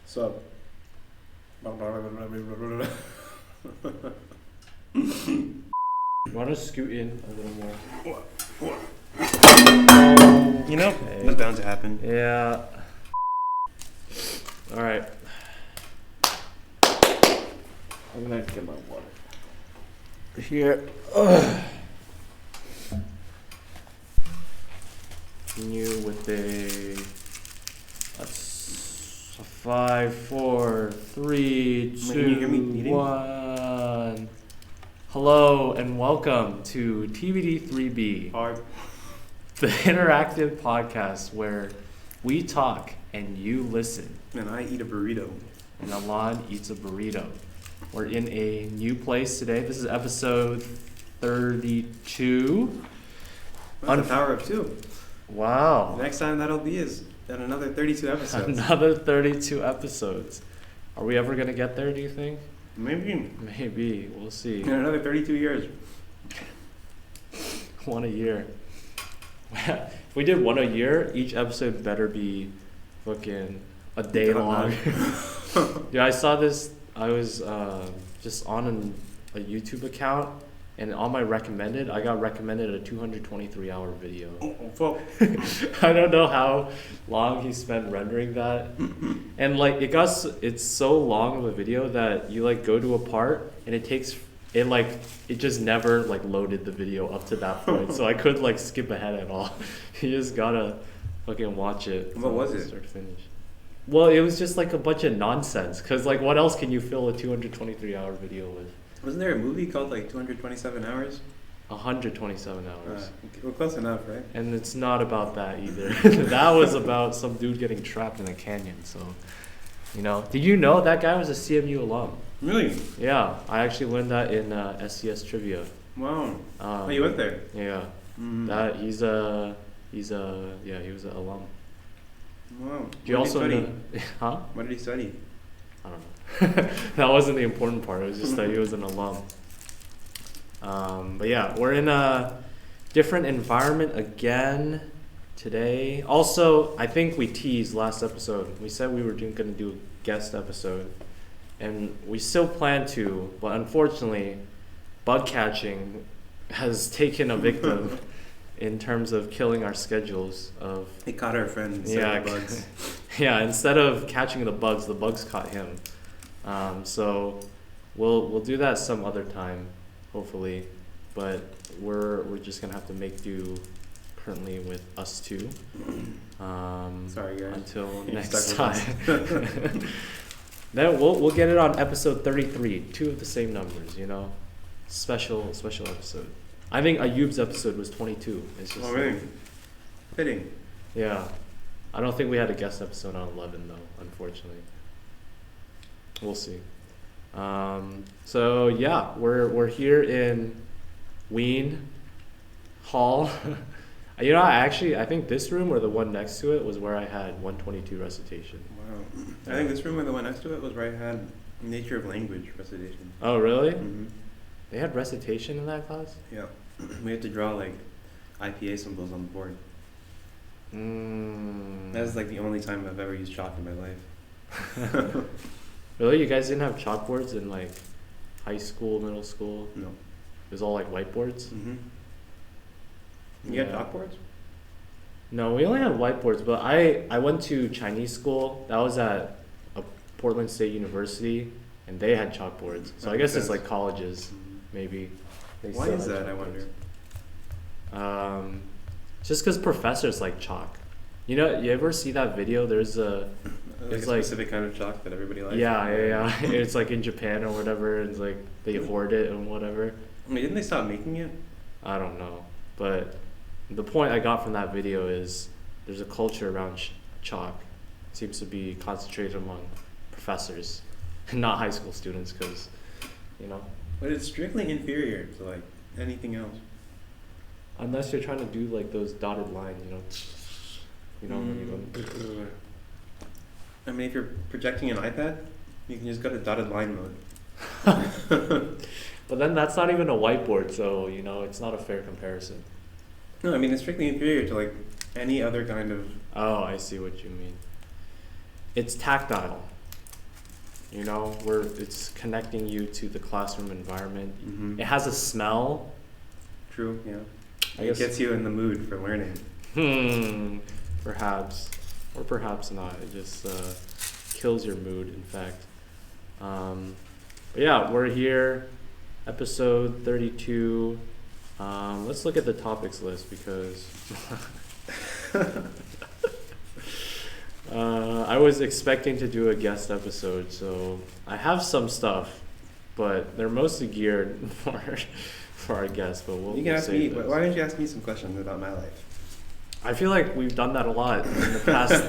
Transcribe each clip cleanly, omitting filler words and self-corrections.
So. Want to scoot in a little more? You know, Okay. that's bound to happen. Yeah. All right. I'm gonna get my water here. Continue with that's a 5, 4, 3, 2, Can you hear me eating? 1. Hello and welcome to TBD3B, Hard. the interactive podcast where we talk and you listen. And I eat a burrito. And Elan eats a burrito. We're in a new place today. This is episode 32. That's the power of 2. Wow. The next time that'll be is at another 32 episodes. Another 32 episodes. Are we ever going to get there, do you think? Maybe. Maybe. We'll see. In another 32 years. One a year. If we did one a year, each episode better be fucking a day long. Yeah, I saw this. I was just on a YouTube account, and on my recommended, I got recommended a 223-hour video. Well, I don't know how long he spent rendering that, and like it's so long of a video that you like go to a part and it just never like loaded the video up to that point, so I couldn't like skip ahead at all. You just gotta fucking watch it. What was it? Start to finish. Well, it was just like a bunch of nonsense, cause like what else can you fill a 223-hour video with? wasn't there a movie called like 227 Hours? 127 hours. Well, close enough, right? And it's not about that either. That was about some dude getting trapped in a canyon. So, did you know that guy was a CMU alum? Really? Yeah, I actually learned that in SCS trivia. Wow. You went there? Yeah. Mm-hmm. That he was an alum. Wow. Do you also study? know? Huh? What did he study? I don't know. That wasn't the important part. It was just that he was an alum. But yeah, we're in a different environment again today. Also, I think we teased last episode. We said we were going to do a guest episode, and we still plan to, but unfortunately, bug catching has taken a victim in terms of killing our schedules. He caught our friend instead of bugs. Yeah, instead of catching the bugs caught him. So we'll do that some other time, hopefully, but we're just gonna have to make do currently with us two. Sorry guys. Until You're next stuck time. with Then we'll get it on episode 33, 2 of the same numbers, special episode. I think Ayub's episode was 22. It's just really? Fitting. Yeah. I don't think we had a guest episode on 11 though, unfortunately. We'll see. So yeah, we're here in Wien Hall. I think this room or the one next to it was where I had 122 recitation. Wow. I think this room or the one next to it was where I had Nature of Language recitation. Oh really? Mm-hmm. They had recitation in that class? Yeah. We had to draw like IPA symbols on the board. That's like the only time I've ever used chalk in my life. Really? You guys didn't have chalkboards in like high school, middle school? No. It was all like whiteboards? Mm-hmm. You Yeah. had chalkboards? No, we only had whiteboards, but I went to Chinese school. That was at Portland State University, and they had chalkboards. So That I guess makes it's like sense. colleges, maybe. They Why still is have that, I chalkboards. wonder? Just because professors like chalk. You ever see that video? There's a Like It's a like- specific kind of chalk that everybody likes. yeah. It's like in Japan or whatever. And it's like they hoard it and whatever. I mean, didn't they stop making it? I don't know, but the point I got from that video is there's a culture around chalk. It seems to be concentrated among professors, not high school students, because But it's strictly inferior to like anything else. unless you're trying to do like those dotted lines, when you go. I mean, if you're projecting an iPad, you can just go to dotted line mode. But then that's not even a whiteboard, so it's not a fair comparison. No, I mean, it's strictly inferior to like any other kind of. Oh, I see what you mean. It's tactile. You know, where it's connecting you to the classroom environment. Mm-hmm. It has a smell. True. Yeah. I It guess. gets you in the mood for learning. Perhaps, or perhaps not. It just kills your mood. In fact. But yeah, we're here, episode 32. Let's look at the topics list because I was expecting to do a guest episode, so I have some stuff, but they're mostly geared for our guests. But You can ask me. Why don't you ask me some questions about my life? I feel like we've done that a lot in the past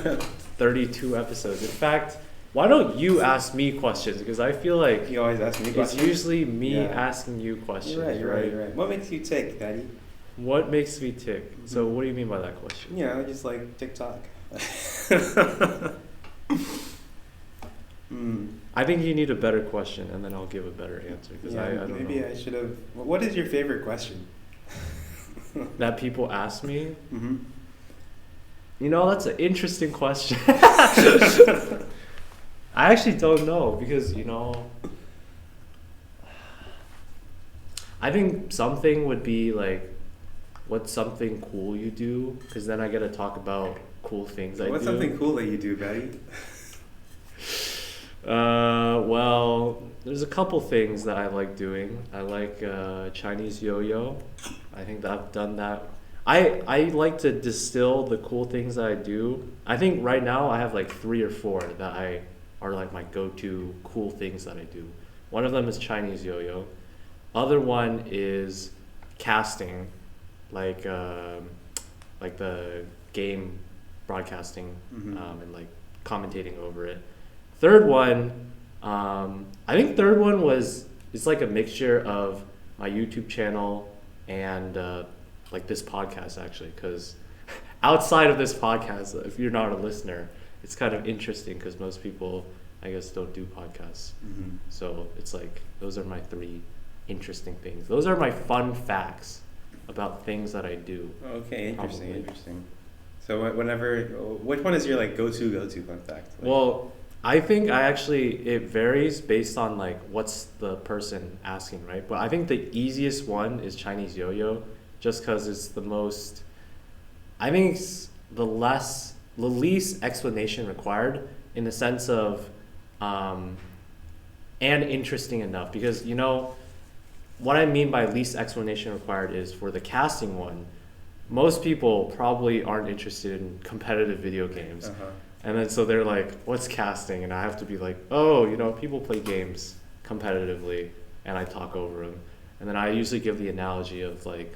32 episodes. In fact, why don't you ask me questions? Because I feel like You always ask me questions. it's usually me Yeah. asking you questions. You're right. What makes you tick, Daddy? What makes me tick? Mm-hmm. So what do you mean by that question? Yeah, just like TikTok. I think you need a better question, and then I'll give a better answer. Because I don't maybe know. I should have. What is your favorite question? That people ask me. Mm-hmm. You know, that's an interesting question. I actually don't know because, you know, I think something would be like, what's something cool you do? Because then I get to talk about cool things I do. What's something cool that you do, Betty? Well, there's a couple things that I like doing. I like Chinese yo-yo. I think that I've done that. I like to distill the cool things that I do. I think right now I have like 3 or 4 that are like my go-to cool things that I do. One of them is Chinese yo-yo. Other one is casting, like the game broadcasting, Mm-hmm. and like commentating over it. Third one, I think third one it's like a mixture of my YouTube channel and like this podcast actually, because outside of this podcast, if you're not a listener, it's kind of interesting because most people, I guess, don't do podcasts. Mm-hmm. So it's like those are my 3 interesting things. Those are my fun facts about things that I do. Okay, interesting, Probably. interesting. So which one is your like go-to fun fact? Like, Well, I think it varies based on like what's the person asking, right? But I think the easiest one is Chinese yo-yo, just because it's the most, I think it's the least explanation required in the sense of, and interesting enough, because you know, what I mean by least explanation required is for the casting one, most people probably aren't interested in competitive video games. uh-huh. And then so they're like, what's casting? And I have to be like, oh, you know, people play games competitively and I talk over them. And then I usually give the analogy of like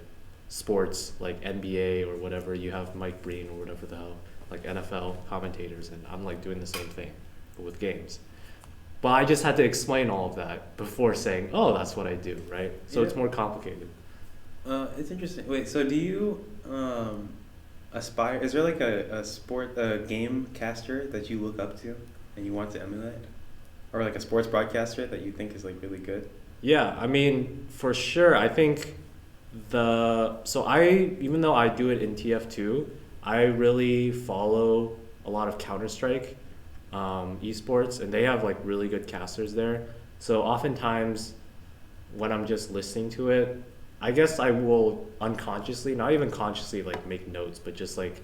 sports, like NBA or whatever. You have Mike Breen or whatever the hell, like NFL commentators. And I'm like doing the same thing, but with games. But I just had to explain all of that before saying, oh, that's what I do, right? So Yeah. it's more complicated. It's interesting. Wait, so do you aspire? Is there like a game caster that you look up to and you want to emulate, or like a sports broadcaster that you think is like really good? Yeah, I mean, for sure. I think even though I do it in TF2, I really follow a lot of Counter-Strike esports, and they have like really good casters there. So oftentimes when I'm just listening to it, I guess I will unconsciously, not even consciously, like make notes, but just like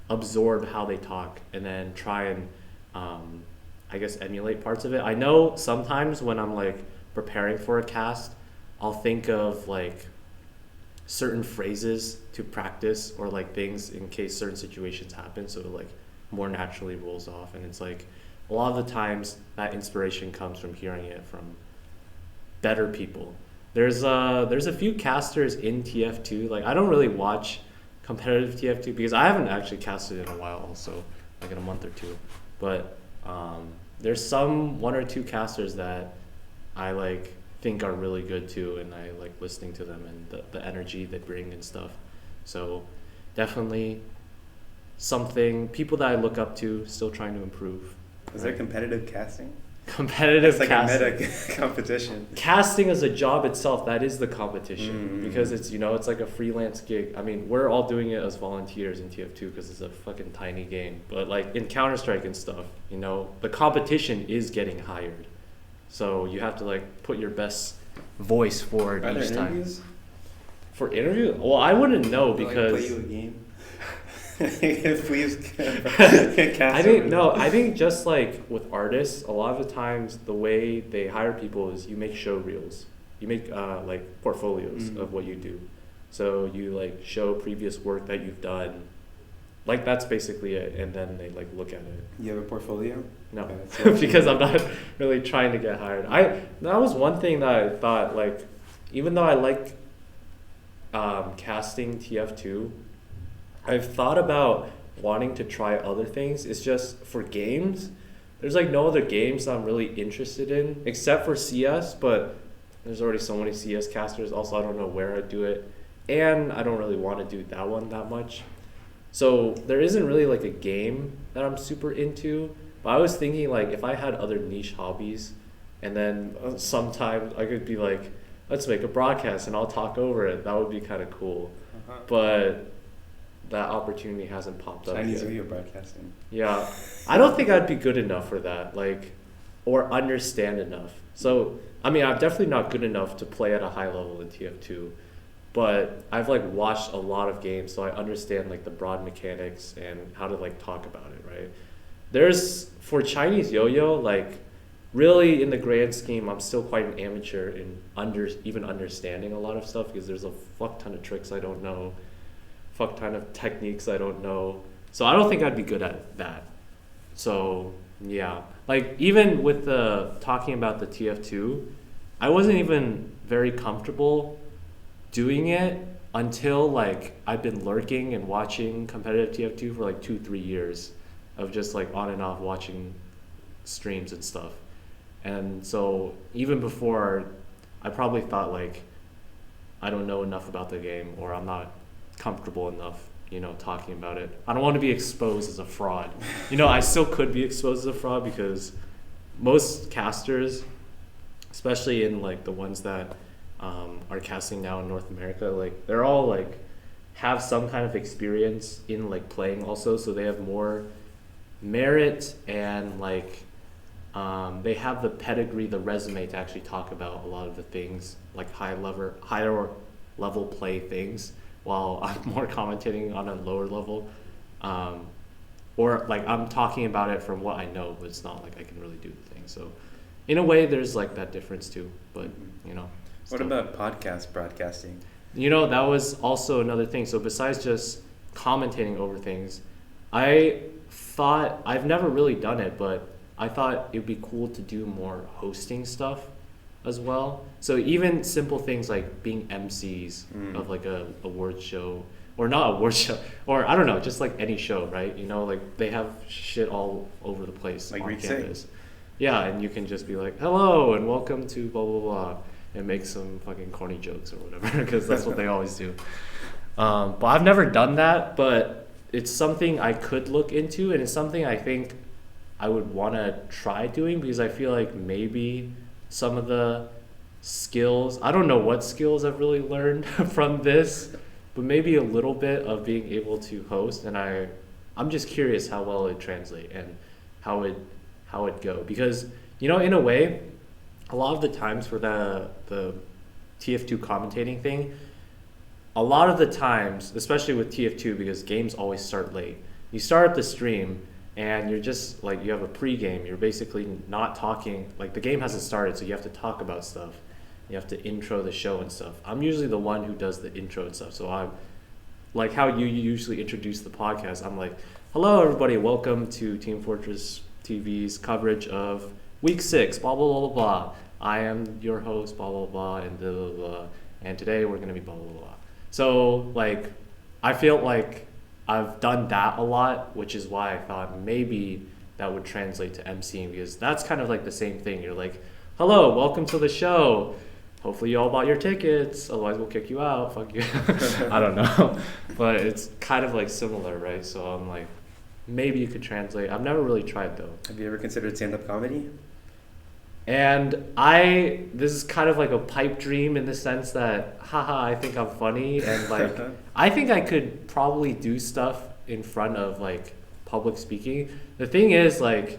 absorb how they talk and then try and I guess emulate parts of it. I know sometimes when I'm like preparing for a cast, I'll think of like certain phrases to practice or like things in case certain situations happen, so it like more naturally rolls off. And it's like a lot of the times that inspiration comes from hearing it from better people. There's a few casters in TF2. Like I don't really watch competitive TF2 because I haven't actually casted in a while, also like in a month or 2. But there's one or 2 casters that I like think are really good too, and I like listening to them and the energy they bring and stuff. So definitely people that I look up to, still trying to improve. Is there competitive casting? Competitive It's like casting. a meta competition. Casting as a job itself, that is the competition, because it's, you know, it's like a freelance gig. I mean, we're all doing it as volunteers in TF2 because it's a fucking tiny game. But like in Counter-Strike and stuff, you know, the competition is getting hired. So you have to like put your best voice forward Are there each time. interviews? For interview? Well, I wouldn't know They'll, because like, play you a game. Please. I think no. I think just like with artists, a lot of the times the way they hire people is you make show reels. You make like portfolios of what you do. So you like show previous work that you've done. Like that's basically it, and then they like look at it. You have a portfolio? No, Okay, because I'm not really trying to get hired. That was one thing that I thought like, even though I like casting TF2, I've thought about wanting to try other things. It's just for games. There's like no other games that I'm really interested in except for CS, but there's already so many CS casters. Also, I don't know where I'd do it, and I don't really want to do that one that much. So there isn't really like a game that I'm super into. But I was thinking like if I had other niche hobbies, and then sometimes I could be like, let's make a broadcast and I'll talk over it. That would be kind of cool. But that opportunity hasn't popped up Chinese yet. video broadcasting. Yeah, I don't think I'd be good enough for that, like, or understand enough. So, I mean, I'm definitely not good enough to play at a high level in TF2, but I've like watched a lot of games, so I understand like the broad mechanics and how to like talk about it, right? There's, for Chinese yo-yo, like, really in the grand scheme, I'm still quite an amateur in even understanding a lot of stuff because there's a fuck ton of tricks I don't know, fuck ton of techniques I don't know. So I don't think I'd be good at that. So yeah, like even with the talking about the TF2, I wasn't even very comfortable doing it until like I've been lurking and watching competitive TF2 for like 2-3 years of just like on and off watching streams and stuff. And so even before, I probably thought like I don't know enough about the game, or I'm not comfortable enough, you know, talking about it. I don't want to be exposed as a fraud. You know, I still could be exposed as a fraud because most casters, especially in like the ones that are casting now in North America, like they're all like have some kind of experience in like playing also, so they have more merit and like they have the pedigree, the resume to actually talk about a lot of the things, like higher level play things, while I'm more commentating on a lower level. Or like I'm talking about it from what I know, but it's not like I can really do the thing. So in a way, there's like that difference too, but you know. What about podcast broadcasting? You know, that was also another thing. So besides just commentating over things, I thought, I've never really done it, but I thought it'd be cool to do more hosting stuff as well. So even simple things like being MCs of like a award show, or not award show, or I don't know, just like any show, right? You know, like they have shit all over the place like on campus. Yeah, and you can just be like, hello and welcome to blah, blah, blah, and make some fucking corny jokes or whatever, because that's what they always do. But I've never done that, but it's something I could look into, and it's something I think I would want to try doing, because I feel like maybe some of the skills, I don't know what skills I've really learned from this, but maybe a little bit of being able to host, and I'm just curious how well it translate and how it go, because you know, in a way, a lot of the times for the TF2 commentating thing, a lot of the times, especially with TF2, because games always start late, you start up the stream and you're just like, you have a pregame, you're basically not talking, like the game hasn't started, so you have to talk about stuff, you have to intro the show and stuff. I'm usually the one who does the intro and stuff, so I'm like how you usually introduce the podcast. I'm like, hello everybody, welcome to Team Fortress TV's coverage of week 6, blah blah blah blah blah. I am your host, blah blah blah, and blah blah blah, and today we're gonna be blah blah blah. So like, I feel like I've done that a lot, which is why I thought maybe that would translate to emceeing, because that's kind of like the same thing. You're like, hello, welcome to the show. Hopefully you all bought your tickets, otherwise we'll kick you out. Fuck you. I don't know. But it's kind of like similar, right? So I'm like, maybe you could translate. I've never really tried though. Have you ever considered stand-up comedy? And this is kind of like a pipe dream in the sense that, haha, I think I'm funny, and like, I think I could probably do stuff in front of like public speaking. The thing is, like,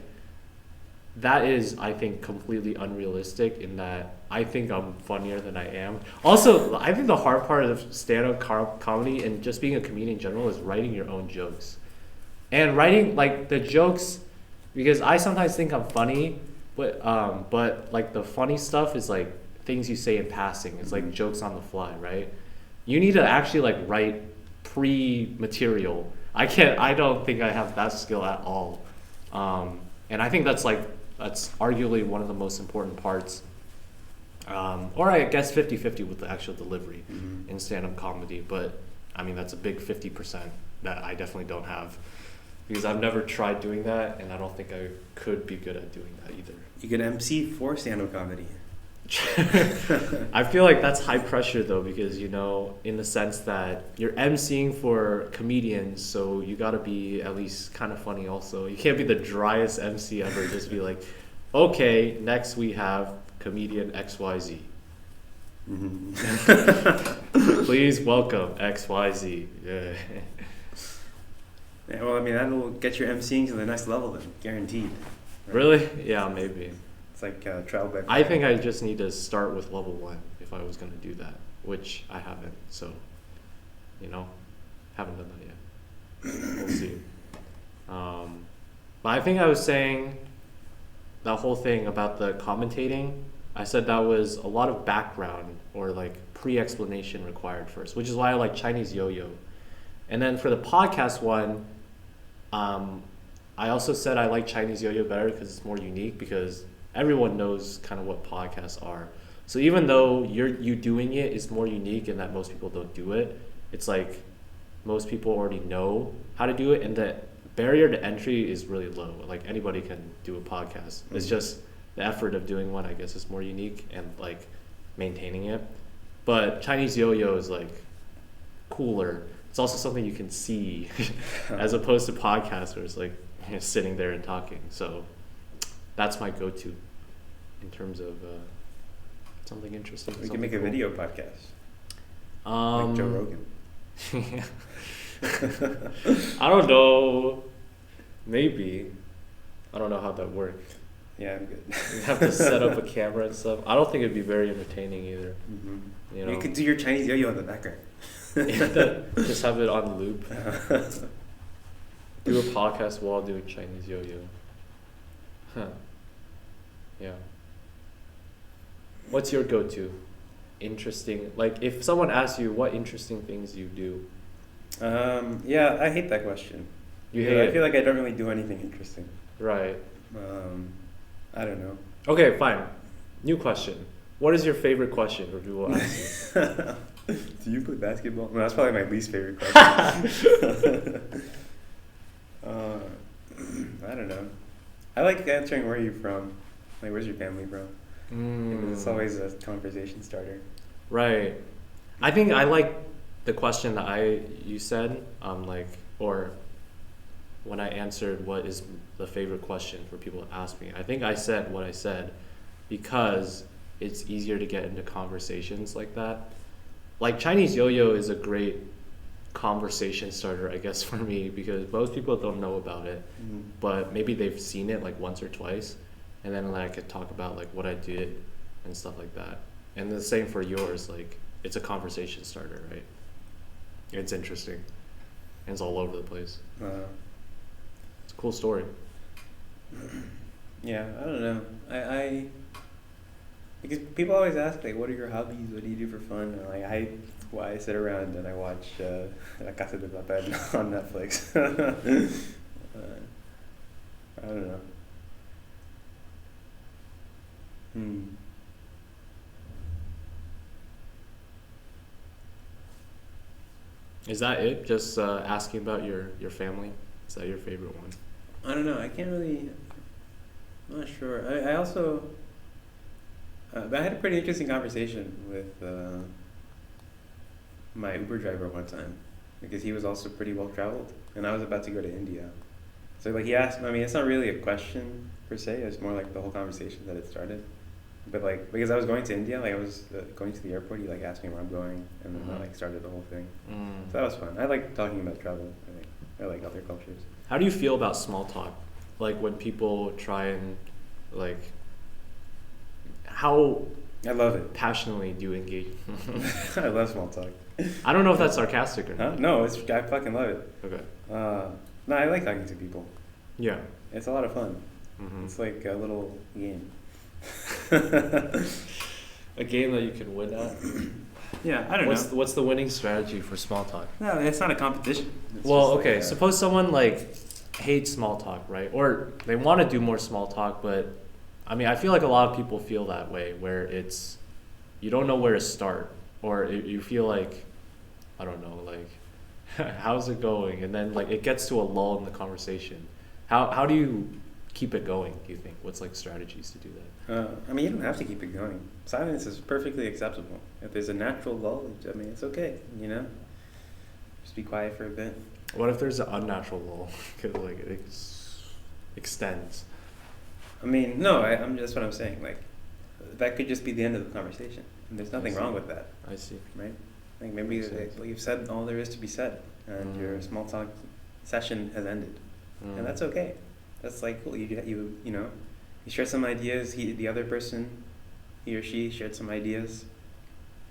that is, I think, completely unrealistic in that I think I'm funnier than I am. Also, I think the hard part of stand-up comedy and just being a comedian in general is writing your own jokes. And writing, like, the jokes, because I sometimes think I'm funny, but like, the funny stuff is, like, things you say in passing. It's like jokes on the fly, right? You need to actually, like, write pre-material. I don't think I have that skill at all. And I think that's arguably one of the most important parts. Or I guess 50-50 with the actual delivery in stand-up comedy. But I mean, that's a big 50% that I definitely don't have, because I've never tried doing that, and I don't think I could be good at doing that either. You could MC for stand-up comedy. I feel like that's high pressure though, because in the sense that you're emceeing for comedians, so you gotta be at least kind of funny also. You can't be the driest MC ever, just be like, okay, next we have comedian XYZ. Please welcome XYZ. Yeah. Yeah, well, I mean, that'll get your MCing to the next level then, guaranteed. Right? Really? Yeah, maybe. It's like travel by. I think I just need to start with level 1 if I was going to do that, which I haven't. So, haven't done that yet. We'll see. But I think I was saying that whole thing about the commentating. I said that was a lot of background or like pre-explanation required first, which is why I like Chinese yo-yo. And then for the podcast one, I also said I like Chinese yo-yo better because it's more unique, because everyone knows kind of what podcasts are. So even though you doing it is more unique in that most people don't do it, it's like most people already know how to do it, and the barrier to entry is really low. Like, anybody can do a podcast. It's just the effort of doing one, I guess, is more unique, and like maintaining it. But Chinese yo-yo is like cooler. It's also something you can see as opposed to podcasts where it's like sitting there and talking. So that's my go-to in terms of something interesting. We can make a cool. video podcast. Like Joe Rogan. I don't know. Maybe. I don't know how that works. Yeah, I'm good. You have to set up a camera and stuff. I don't think it'd be very entertaining either. You could do your Chinese yo-yo in the background. Just have it on loop. Do a podcast while doing Chinese yo-yo. Huh. Yeah. What's your go-to? Interesting. Like, if someone asks you what interesting things you do. Yeah, I hate that question. You hate it? I feel like I don't really do anything interesting. Right. I don't know. Okay, fine. New question. What is your favorite question when people ask you? Do you play basketball? No, that's probably my least favorite question. I don't know. I like answering where you're from. Like, where's your family from? It's always a conversation starter. Right. I think I like the question that you said, or when I answered what is the favorite question for people to ask me. I think I said what I said because it's easier to get into conversations like that. Like, Chinese yo-yo is a great conversation starter, I guess, for me, because most people don't know about it, but maybe they've seen it like once or twice, and then I could talk about like what I did and stuff like that. And the same for yours, like, it's a conversation starter, right? It's interesting, and it's all over the place. It's a cool story. Yeah, I don't know. I because people always ask, like, what are your hobbies? What do you do for fun? And I sit around and I watch La Casa de Papel on Netflix. I don't know. Is that it? Just asking about your family? Is that your favorite one? I don't know. I can't really. I'm not sure. I also. I had a pretty interesting conversation with my Uber driver one time, because he was also pretty well traveled, and I was about to go to India. So like, he asked. I mean, it's not really a question per se. It's more like the whole conversation that it started. But like, because I was going to India, like I was going to the airport, he like asked me where I'm going, and then I like started the whole thing. So that was fun. I like talking about travel. I like other cultures. How do you feel about small talk? Like, when people try and like, how I love it. passionately do you engage? I love small talk. I don't know if that's sarcastic or Huh? not. No, I fucking love it. Okay. No, I like talking to people. Yeah. It's a lot of fun. Mm-hmm. It's like a little game. A game that you can win at. Yeah, I don't know. What's the winning strategy for small talk? No, it's not a competition. It's Well, just okay. like, Suppose someone like hates small talk, right? Or they want to do more small talk, but I mean, I feel like a lot of people feel that way, where it's you don't know where to start, or you feel like I don't know, like how's it going, and then like it gets to a lull in the conversation. How do you keep it going? Do you think what's like strategies to do that? I mean, you don't have to keep it going. Silence is perfectly acceptable. If there's a natural lull, I mean, it's okay. You know, just be quiet for a bit. What if there's an unnatural lull? Because like it extends. I mean, no, that's what I'm saying. Like, that could just be the end of the conversation. And there's nothing wrong with that, I see. right? Like maybe you've said all there is to be said, and your small talk session has ended, and that's okay. That's like cool. You know, you shared some ideas. The other person, he or she shared some ideas,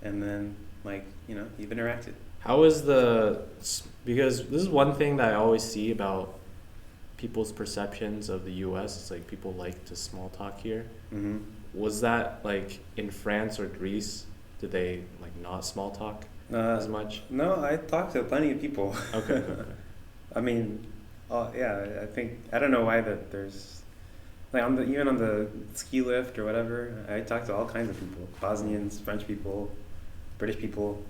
and then like you've interacted. How is because this is one thing that I always see about people's perceptions of the U.S. It's like people like to small talk here. Mm-hmm. Was that like in France or Greece? Did they like not small talk as much? No, I talked to plenty of people. Okay. I mean, yeah, I don't know why that there's like even on the ski lift or whatever. I talked to all kinds of people: Bosnians, French people, British people.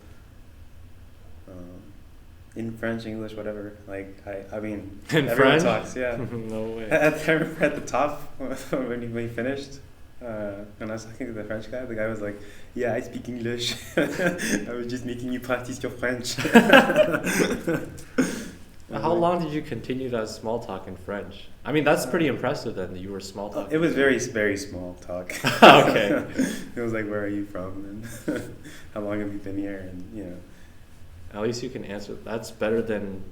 In French, English, whatever. Like I mean, in everyone French? Talks. Yeah. No way. I remember at the top when he finished. When I was talking to the French guy, the guy was like, "Yeah, I speak English. I was just making you practice your French." How long did you continue that small talk in French? I mean, that's pretty impressive then that you were small talking. It was very, very small talk. Okay. It was like, "Where are you from?" and "How long have you been here?" and At least you can answer. That's better than.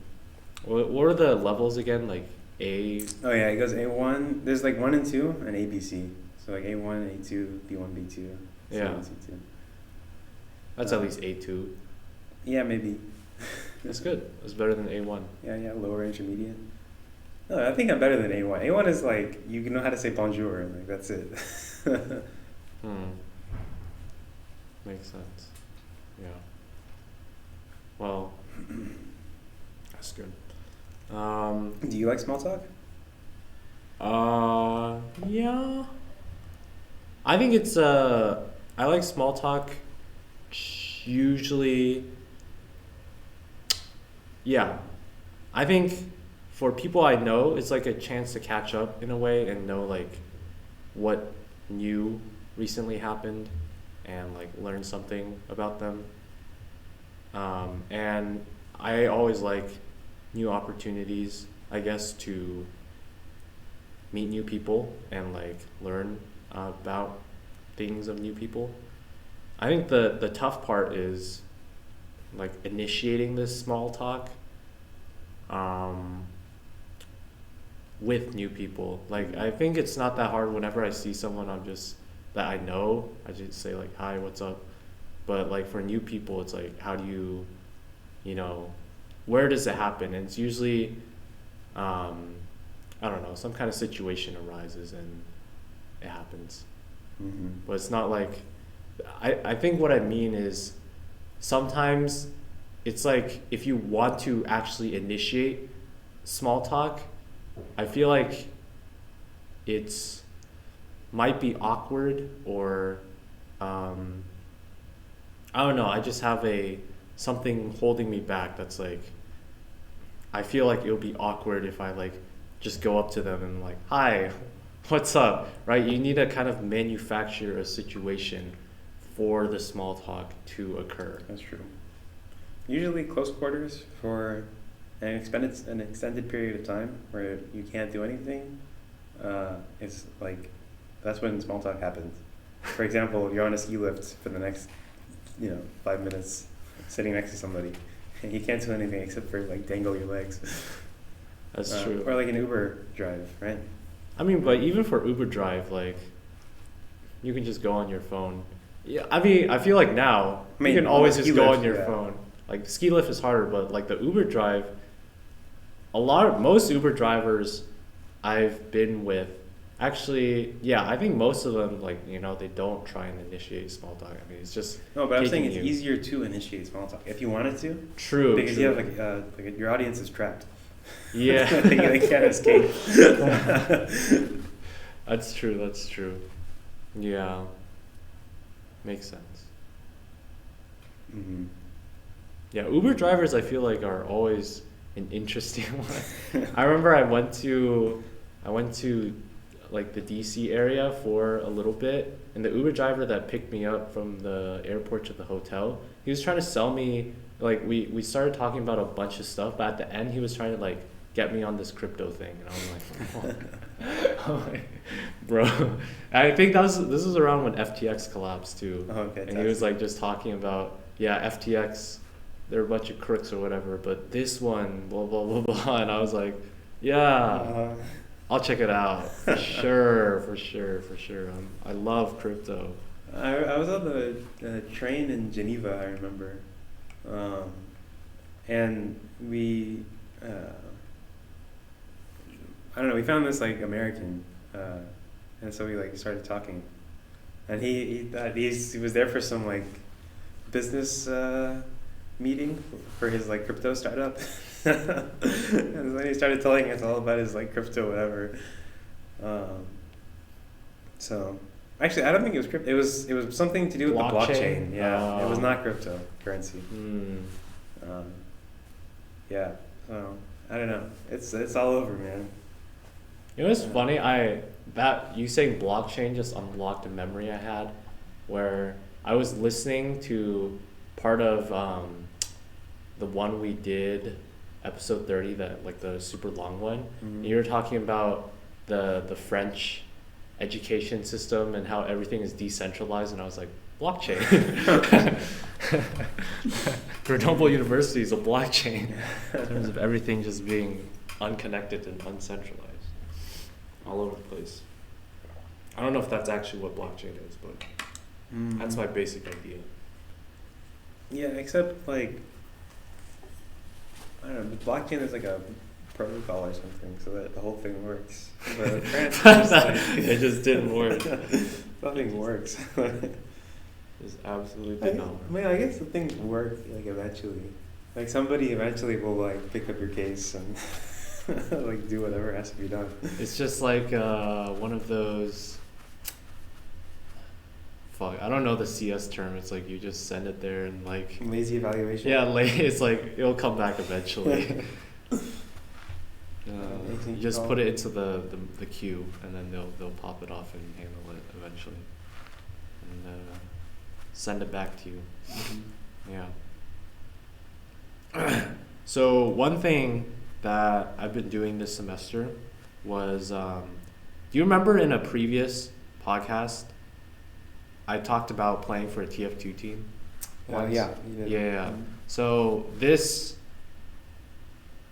What are the levels again? Like A. Oh yeah, it goes A1. There's like 1 and 2 and ABC. So like A1, A2, B1, B2, Yeah. C1, C2. That's at least A2. Yeah, maybe. That's good. That's better than A1. Yeah, lower intermediate. No, I think I'm better than A1. A1 is like, you know how to say bonjour, like that's it. Makes sense. Yeah. Well, that's good. Do you like small talk? Yeah. I think it's I like small talk usually. Yeah. I think for people I know, it's like a chance to catch up in a way and know like what new recently happened and like learn something about them. And I always like new opportunities, I guess, to meet new people and like learn about things of new people. I think the tough part is like initiating this small talk with new people. Like I think it's not that hard. Whenever I see someone that I know, I just say like, "Hi, what's up?" But like for new people, it's like, how do you where does it happen? And it's usually I don't know, some kind of situation arises and it happens. Mm-hmm. But it's not like I think what I mean is sometimes it's like if you want to actually initiate small talk, I feel like it's might be awkward or I don't know, I just have something holding me back that's like I feel like it'll be awkward if I like just go up to them and like, "Hi, what's up?" Right? You need to kind of manufacture a situation for the small talk to occur. That's true. Usually close quarters for an extended period of time where you can't do anything, it's like that's when small talk happens. For example, you're on a ski lift for the next 5 minutes sitting next to somebody and you can't do anything except for like dangle your legs. That's true. Or like an Uber drive, right? I mean, but even for Uber Drive, like, you can just go on your phone. Yeah, I mean, I feel like now I mean, you can always the just ski go lift, on your yeah. phone. Like ski lift is harder, but like the Uber Drive, most Uber drivers I've been with, actually, yeah, I think most of them, like, they don't try and initiate small talk. I mean, it's just No, but I'm saying it's taking you. easier to initiate small talk if you wanted to, True, because true. you have like your audience is trapped. Yeah. they can't escape. That's true, that's true. Yeah. Makes sense. Mm-hmm. Yeah, Uber drivers I feel like are always an interesting one. I remember I went to like the DC area for a little bit, and the Uber driver that picked me up from the airport to the hotel, he was trying to sell me, like, we started talking about a bunch of stuff, but at the end he was trying to like get me on this crypto thing, and I'm like, oh. I'm like, bro, I think this was around when FTX collapsed too. Oh, okay. And he was like just talking about, yeah, FTX, they're a bunch of crooks or whatever, but this one, blah blah blah blah, and I was like, yeah, I'll check it out for sure, for sure. I love crypto. I was on the train in Geneva, I remember, and we, I don't know, we found this like American, and so we like started talking, and he thought he was there for some like business meeting for his like crypto startup. And then he started telling us all about his like crypto whatever. So actually, I don't think it was crypto. It was something to do with the blockchain. Yeah, it was not cryptocurrency. Yeah, so I don't know. It's all over, man. It was funny. That you saying blockchain just unlocked a memory I had, where I was listening to part of the one we did, episode 30, that like the super long one. Mm-hmm. You were talking about the French education system and how everything is decentralized, and I was like, blockchain. Grenoble University is a blockchain in terms of everything just being unconnected and uncentralized all over the place. I don't know if that's actually what blockchain is, but that's my basic idea. Yeah, except like, I don't know, the blockchain is like a protocol or something, so that the whole thing works. But It just didn't work. Nothing works. Just absolutely did not work. I mean, I guess the things work like eventually. Like somebody eventually will like pick up your case and like do whatever has to be done. It's just like one of those. Fuck, I don't know the CS term. It's like you just send it there and like. Lazy evaluation. Yeah, it's like it'll come back eventually. You just put it into the queue, and then they'll pop it off and handle it eventually, and send it back to you. Yeah. So one thing that I've been doing this semester was, do you remember in a previous podcast I talked about playing for a TF2 team? Yeah. You did. Yeah. So this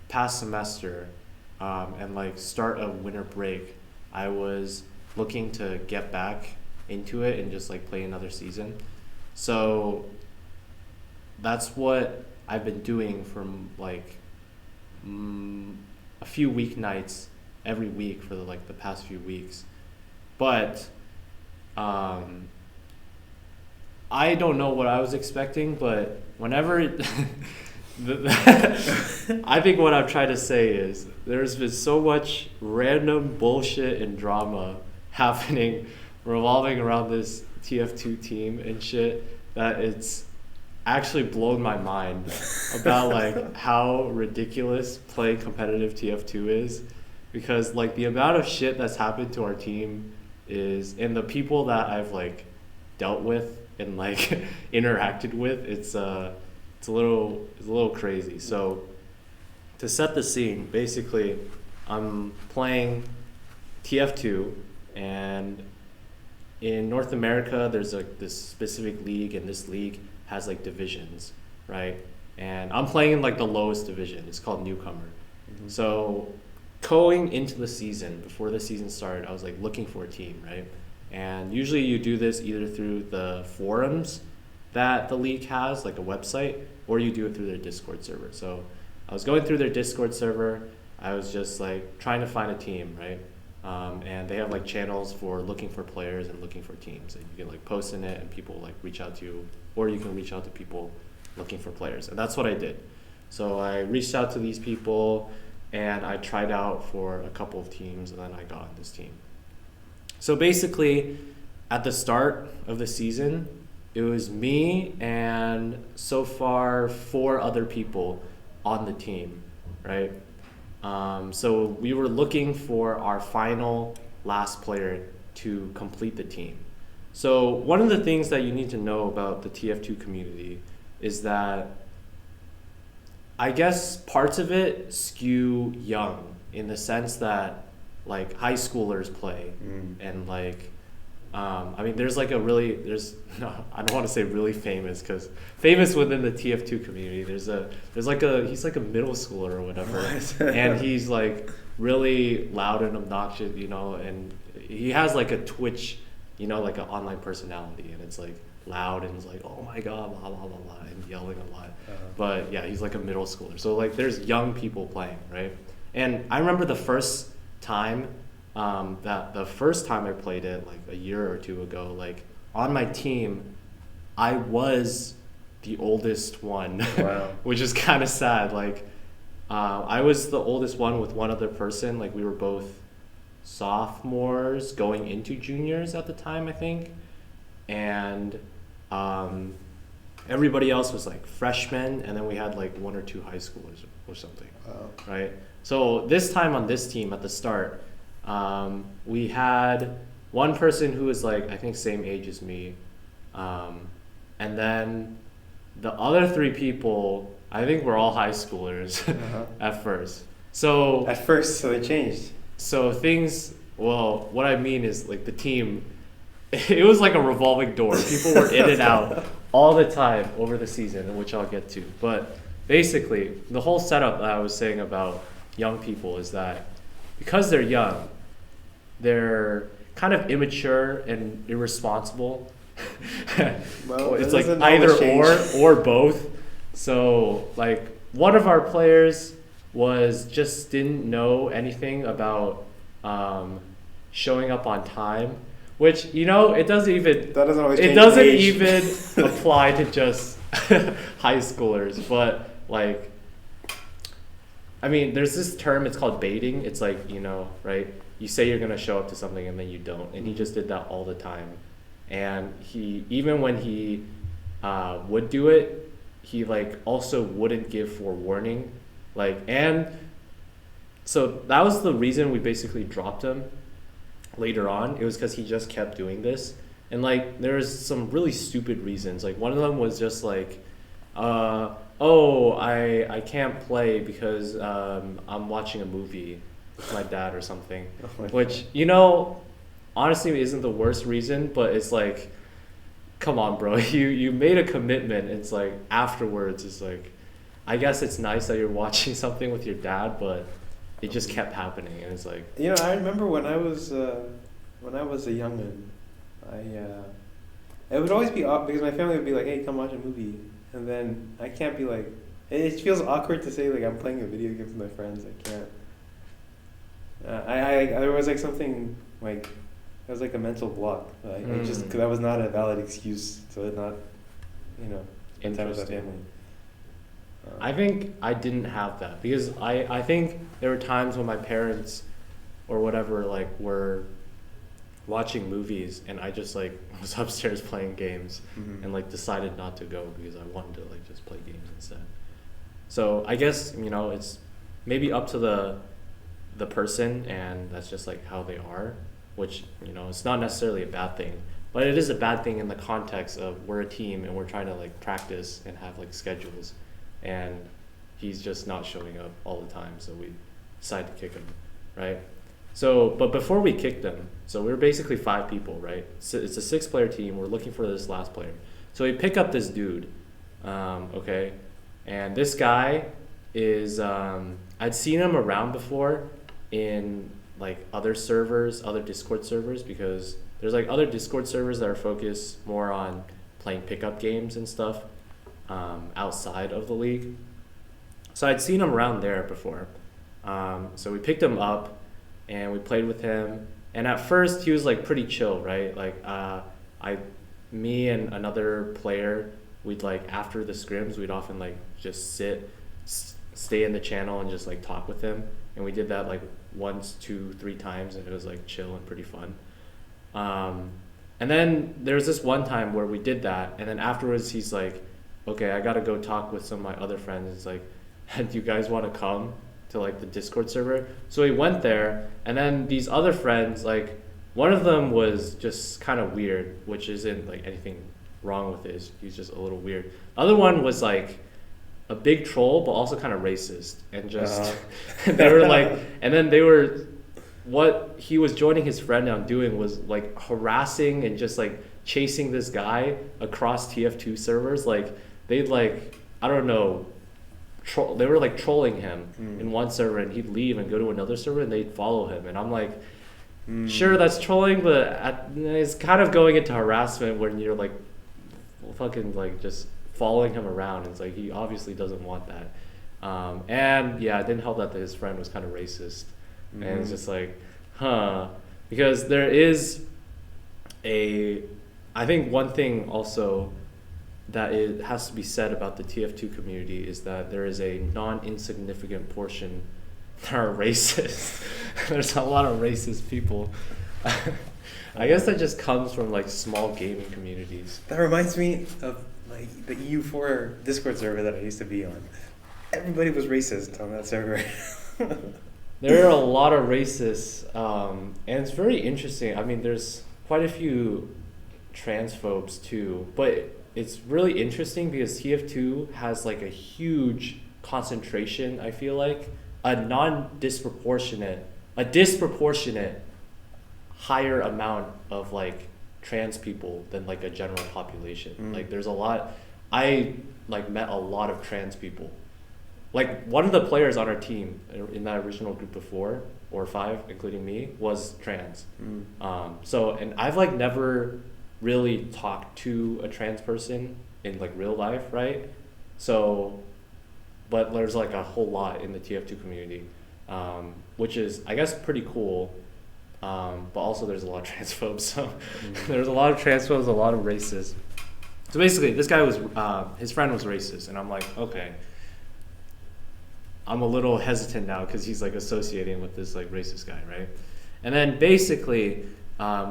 past semester, and like start of winter break, I was looking to get back into it and just like play another season. So that's what I've been doing from like a few weeknights every week for the past few weeks. But I don't know what I was expecting, but whenever I think what I'm trying to say is there's been so much random bullshit and drama happening revolving around this TF2 team and shit that it's actually blown my mind about like how ridiculous playing competitive TF2 is, because like the amount of shit that's happened to our team is, and the people that I've like dealt with and like interacted with, it's a little crazy. So to set the scene, basically I'm playing TF2, and in North America there's like this specific league, and this league has like divisions, right? And I'm playing in like the lowest division. It's called newcomer. So going into the season, before the season started, I was like looking for a team, right? And usually you do this either through the forums that the league has, like a website, or you do it through their Discord server. So I was going through their Discord server. I was just like trying to find a team, right? And they have like channels for looking for players and looking for teams, and you can like post in it and people like reach out to you, or you can reach out to people looking for players. And that's what I did. So I reached out to these people and I tried out for a couple of teams, and then I got on this team. So basically, at the start of the season, it was me and so far 4 other people on the team, right? So we were looking for our final last player to complete the team. So one of the things that you need to know about the TF2 community is that I guess parts of it skew young, in the sense that like high schoolers play and like I mean there's no, I don't want to say really famous, because famous within the TF2 community, he's like a middle schooler or whatever, and he's like really loud and obnoxious, and he has like a Twitch, like an online personality, and it's like loud and it's like, oh my god, blah blah blah blah, and yelling a lot. But yeah, he's like a middle schooler, so like there's young people playing, right? And I remember the first time I played it, like a year or two ago, like on my team I was the oldest one. Wow. Which is kind of sad. Like I was the oldest one with one other person. Like we were both sophomores going into juniors at the time, I think, and everybody else was like freshmen, and then we had like 1 or 2 high schoolers or something. Wow. Right? So this time on this team at the start, we had one person who was like, I think same age as me, and then the other 3 people, I think we're all high schoolers at first. So they changed. So things, well, what I mean is like the team, it was like a revolving door. People were in and out all the time over the season, which I'll get to. But basically, the whole setup that I was saying about young people is that because they're young, they're kind of immature and irresponsible. Well, it's like either or both. So like one of our players just didn't know anything about showing up on time, which it doesn't even apply to just high schoolers, but like I mean there's this term, it's called baiting. It's like, right, you say you're gonna show up to something and then you don't, and he just did that all the time. And he, even when he would do it, he like also wouldn't give forewarning. Like, and so that was the reason we basically dropped him later on. It was because he just kept doing this. And like there was some really stupid reasons. Like one of them was just like, I can't play because I'm watching a movie with my dad or something. Which, honestly isn't the worst reason, but it's like, come on bro, you made a commitment. It's like afterwards, it's like, I guess it's nice that you're watching something with your dad, but it just kept happening, and it's like, I remember when I was a youngin', it would always be off because my family would be like, hey, come watch a movie, and then I can't be like, it feels awkward to say like I'm playing a video game with my friends. I can't. There was like something like, it was like a mental block. I just, cause that was not a valid excuse to not, spend time with my family. I think I didn't have that because I think there were times when my parents or whatever like were watching movies and I just like was upstairs playing games and like decided not to go because I wanted to like just play games instead. So I guess, it's maybe up to the person, and that's just like how they are, which, it's not necessarily a bad thing, but it is a bad thing in the context of we're a team and we're trying to like practice and have like schedules, and he's just not showing up all the time, so we decided to kick him, right? So, but before we kicked him, so we were basically 5 people, right? So it's a 6-player team. We're looking for this last player. So we pick up this dude, and this guy is, I'd seen him around before, in like other servers, other Discord servers, because there's like other Discord servers that are focused more on playing pickup games and stuff outside of the league. So I'd seen him around there before. So we picked him up and we played with him. And at first he was like pretty chill, right? Like me and another player, we'd like after the scrims, we'd often like just stay in the channel and just like talk with him. And we did that like once, 2, 3 times, and it was like chill and pretty fun. And then there was this one time where we did that, and then afterwards he's like, okay, I gotta go talk with some of my other friends. It's like, do you guys want to come to like the Discord server? So we went there, and then these other friends, like one of them was just kind of weird, which isn't like anything wrong with it. He's just a little weird. The other one was like a big troll, but also kind of racist, and just they were like, and then they were, what he was joining his friend on doing was like harassing and just like chasing this guy across TF2 servers. Like they'd like, I don't know, they were like trolling him in one server, and he'd leave and go to another server and they'd follow him. And I'm like, sure, that's trolling, but it's kind of going into harassment when you're like fucking like just following him around. It's like he obviously doesn't want that. And yeah, it didn't help that his friend was kind of racist. And it's just like, because there is I think one thing also that it has to be said about the TF2 community is that there is a non-insignificant portion that are racist. There's a lot of racist people. I guess that just comes from like small gaming communities. That reminds me of like the EU4 Discord server that I used to be on. Everybody was racist on that server. There are a lot of racists, and it's very interesting. I mean, there's quite a few transphobes too, but it's really interesting because TF2 has like a huge concentration, I feel like, a disproportionate higher amount of like trans people than like a general population. Like there's a lot, I like met a lot of trans people. Like one of the players on our team in that original group of 4 or 5, including me, was trans. So, and I've like never really talked to a trans person in like real life, right? So, but there's like a whole lot in the TF2 community, which is, I guess, pretty cool. But also there's a lot of transphobes. So there's a lot of transphobes, a lot of racists. So basically this guy was, his friend was racist, and I'm like, okay. I'm a little hesitant now because he's like associating with this like racist guy, right? And then basically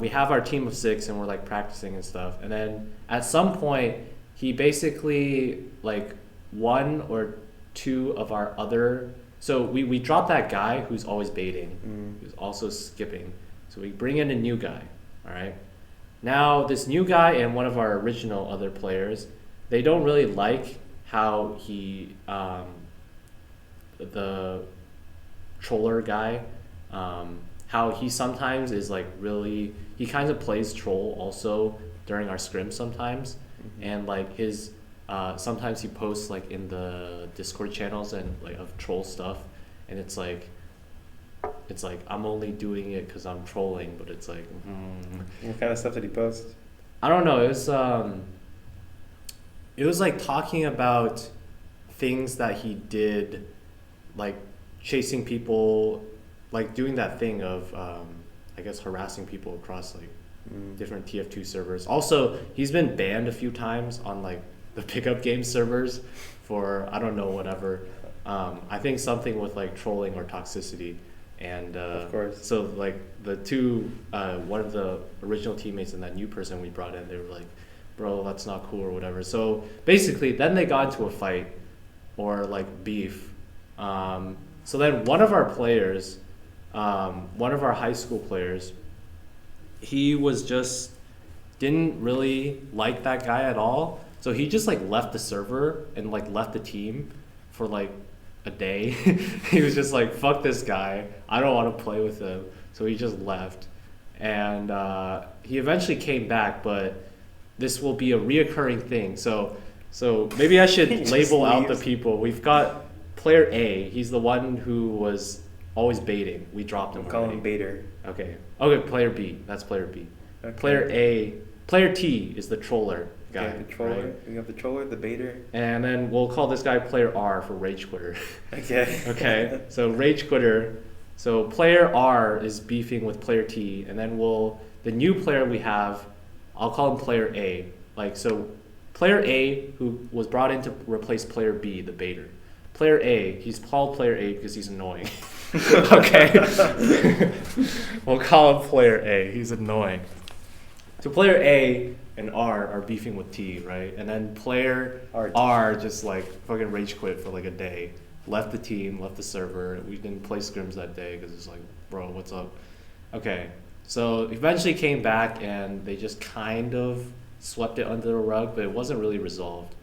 we have our team of 6 and we're like practicing and stuff. And then at some point he basically like 1 or 2 of our other, so we drop that guy who's always baiting, who's also skipping. So we bring in a new guy, all right? Now this new guy and one of our original other players, they don't really like how he, the troller guy, how he sometimes is like really, he kind of plays troll also during our scrims sometimes. And like his, sometimes he posts like in the Discord channels and like of troll stuff, and it's like I'm only doing it because I'm trolling, but it's like What kind of stuff did he post? I don't know. It was like talking about things that he did, like chasing people, like doing that thing of I guess harassing people across like different TF2 servers. Also, he's been banned a few times on like the pickup game servers for I don't know, whatever. I think something with like trolling or toxicity. And of course. So like the two, one of the original teammates and that new person we brought in, they were like, bro, that's not cool or whatever. So basically then they got into a fight or like beef. So then one of our players, one of our high school players, he was just didn't really like that guy at all. So he just like left the server and like left the team for like a day. He was just like, fuck this guy, I don't want to play with him. So he just left. And he eventually came back, but this will be a reoccurring thing. So maybe I should label out the people. We've got player A. He's the one who was always baiting. We dropped him. We'll call already. him Bader. Okay. Okay, player B. That's player B. Okay. Player T is the troller guy. Okay, the troller. Right? We have the troller, the Bader. And then we'll call this guy player R for rage quitter. Okay. Okay. So rage quitter. So player R is beefing with player T, and then the new player we have, I'll call him player A. Like, so player A, who was brought in to replace player B, the baiter. Player A, he's called player A because he's annoying. Okay. We'll call him player A. He's annoying. So player A and R are beefing with T, right? And then player R just like fucking rage quit for like a day. Left the team, left the server. We didn't play scrims that day because it's like, bro, what's up? Okay. So eventually came back and they just kind of swept it under the rug, but it wasn't really resolved.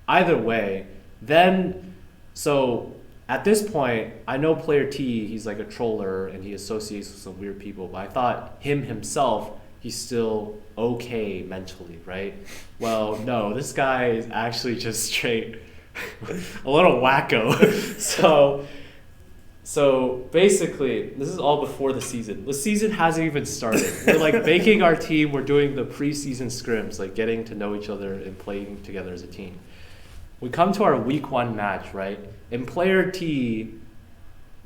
Either way, then, so at this point, I know player T, he's like a troller and he associates with some weird people, but I thought himself, he's still okay mentally, right? Well, no, this guy is actually just straight a little wacko. So basically, this is all before the season. The season hasn't even started. We're like making our team. We're doing the preseason scrims, like getting to know each other and playing together as a team. We come to our week 1 match, right? And player T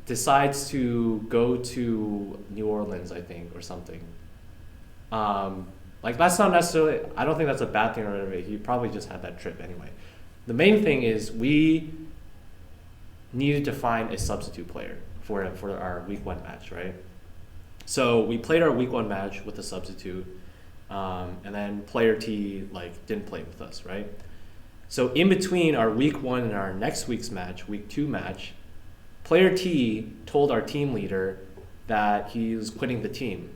decides to go to New Orleans, I think, or something. Like that's not necessarily, I don't think that's a bad thing or whatever. He probably just had that trip anyway. The main thing is we needed to find a substitute player for our week 1 match, right? So we played our week 1 match with a substitute, and then player T like didn't play with us, right? So in between our week 1 and our next week's match, week 2 match, player T told our team leader that he was quitting the team.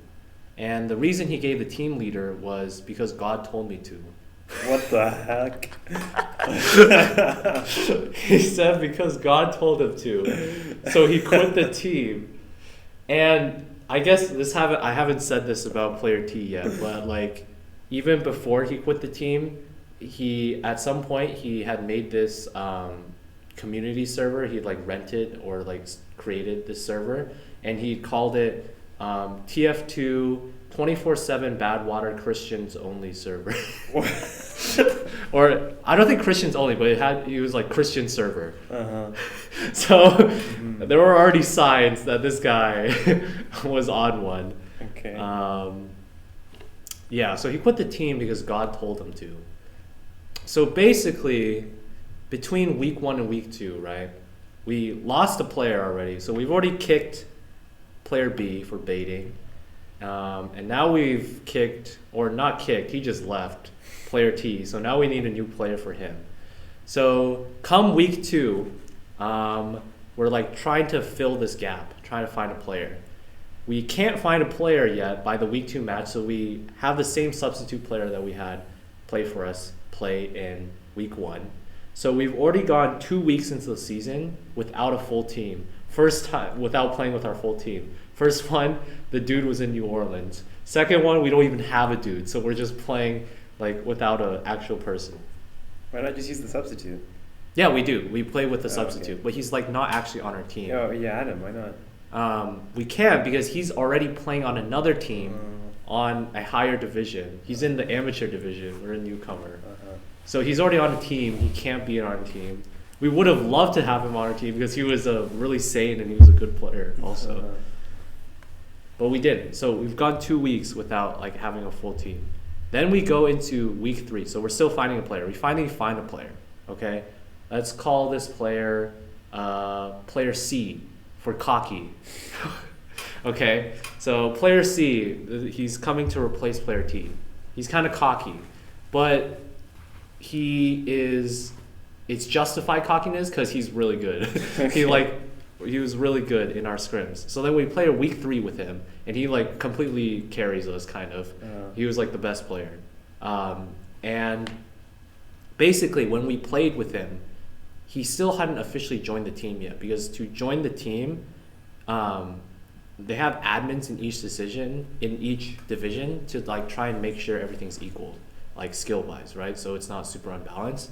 And the reason he gave the team leader was because God told me to. What the heck? He said because God told him to. So he quit the team. And I guess I haven't said this about player T yet, but like even before he quit the team, he at some point he had made this community server. He'd like rented or like created this server, and he called it TF2 24/7 Badwater Christians only server. Or I don't think Christians only, but it was like Christian server. Uh-huh. So there were already signs that this guy was on one. Okay. Yeah, so he quit the team because God told him to. So basically, between week 1 and week 2, right, we lost a player already. So we've already kicked player B for baiting. And now we've kicked, or not kicked, he just left, player T. So now we need a new player for him. So come week 2, we're like trying to fill this gap, trying to find a player. We can't find a player yet by the week 2 match, so we have the same substitute player that we had play for us play in week 1. So we've already gone 2 weeks into the season without a full team. First time without playing with our full team. First one, the dude was in New Orleans. Second one, we don't even have a dude, so we're just playing like without an actual person. Why not just use the substitute? Yeah, we do. We play with the substitute, okay. but he's like not actually on our team. Oh yeah, Adam. Why not? We can't because he's already playing on another team on a higher division. He's in the amateur division. We're a newcomer. So he's already on a team. He can't be on our team. We would have loved to have him on our team because he was really sane and he was a good player also. But we didn't. So we've gone 2 weeks without like having a full team. Then we go into week 3. So we're still finding a player. We finally find a player. Okay, let's call this player player C for cocky. Okay, so player C, he's coming to replace player T. He's kind of cocky, but it's justified cockiness because he's really good. He was really good in our scrims. So then we play a week 3 with him, and he like completely carries us kind of. He was like the best player. And basically when we played with him, he still hadn't officially joined the team yet, because to join the team, they have admins in each division to like try and make sure everything's equal, like skill wise, right? So it's not super unbalanced.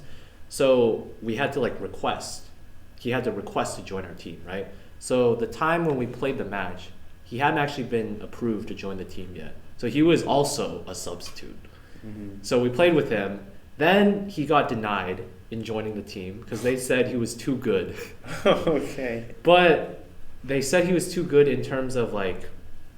So we had to like request. He had to request to join our team, right? So the time when we played the match, he hadn't actually been approved to join the team yet. So he was also a substitute. Mm-hmm. So we played with him. Then he got denied in joining the team because they said he was too good. Okay. But they said he was too good in terms of like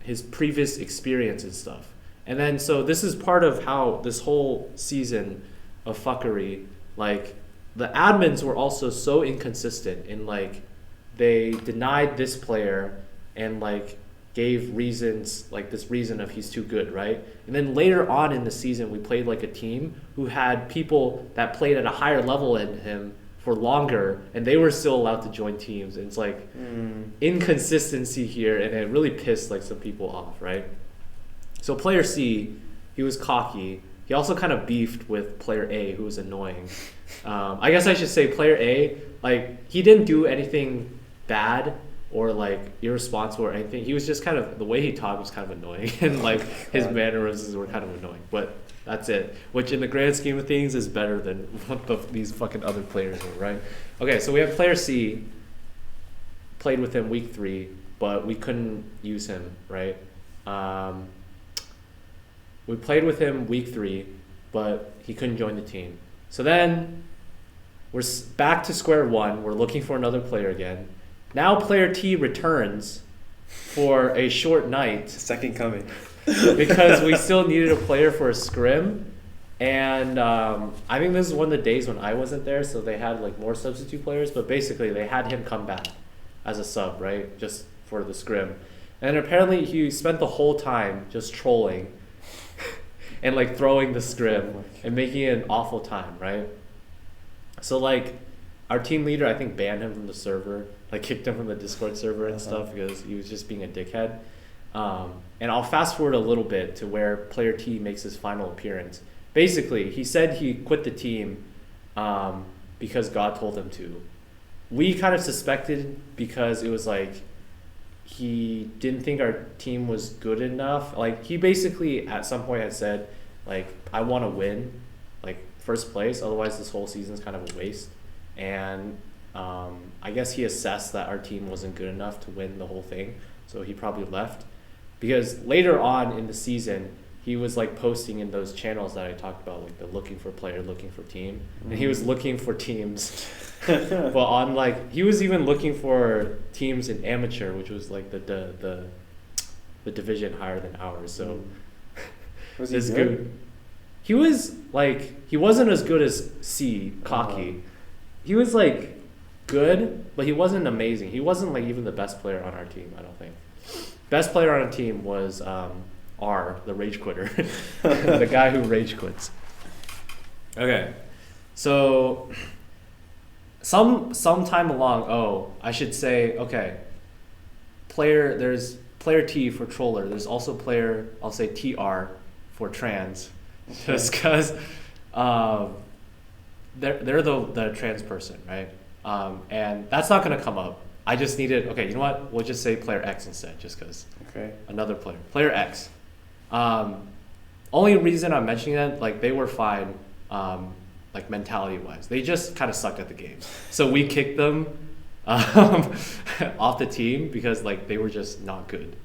his previous experience and stuff. And then so this is part of how this whole season of fuckery, like the admins were also so inconsistent in like they denied this player and like gave reasons like this reason of he's too good, right? And then later on in the season we played like a team who had people that played at a higher level than him for longer and they were still allowed to join teams. And it's like inconsistency here, and it really pissed like some people off, right? So player C, he was cocky. He also kind of beefed with player A, who was annoying. I guess I should say player A, like he didn't do anything bad or like irresponsible or anything. He was just kind of, the way he talked was kind of annoying and like his mannerisms were kind of annoying, but that's it. Which in the grand scheme of things is better than what these fucking other players were, right? Okay, so we have player C, played with him week 3, but we couldn't use him, right? We played with him week 3, but he couldn't join the team. So then we're back to square one. We're looking for another player again. Now player T returns for a short night. Second coming. Because we still needed a player for a scrim. And I think this is one of the days when I wasn't there, so they had like more substitute players. But basically they had him come back as a sub, right? Just for the scrim. And apparently he spent the whole time just trolling and like throwing the scrim and making it an awful time, right? So like our team leader, I think, banned him from the server, like kicked him from the Discord server and stuff because he was just being a dickhead. And I'll fast forward a little bit to where player T makes his final appearance. Basically, he said he quit the team because God told him to. We kind of suspected because it was like he didn't think our team was good enough. Like he basically at some point had said, like, I want to win, like first place, otherwise this whole season's kind of a waste. And I guess he assessed that our team wasn't good enough to win the whole thing, so he probably left. Because later on in the season, he was like posting in those channels that I talked about, like the looking for player, looking for team, and he was looking for teams. But on like he was even looking for teams in amateur, which was like the division higher than ours. So was he good? He was like, he wasn't as good as C, cocky. He was like good, but he wasn't amazing. He wasn't like even the best player on our team, I don't think. Best player on our team was R, the rage quitter, the guy who rage quits. Okay, so sometime along, I should say, okay, there's player T for troller. There's also player, I'll say TR for trans, just because they're the trans person, right? And that's not gonna come up. I just needed, okay, you know what? We'll just say player X instead, just because. Okay. Another player. Player X. Only reason I'm mentioning that, like, they were fine, like, mentality-wise. They just kind of sucked at the game. So we kicked them off the team because, like, they were just not good.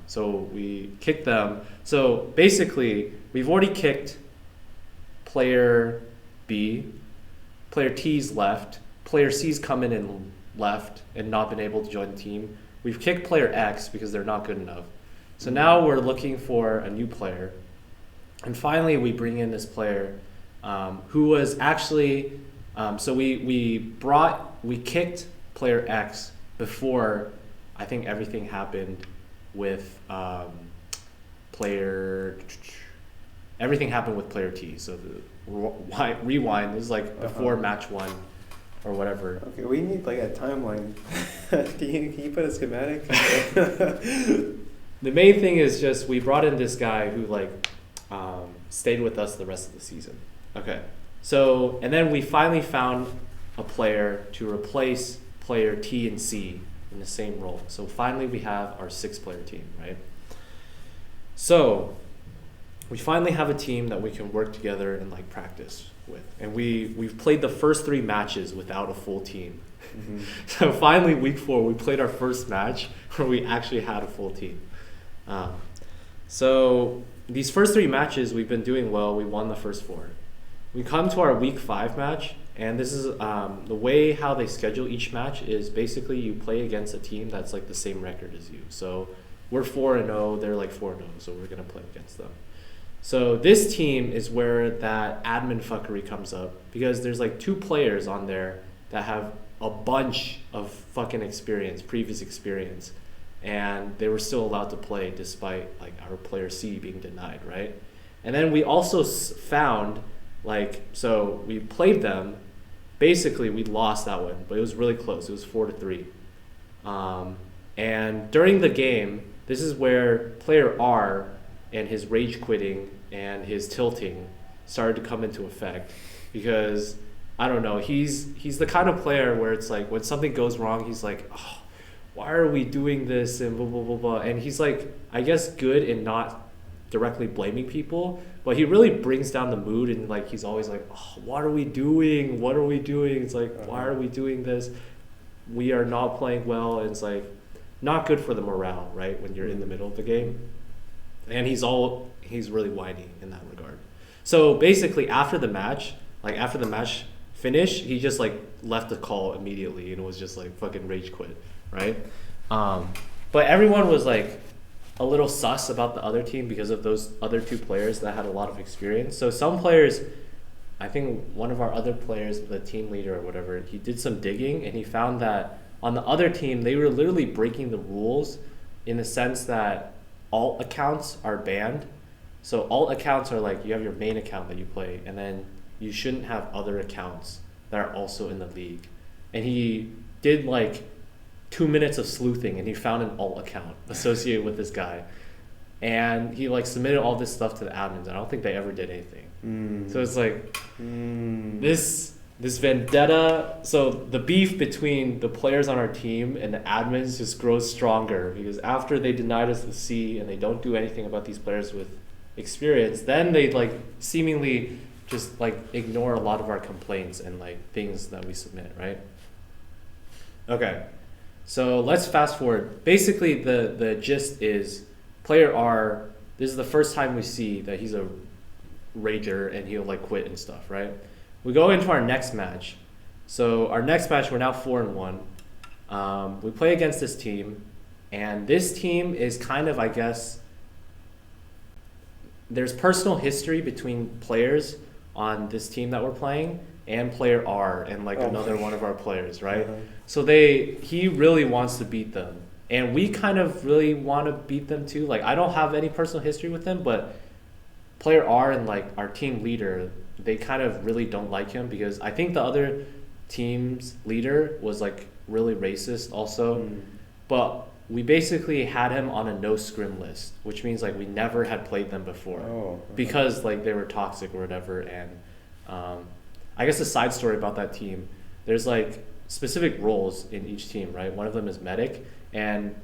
So we kicked them. So basically, we've already kicked player B. Player T's left. Player C's come in and left and not been able to join the team. We've kicked player X because they're not good enough. So now we're looking for a new player. And finally we bring in this player who was actually, so we kicked player X before I think everything happened with everything happened with player T. So the rewind, this is like before match 1. Or whatever. Okay, we need like a timeline. Can you put a schematic? The main thing is just we brought in this guy who like stayed with us the rest of the season. Okay, so and then we finally found a player to replace player T and C in the same role. So finally we have our 6-player team, right? So we finally have a team that we can work together and like practice with. And we've played the first 3 matches without a full team. Mm-hmm. So finally, week 4, we played our first match where we actually had a full team. So these first 3 matches, we've been doing well. We won the first 4. We come to our week 5 match, and this is the way how they schedule each match is basically you play against a team that's like the same record as you. So we're 4-0, they're like 4-0, so we're gonna play against them. So this team is where that admin fuckery comes up, because there's like 2 players on there that have a bunch of fucking experience, previous experience, and they were still allowed to play despite like our player C being denied, right? And then we also found so we played them. Basically, we lost that one, but it was really close. It was 4-3. And during the game, this is where player R and his rage quitting and his tilting started to come into effect, because I don't know, he's the kind of player where it's like when something goes wrong, he's like, oh, why are we doing this and blah blah blah blah. And he's like, I guess good in not directly blaming people, but he really brings down the mood, and like he's always like, oh, what are we doing? What are we doing? It's like, why are we doing this? We are not playing well. And it's like not good for the morale, right? When you're in the middle of the game. And he's really whiny in that regard. So basically after the match finished, he just like left the call immediately and was just like fucking rage quit, right? But everyone was like a little sus about the other team because of those other 2 players that had a lot of experience. So some players, I think one of our other players, the team leader or whatever, he did some digging and he found that on the other team, they were literally breaking the rules in the sense that alt accounts are banned. So alt accounts are like, you have your main account that you play, and then you shouldn't have other accounts that are also in the league. And he did like 2 minutes of sleuthing, and he found an alt account associated with this guy. And he like submitted all this stuff to the admins. I don't think they ever did anything. So it's like this vendetta. So the beef between the players on our team and the admins just grows stronger, because after they denied us the C and they don't do anything about these players with experience, then they like seemingly just like ignore a lot of our complaints and like things that we submit, right? Okay, so let's fast forward. Basically the gist is player R, this is the first time we see that he's a rager and he'll like quit and stuff, right? We go into our next match. So our next match, we're now 4-1. We play against this team, and this team is kind of, I guess, there's personal history between players on this team that we're playing and player R and like another one of our players, right? So he really wants to beat them, and we kind of really want to beat them too. Like I don't have any personal history with them, but player R and like our team leader, they kind of really don't like him, because I think the other team's leader was like really racist also. But we basically had him on a no scrim list, which means like we never had played them before because like they were toxic or whatever. And I guess a side story about that team, there's like specific roles in each team, right? One of them is medic, and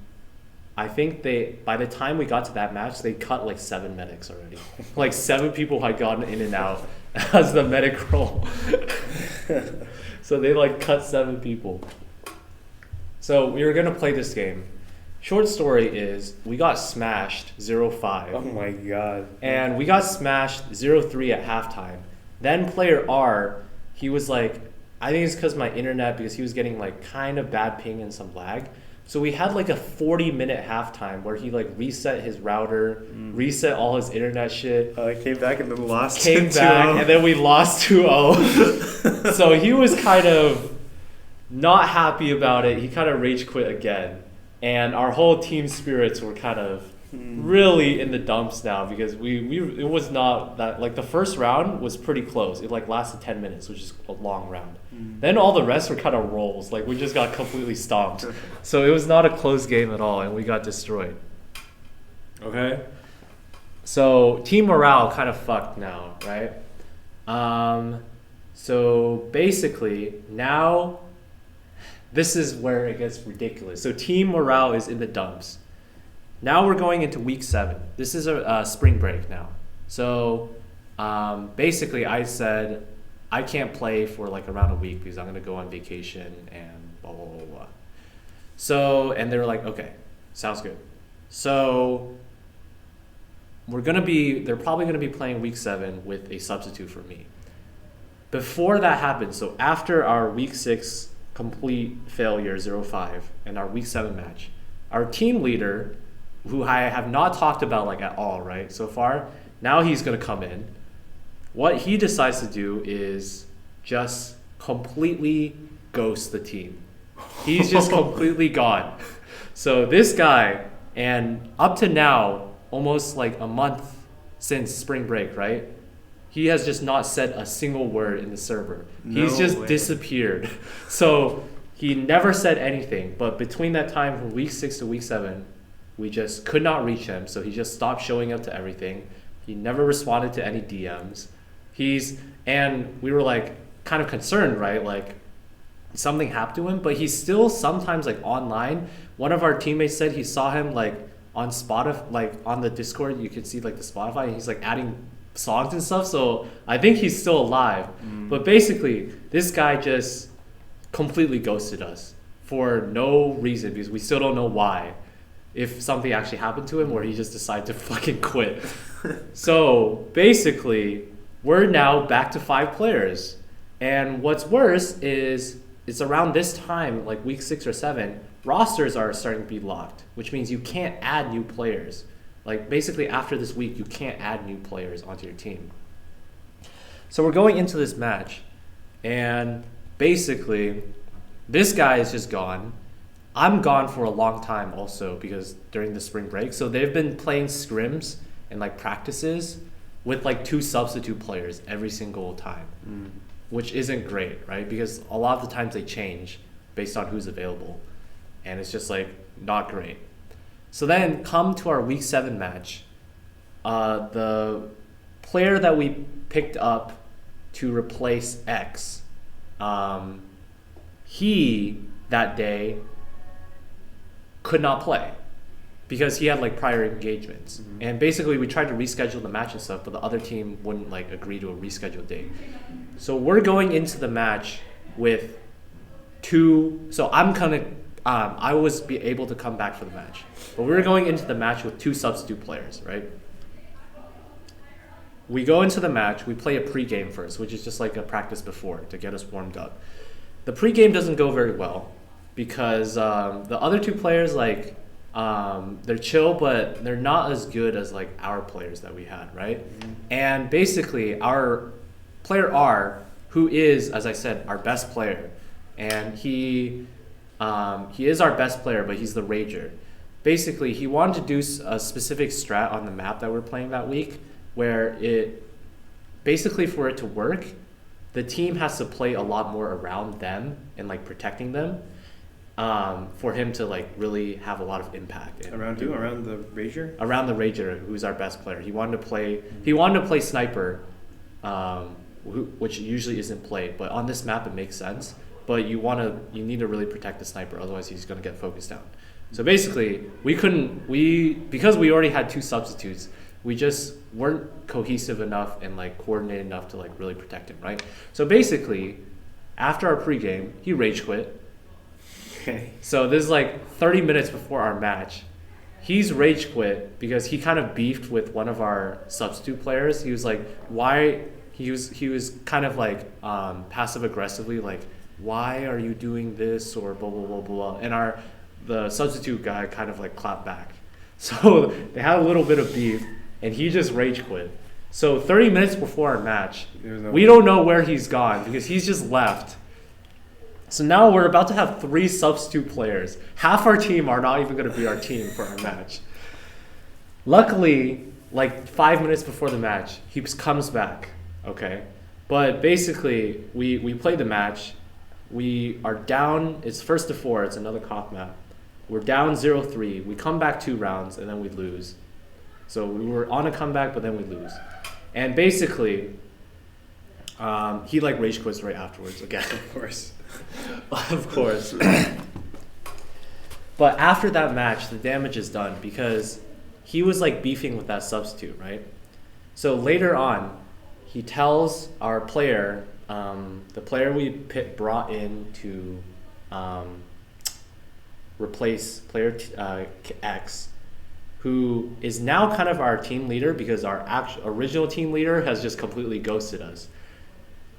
I think by the time we got to that match, they cut like 7 medics already. Like 7 people had gotten in and out as the medic role. So they like cut 7 people. So we were gonna play this game. Short story is we got smashed 0-5. Oh my god. And we got smashed 0-3 at halftime. Then player R, he was like, I think it's because my internet, because he was getting like kind of bad ping and some lag. So we had like a 40-minute halftime where he like reset his router, reset all his internet shit. Came back and then lost. Came back and then we lost 2-0. So he was kind of not happy about it. He kind of rage quit again. And our whole team spirits were kind of really in the dumps now, because it was not that, like the first round was pretty close. It like lasted 10 minutes, which is a long round. Then all the rest were kind of rolls. Like we just got completely stomped. So it was not a close game at all, and we got destroyed. Okay? So team morale kind of fucked now, right? So basically now this is where it gets ridiculous. So team morale is in the dumps. Now we're going into week 7. This is a spring break now. So basically I said I can't play for like around a week because I'm going to go on vacation and blah, blah, blah, blah. So, and they were like, okay, sounds good. So they're probably going to be playing week 7 with a substitute for me. Before that happened, so after our week 6 complete failure 0-5 and our week 7 match, our team leader, who I have not talked about like at all, right, so far, now he's going to come in. What he decides to do is just completely ghost the team. He's just completely gone. So this guy, and up to now, almost like a month since spring break, right? He has just not said a single word in the server. He's just disappeared. So he never said anything. But between that time from week 6 to week 7, we just could not reach him. So he just stopped showing up to everything. He never responded to any DMs. And we were like kind of concerned, right? Like something happened to him, but he's still sometimes like online. One of our teammates said he saw him like on Spotify, like on the Discord, you could see like the Spotify, and he's like adding songs and stuff. So I think he's still alive. But basically this guy just completely ghosted us for no reason, because we still don't know why, if something actually happened to him or he just decided to fucking quit. So basically we're now back to 5 players. And what's worse is it's around this time, like week 6 or 7, rosters are starting to be locked, which means you can't add new players. Like basically after this week, you can't add new players onto your team. So we're going into this match, and basically this guy is just gone. I'm gone for a long time also, because during the spring break. So they've been playing scrims and like practices with like 2 substitute players every single time, which isn't great, right? Because a lot of the times they change based on who's available, and it's just like not great. So then come to our week 7 match, the player that we picked up to replace X, he that day could not play because he had like prior engagements. And basically we tried to reschedule the match and stuff, but the other team wouldn't like agree to a rescheduled date. So we're going into the match with 2, so I'm gonna I was be able to come back for the match, but we were going into the match with 2 substitute players, right? We go into the match, we play a pregame first, which is just like a practice before to get us warmed up. The pregame doesn't go very well because the other 2 players, like they're chill, but they're not as good as like our players that we had, right? And basically our player R, who is, as I said, our best player, and he is our best player, but he's the rager. Basically, he wanted to do a specific strat on the map that we're playing that week, where basically for it to work, the team has to play a lot more around them and like protecting them, for him to like really have a lot of impact. Around who? Around the rager? Around the rager, who's our best player. He wanted to play sniper, which usually isn't played, but on this map it makes sense. But you need to really protect the sniper, otherwise he's going to get focused down. So basically, because we already had 2 substitutes, we just weren't cohesive enough and like coordinated enough to like really protect him, right? So basically, after our pregame, he rage quit. Okay. So this is like 30 minutes before our match. He's rage quit because he kind of beefed with one of our substitute players. He was like, why? He was kind of like passive aggressively like, why are you doing this, or blah blah blah blah, and the substitute guy kind of like clapped back. So they had a little bit of beef, and he just rage quit. So 30 minutes before our match, we don't know where he's gone because he's just left. So now we're about to have 3 substitute players. Half our team are not even going to be our team for our match. Luckily, like 5 minutes before the match, he comes back, okay? But basically, we play the match. We are down, it's 1st to 4, it's another cop map. We're down 0-3, we come back 2 rounds, and then we lose. So we were on a comeback, but then we lose. And basically, he like rage quits right afterwards again. Of course. Of course. But after that match, the damage is done because he was like beefing with that substitute, right? So later on, he tells our player, the player we brought in to replace player X, who is now kind of our team leader because our original team leader has just completely ghosted us.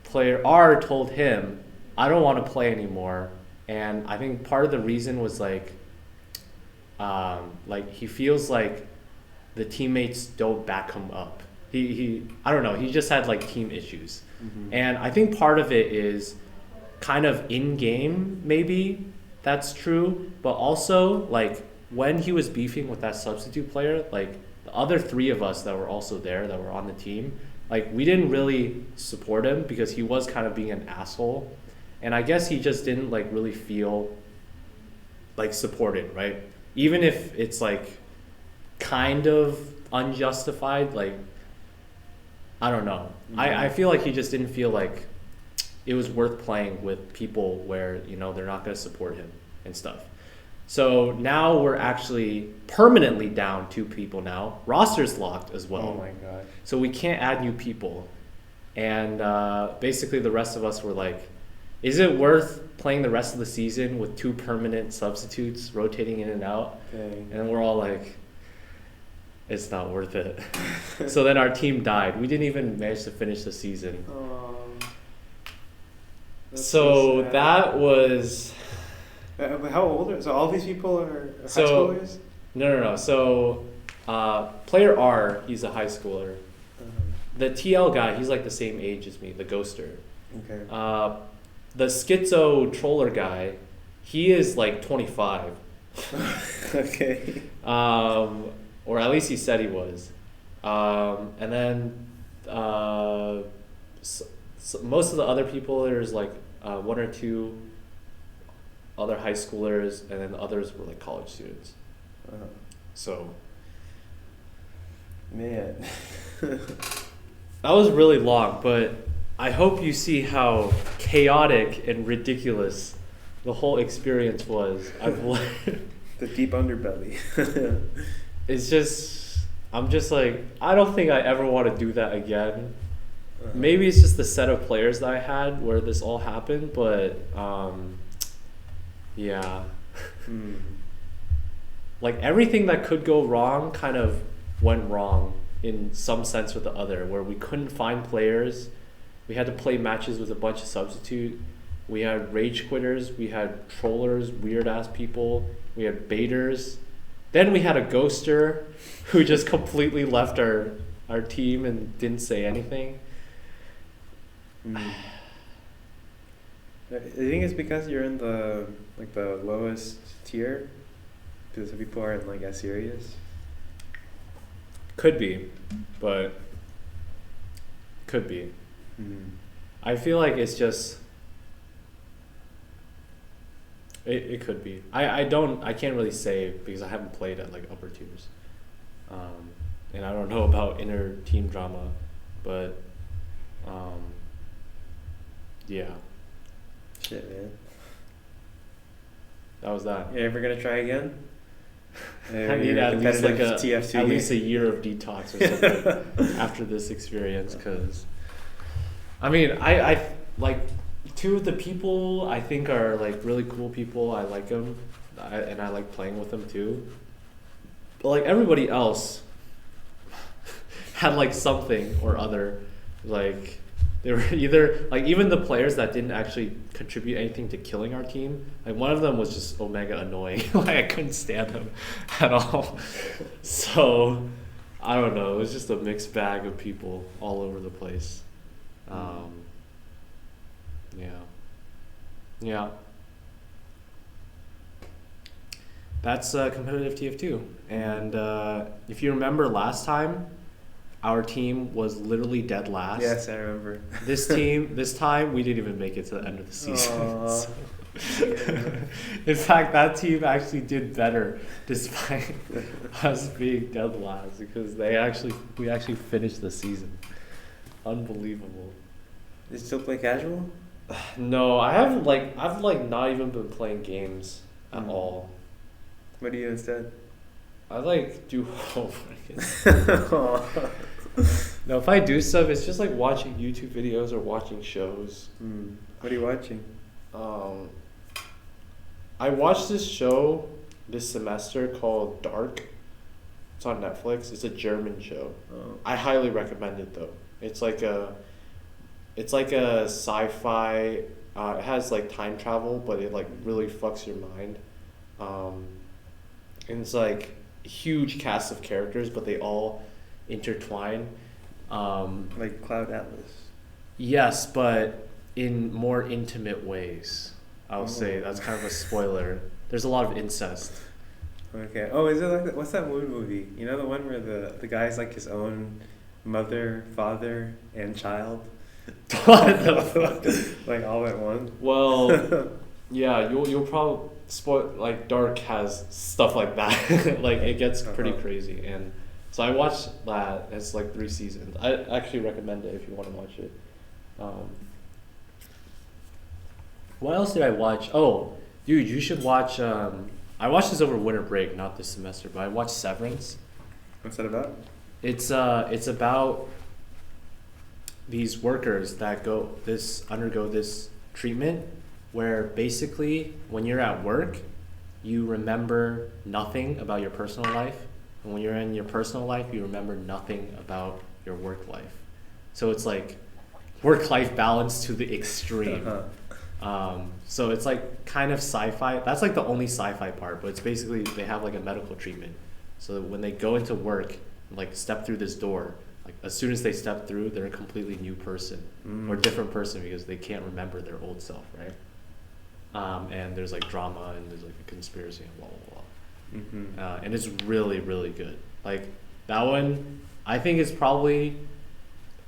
Player R told him, I don't want to play anymore. And I think part of the reason was like he feels like the teammates don't back him up. He I don't know, he just had like team issues. Mm-hmm. And I think part of it is kind of in game, maybe that's true, but also like when he was beefing with that substitute player, like the other three of us that were also there, that were on the team, like we didn't really support him because he was kind of being an asshole. And I guess he just didn't like really feel like supported, right? Even if it's like kind of unjustified, like I don't know. Mm-hmm. I feel like he just didn't feel like it was worth playing with people where, you know, they're not going to support him and stuff. So now we're actually permanently down 2 people now. Roster's locked as well. Oh my god. So we can't add new people. And basically the rest of us were like, is it worth playing the rest of the season with 2 permanent substitutes rotating in and out? Okay. And we're all like, it's not worth it. So then our team died. We didn't even manage to finish the season. So that was... how old are... So all these people are high schoolers? No. So player R, he's a high schooler. The TL guy, he's like the same age as me, the ghoster. Okay. The schizo troller guy, he is like 25. Okay. Or at least he said he was. And then most of the other people, there's like 1 or 2 other high schoolers, and then the others were like college students. So, man, that was really long, but I hope you see how chaotic and ridiculous the whole experience was. I've learned the deep underbelly. It's just, I'm just like, I don't think I ever want to do that again. Maybe it's just the set of players that I had where this all happened, but yeah. Like everything that could go wrong kind of went wrong in some sense or the other, where we couldn't find players. We had to play matches with a bunch of substitute. We had rage quitters. We had trollers, weird ass people. We had baiters. Then we had a ghoster who just completely left our team and didn't say anything. I think it's because you're in the lowest tier, because people aren't like as serious. Could be, but could be. I feel like it's just it could be. I can't really say because I haven't played at like upper tiers, and I don't know about inner team drama, but yeah. Shit, man. That was that. You ever gonna try again? I need at least like TF2 at least a year of detox or something after this experience, because I mean I like 2 of the people I think are like really cool people. I like them, and I like playing with them too. But like everybody else had like something or other, like they were either like, even the players that didn't actually contribute anything to killing our team, like one of them was just omega annoying. Like I couldn't stand him at all. So I don't know, it was just a mixed bag of people all over the place. Yeah. That's competitive TF2. And if you remember last time, our team was literally dead last. Yes, I remember. This time, we didn't even make it to the end of the season. So. In fact, that team actually did better despite us being dead last, because we actually finished the season. Unbelievable. You still play casual? No, I've not even been playing games at all. What do you instead? I do homework. No, if I do stuff, it's just like watching YouTube videos or watching shows. What are you watching? I watched this show this semester called Dark. It's on Netflix. It's a German show. Oh. I highly recommend it though. It's like a sci-fi. It has like time travel, but it like really fucks your mind. And it's like a huge cast of characters, but they all intertwine. Like Cloud Atlas. Yes, but in more intimate ways. I'll say that's kind of a spoiler. There's a lot of incest. Okay. Oh, is it like what's that movie? You know the one where the guy's like his own mother, father, and child. What the fuck? Like all at once. Well, yeah, you'll probably spoil. Like Dark has stuff like that. Like it gets pretty crazy, and so I watched that. It's like 3 seasons. I actually recommend it if you want to watch it. What else did I watch? Oh, dude, you should watch. I watched this over winter break, not this semester, but I watched Severance. What's that about? It's about these workers that undergo this treatment where basically when you're at work, you remember nothing about your personal life, and when you're in your personal life, you remember nothing about your work life. So it's like work-life balance to the extreme. So it's like kind of sci-fi. That's like the only sci-fi part, but it's basically they have like a medical treatment. So that when they go into work, like step through this door, like as soon as they step through, they're a completely new person or different person because they can't remember their old self, right? And there's like drama and there's like a conspiracy and blah blah blah. And it's really really good. Like that one, I think it's probably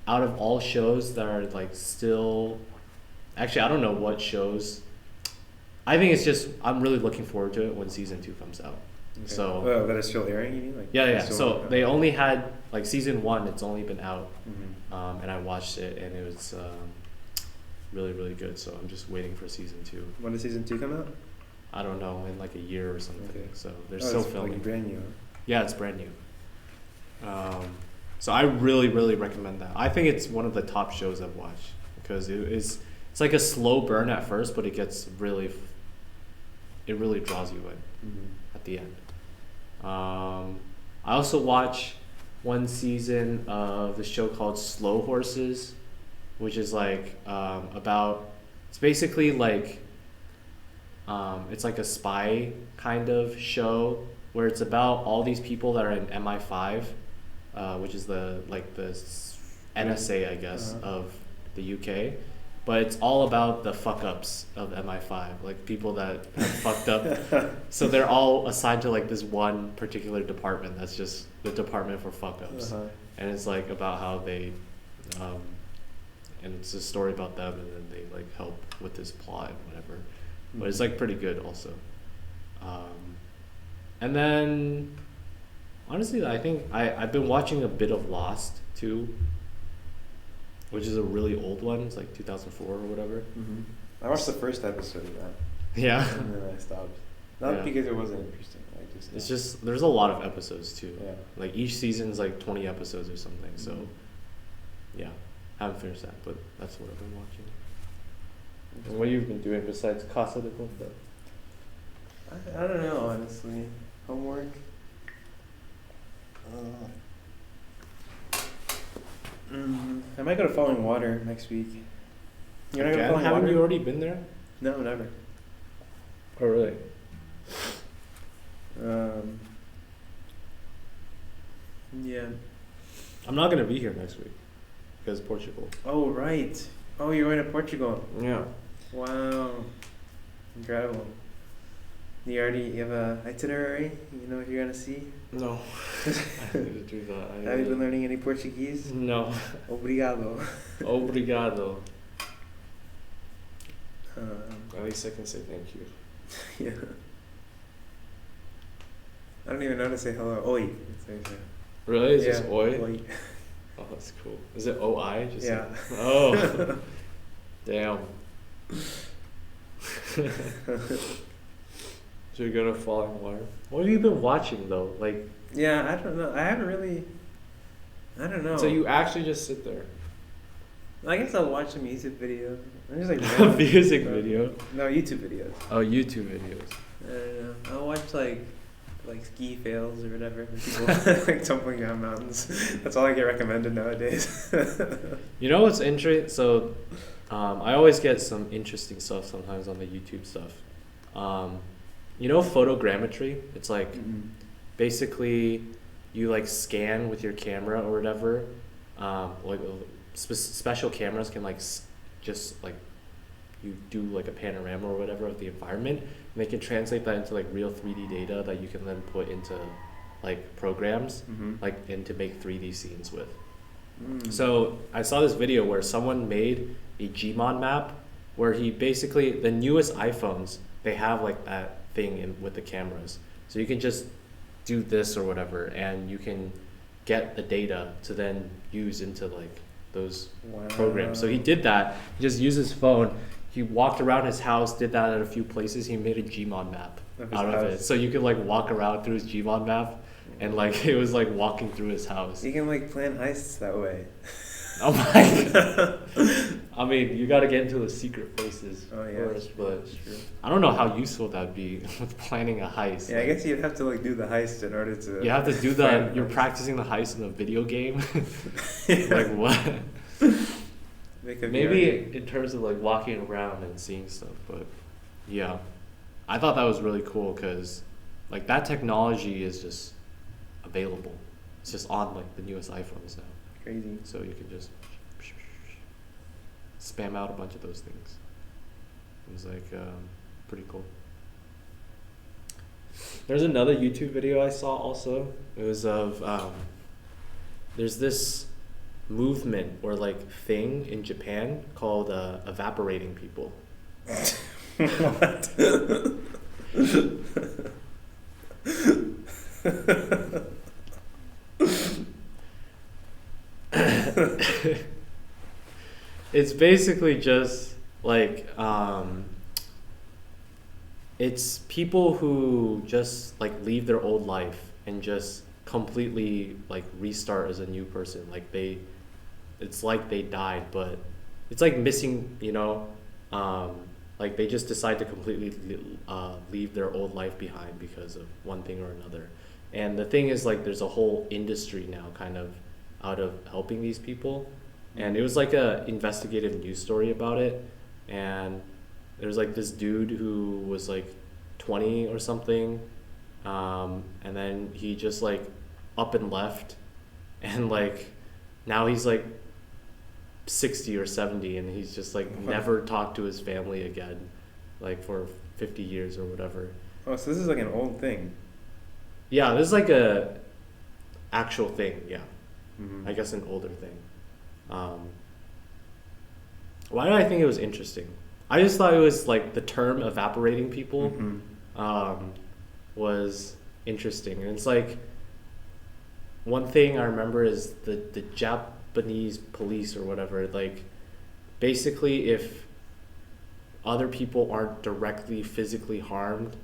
out of all shows that are like still. Actually, I don't know what shows. I think it's just I'm really looking forward to it when season 2 comes out. Okay. So that is still airing, you mean? Like yeah. So they only had like season 1. It's only been out, Mm-hmm. and I watched it and it was really really good. So I'm just waiting for season 2. When does season 2 come out? I don't know, in like a year or something. Okay. So they're still it's filming. Like brand new. Yeah, it's brand new. So I really really recommend that. I think it's one of the top shows I've watched because it's like a slow burn at first, but it really draws you in at the end. I also watched one season of the show called Slow Horses, which is like about. It's basically like. It's like a spy kind of show where it's about all these people that are in MI5, which is the NSA, I guess, of the UK. But it's all about the fuck ups of MI5, like people that have fucked up. So they're all assigned to like this one particular department that's just the department for fuck ups. And it's like about how they, and it's a story about them, and then they like help with this plot and whatever. But it's like pretty good also. And then, honestly, I think I've been watching a bit of Lost too, which is a really old one. It's like 2004 or whatever. I watched the first episode of that. Yeah. And then I stopped. Not because it wasn't interesting. It's just there's a lot of episodes too. Yeah. Like each season's like 20 episodes or something. So, yeah, haven't finished that, but that's what I've been watching. And what you've been doing besides Casa de Papel? I don't know, honestly. Homework. I might go to Falling Water next week. You're not going to Falling Haven't Water? you already been there? No, never. Oh, really? Yeah. I'm not gonna be here next week because Portugal. Oh, right. Oh, you're going to Portugal. Yeah. Wow. Incredible. You have a itinerary? You know what you're going to see? No. I need to do that. Have you been learning any Portuguese? No. Obrigado. Obrigado. At least I can say thank you. Yeah. I don't even know how to say hello. Oi. Really? Is this oi? Oi. Oh, that's cool. Is it oi? Just yeah. Like, oh. Damn. So you're gonna Falling Water? What have you been watching though? Like. Yeah, I don't know. I haven't really. I don't know. So you actually just sit there. I guess I'll watch a music video. I'm just like A music video? No, YouTube videos. Oh, YouTube videos. I don't know. I'll watch like ski fails or whatever. People like tumbling down mountains. That's all I get recommended nowadays. You know what's interesting? So, I always get some interesting stuff sometimes on the YouTube stuff. You know photogrammetry? It's like basically you like scan with your camera or whatever. Like special cameras can like just like you do like a panorama or whatever of the environment, and they can translate that into like real 3D data that you can then put into like programs like and to make 3D scenes with. So I saw this video where someone made a Gmon map where he basically, the newest iPhones, they have like that thing with the cameras. So you can just do this or whatever, and you can get the data to then use into like those programs. So he did that. He just used his phone. He walked around his house, did that at a few places. He made a Gmon map out of it. So you could like walk around through his Gmon map, and like it was like walking through his house. You can like plan heists that way. Oh my god. I mean, you got to get into the secret places first, but I don't know how useful that'd be with planning a heist. Yeah, I guess you'd have to like do the heist in order to. You have to do that. You're practicing the heist in a video game. Like what? Maybe in terms of like walking around and seeing stuff, but yeah, I thought that was really cool because like that technology is just available. It's just on like the newest iPhones now. Crazy. So you can just spam out a bunch of those things. It was like pretty cool. There's another YouTube video I saw also. It was of there's this movement or like thing in Japan called evaporating people. What? It's basically just like it's people who just like leave their old life and just completely like restart as a new person. Like it's like they died, but it's like missing, you know, like they just decide to completely leave their old life behind because of one thing or another. And the thing is, like, there's a whole industry now kind of out of helping these people. And it was like a investigative news story about it. And there was like this dude who was like 20 or something. And then he just like up and left. And like now he's like 60 or 70 and he's just like never talked to his family again, like for 50 years or whatever. Oh, so this is like an old thing. Yeah, this is like a actual thing, yeah. I guess an older thing. Why did I think it was interesting? I just thought it was like the term evaporating people was interesting. And it's like one thing I remember is the Japanese police or whatever, like basically if other people aren't directly physically harmed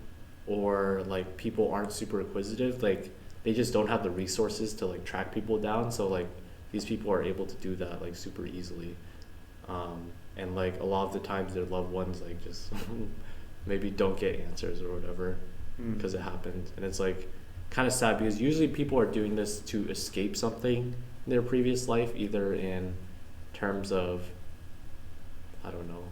or like people aren't super inquisitive, like they just don't have the resources to like track people down. So like these people are able to do that like super easily. And like a lot of the times their loved ones like just maybe don't get answers or whatever because it happened. And it's like kind of sad because usually people are doing this to escape something in their previous life, either in terms of, I don't know,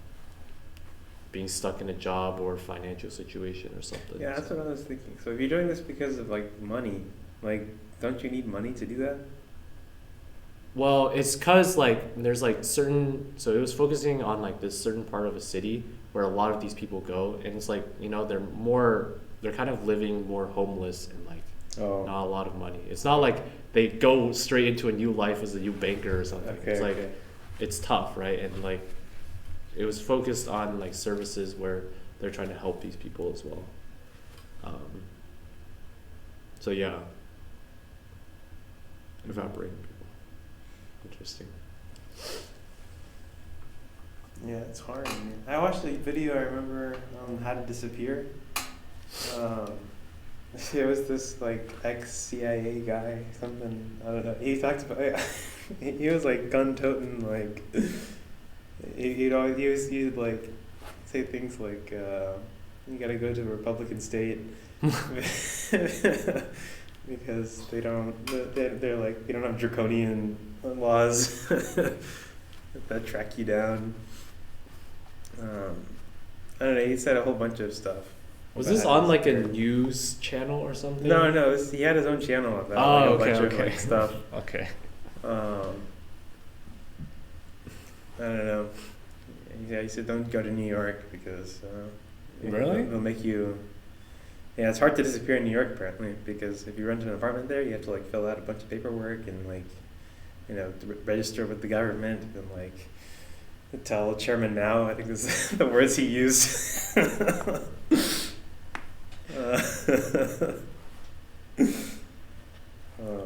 being stuck in a job or financial situation or something. Yeah, that's what I was thinking. So if you're doing this because of like money, like don't you need money to do that? Well, it's because like there's like certain, so it was focusing on like this certain part of a city where a lot of these people go, and it's like, you know, they're kind of living more homeless and like not a lot of money. It's not like they go straight into a new life as a new banker or something. It's like it's tough, right? And like it was focused on like services where they're trying to help these people as well. So yeah, evaporating people. Interesting. Yeah, it's hard, man. I watched a video, I remember, on how to disappear. There was this like ex-CIA guy, something, I don't know. He talked about he was like gun-toting, like he'd like say things like you gotta go to a Republican state because they're like they don't have draconian laws that track you down. I don't know. He said a whole bunch of stuff. Was this on like a news channel or something? No, he had his own channel about Oh, like, a okay, bunch okay. of like stuff. Okay. I don't know. Yeah, he said don't go to New York because Really? They'll make you. Yeah, it's hard to disappear in New York apparently because if you rent an apartment there, you have to like fill out a bunch of paperwork and like, register with the government and like tell Chairman Mao. I think this is the words he used.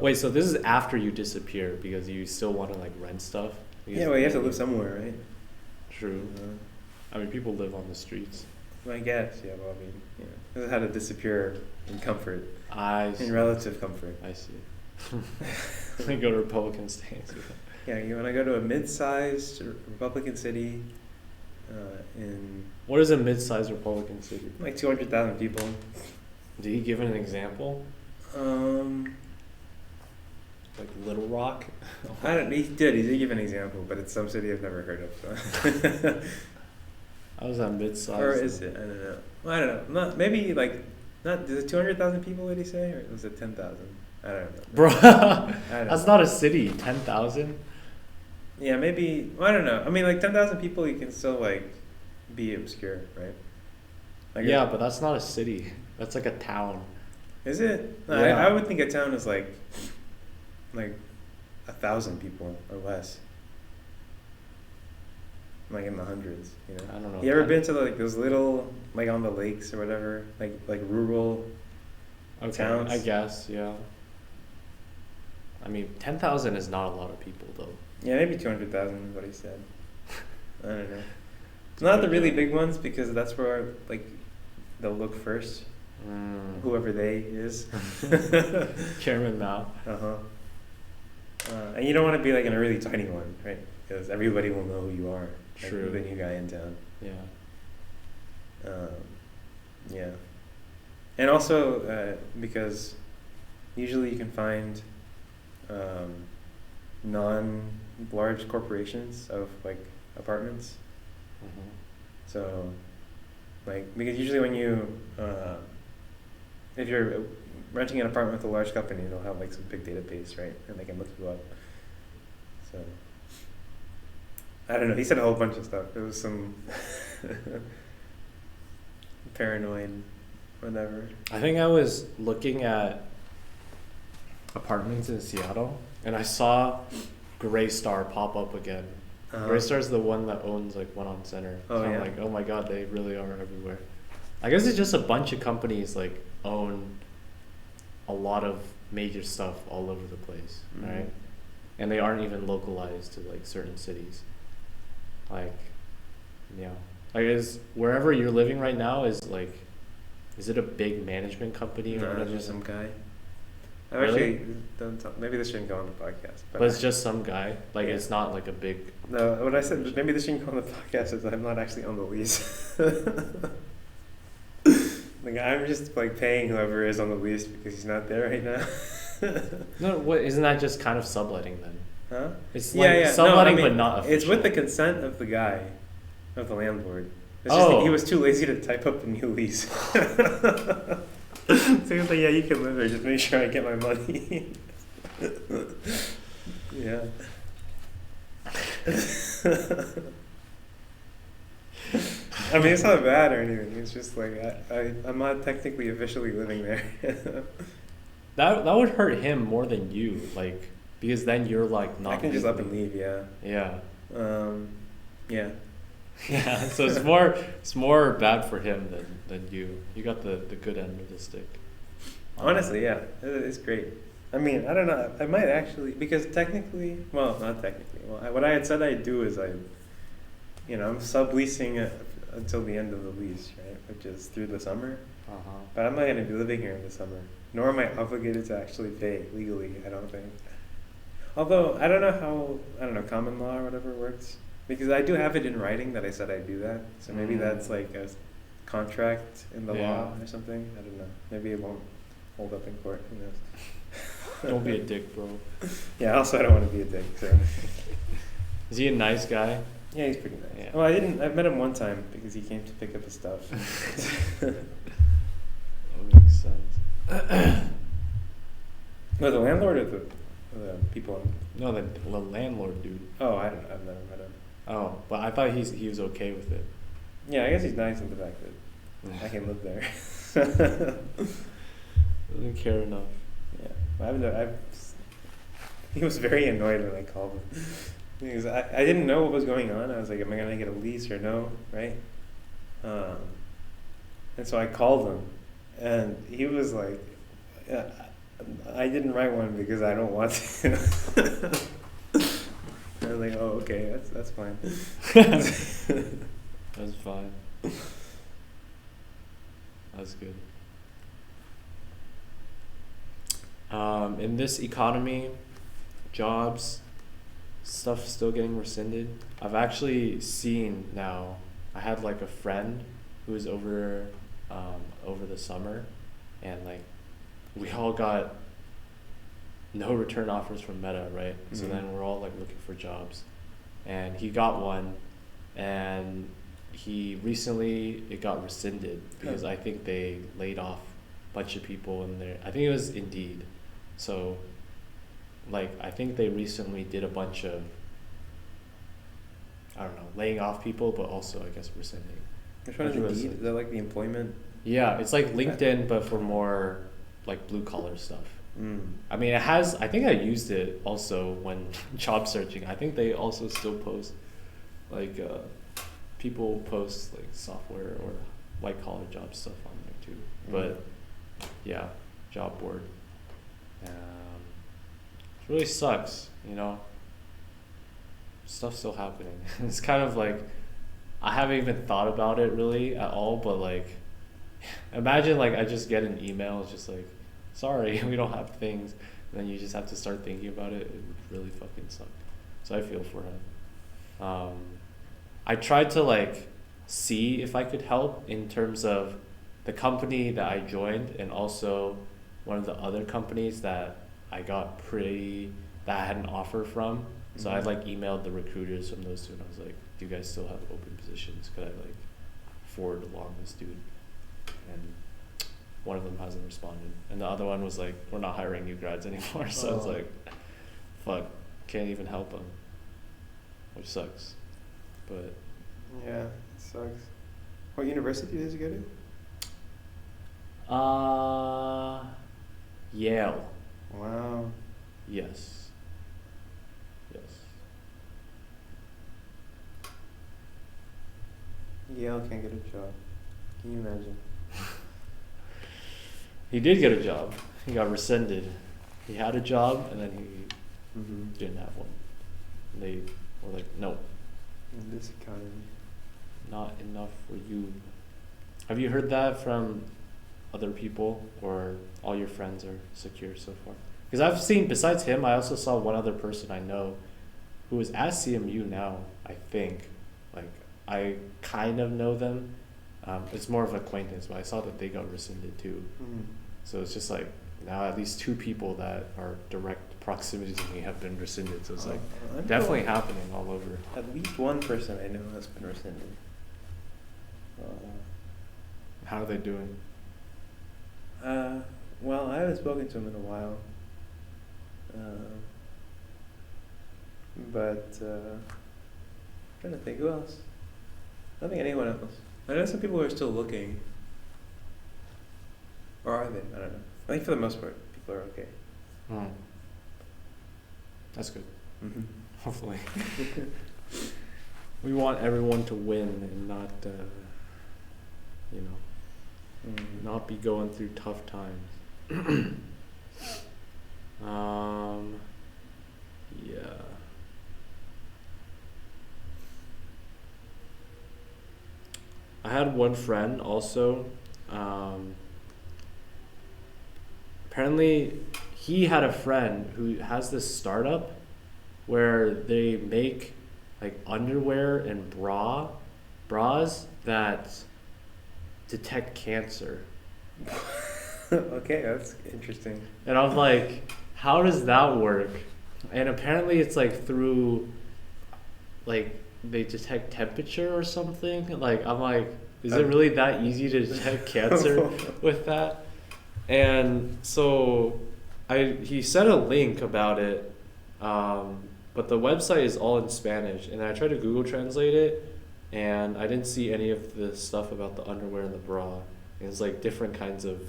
Wait, so this is after you disappear because you still want to like rent stuff? Yeah, well, you have to live somewhere, right? True. I mean, people live on the streets. I guess, yeah. Well, I mean, this is how to disappear in comfort, In relative comfort. I see. I go to Republican states. Yeah, you want to go to a mid-sized Republican city in What is a mid-sized Republican city? like 200,000 people. Did he give an example? Like Little Rock? I don't. He did give an example, but it's some city I've never heard of. So. How was that mid-sized? Or is it? I don't know. I don't know. Not maybe like not. Is it 200,000 people? What did he say, or was it 10,000? I don't know. Bro, I don't that's know. not a city. 10,000. Yeah, maybe. Well, I don't know. I mean, like 10,000 people, you can still like be obscure, right? Like Yeah, but that's not a city. That's like a town. Is it? No, Yeah. I would think a town is like 1,000 people or less. Like in the hundreds, I don't know. You ever been to like those little like on the lakes or whatever, like rural towns? I guess, yeah. I mean, 10,000 is not a lot of people though. Yeah, maybe 200,000 is what he said. I don't know. Not the really big ones because that's where like they'll look first. Whoever they is. Chairman Mao. And you don't want to be like in a really tiny one, right? Because everybody will know who you are. True. Like, the new guy in town. Yeah. Yeah. And also because usually you can find non-large corporations of like apartments. So, like, because usually when you, if you're renting an apartment with a large company, they'll have like some big database, right? And they can look you up. So, I don't know. He said a whole bunch of stuff. It was some paranoid, whatever. I think I was looking at apartments in Seattle and I saw Greystar pop up again. Greystar's the one that owns like One on Center. Oh, so I'm yeah. like, oh my god, they really are everywhere. I guess it's just a bunch of companies like own a lot of major stuff all over the place, right? And they aren't even localized to like certain cities. Like, yeah. I guess wherever you're living right now is like, is it a big management company or No, whatever? just some guy. I Really? actually don't talk, maybe this shouldn't go on the podcast. But it's just some guy. Like, Yeah. it's not like a big. No, what I said, maybe this shouldn't go on the podcast is I'm not actually on the lease. Like, I'm just like paying whoever is on the lease because he's not there right now. No, what isn't that just kind of subletting then? Huh? It's like subletting, but not official. It's with the consent of the guy, of the landlord. It's just Oh. that he was too lazy to type up a new lease. So he was like, yeah, you can live there, just make sure I get my money. Yeah. I mean, it's not bad or anything. It's just like I'm not technically officially living there. That would hurt him more than you, like, because then you're like not. I can just up and legally- leave. Yeah. Yeah. Yeah. Yeah. So it's more bad for him than you. You got the good end of the stick. Honestly, yeah, it's great. I mean, I don't know. I might actually, because technically, well, not technically. Well, what I had said I'd do is I'm subleasing until the end of the lease, right? Which is through the summer. Uh-huh. But I'm not going to be living here in the summer. Nor am I obligated to actually pay legally, I don't think. Although, I don't know how, common law or whatever works. Because I do have it in writing that I said I'd do that. So maybe that's like a contract in the law or something. I don't know. Maybe it won't hold up in court. Who knows? Don't be a dick, bro. Yeah, also I don't want to be a dick. So. Is he a nice guy? Yeah, he's pretty nice. Yeah. Well, I've met him one time because he came to pick up his stuff. That makes sense. No, the landlord or the people? No, the landlord dude. Oh, I don't know. I've never met him. Oh, but I thought he was okay with it. Yeah, I guess he's nice in the fact that I can live there. Doesn't care enough. Yeah, he was very annoyed when I called him. Because I didn't know what was going on. I was like, am I going to get a lease or no, right? And so I called him, and he was like, I didn't write one because I don't want to. I was like, oh, okay, that's fine. That's fine. That's good. In this economy, jobs, stuff still getting rescinded. I've actually seen now, I had like a friend who was over the summer, and like we all got no return offers from Meta, right? Mm-hmm. So then we're all like looking for jobs, and he got one, and it got rescinded because I think they laid off a bunch of people in there. I think it was Indeed. So like I think they recently did a bunch of, I don't know, laying off people, but also I guess rescinding. Which one is Indeed? Is that like the employment? Yeah, it's like LinkedIn, but for more like blue collar stuff. I mean, I think I used it also when job searching. I think they also still post like people post like software or white collar job stuff on there too. But yeah, job board. It really sucks, you know. Stuff's still happening. It's kind of like I haven't even thought about it really at all, but like imagine like I just get an email, it's just like, sorry, we don't have things, and then you just have to start thinking about it. It would really fucking suck. So I feel for him. I tried to like see if I could help in terms of the company that I joined, and also one of the other companies that I had an offer from. So I like emailed the recruiters from those two, and I was like, do you guys still have open positions? Could I like forward along this dude? And one of them hasn't responded, and the other one was like, we're not hiring new grads anymore. So it's like, fuck, can't even help them, which sucks. But yeah, it sucks. What university did you go to? Yale. Wow. Yes. Yale can't get a job. Can you imagine? He did get a job. He got rescinded. He had a job, and then he didn't have one. They were like, no. In this economy. Not enough for you. Have you heard that from other people, or all your friends are secure so far? Because I've seen, besides him, I also saw one other person I know who is at CMU now, I think. Like, I kind of know them. It's more of an acquaintance, but I saw that they got rescinded too. So it's just like, now at least two people that are direct proximity to me have been rescinded. So it's like definitely happening all over. At least one person I know has been rescinded. How are they doing? Well, I haven't spoken to him in a while. But I'm trying to think, who else? I don't think anyone else. I know some people who are still looking. Or are they? I don't know. I think for the most part, people are okay. That's good. Hopefully. We want everyone to win and not, not be going through tough times. Yeah. had one friend also. Apparently, he had a friend who has this startup where they make like underwear and bras that detect cancer. Okay, that's interesting. And I'm like, how does that work? And apparently it's like through, like, they detect temperature or something. Like, I'm like, is it really that easy to detect cancer with that? And so he sent a link about it, but the website is all in Spanish. And I tried to Google translate it, and I didn't see any of the stuff about the underwear and the bra. It's like different kinds of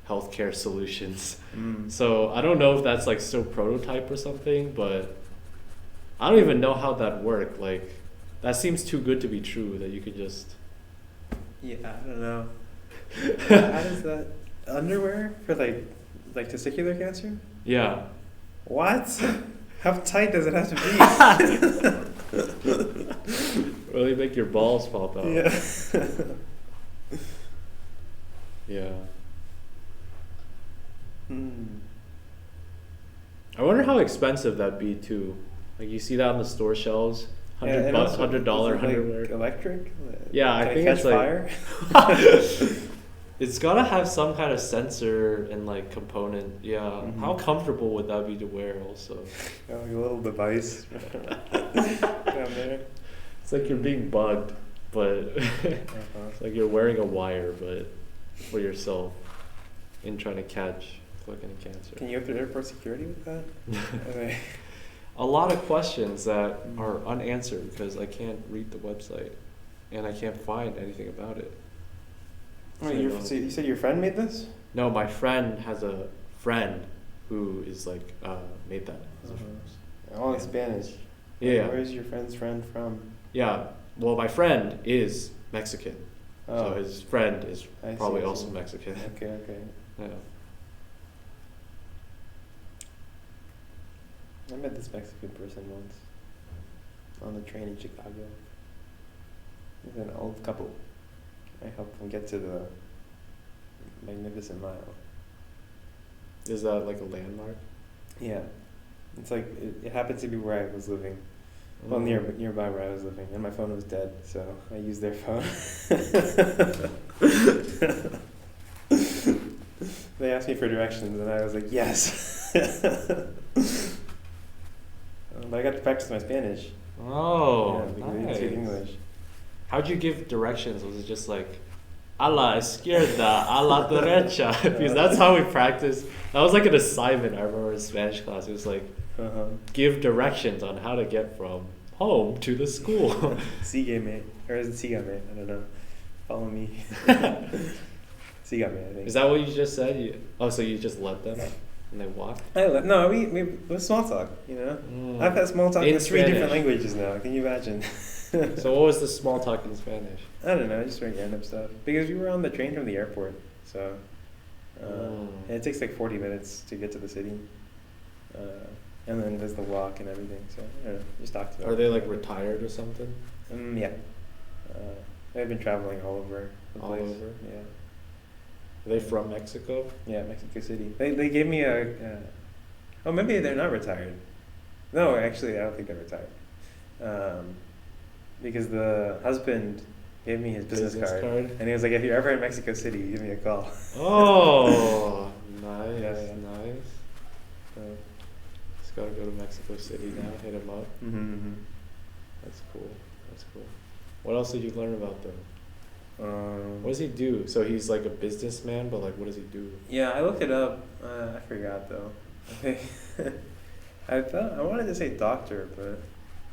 healthcare solutions. So I don't know if that's like still prototype or something, but I don't even know how that worked. Like, that seems too good to be true that you could just. Yeah, I don't know. How does that underwear for like testicular cancer? Yeah. What? How tight does it have to be? Really make your balls pop out. Yeah. Yeah. I wonder how expensive that'd be too. Like, you see that on the store shelves, $100, $100 underwear. Like electric? Yeah, I think it's like fire? it's gotta have some kind of sensor and like component. Yeah. Mm-hmm. How comfortable would that be to wear also? Like a little device down there. It's like you're being bugged, but it's like you're wearing a wire, but for yourself, in trying to catch fucking cancer. Can you go through airport security with that? A lot of questions that are unanswered because I can't read the website and I can't find anything about it. Wait, so you said your friend made this? No, my friend has a friend who is like made that. All in Spanish. Yeah. Where's your friend's friend from? Yeah. Well, my friend is Mexican. So his friend is probably also Mexican. Okay. Yeah. I met this Mexican person once on the train in Chicago. He's an old couple. I helped them get to the Magnificent Mile. Is that like a landmark? Yeah. It's like, it happened to be where I was living. Well, nearby where I was living, and my phone was dead, so I used their phone. They asked me for directions, and I was like, yes. But I got to practice my Spanish. Oh, yeah, because I didn't speak English. How'd you give directions? Was it just like, a la izquierda, a la derecha? Because that's how we practiced. That was like an assignment I remember in Spanish class. It was like, give directions on how to get from home to the school. Sigue me. Or is it siga me? I don't know. Follow me. Siga me, I think. Is that what you just said? So you just let them and they walked? No, it was small talk, you know? I've had small talk in 3 different languages now. Can you imagine? So what was the small talk in Spanish? I don't know, just random stuff. Because we were on the train from the airport, so and it takes like 40 minutes to get to the city. And then there's the walk and everything, so I don't know, just talk to them. Are they like retired or something? Yeah. They've been traveling all over the place. All over? Yeah. Are they from Mexico? Yeah, Mexico City. They gave me oh, maybe they're not retired. No, actually, I don't think they're retired. Because the husband gave me his business card, and he was like, if you're ever in Mexico City, give me a call. Oh, nice, yeah. Nice. Just gotta go to Mexico City now, hit him up. Mm-hmm. That's cool. What else did you learn about them? What does he do? So he's like a businessman, but like, what does he do? Yeah, I looked it up. I forgot though. I wanted to say doctor, but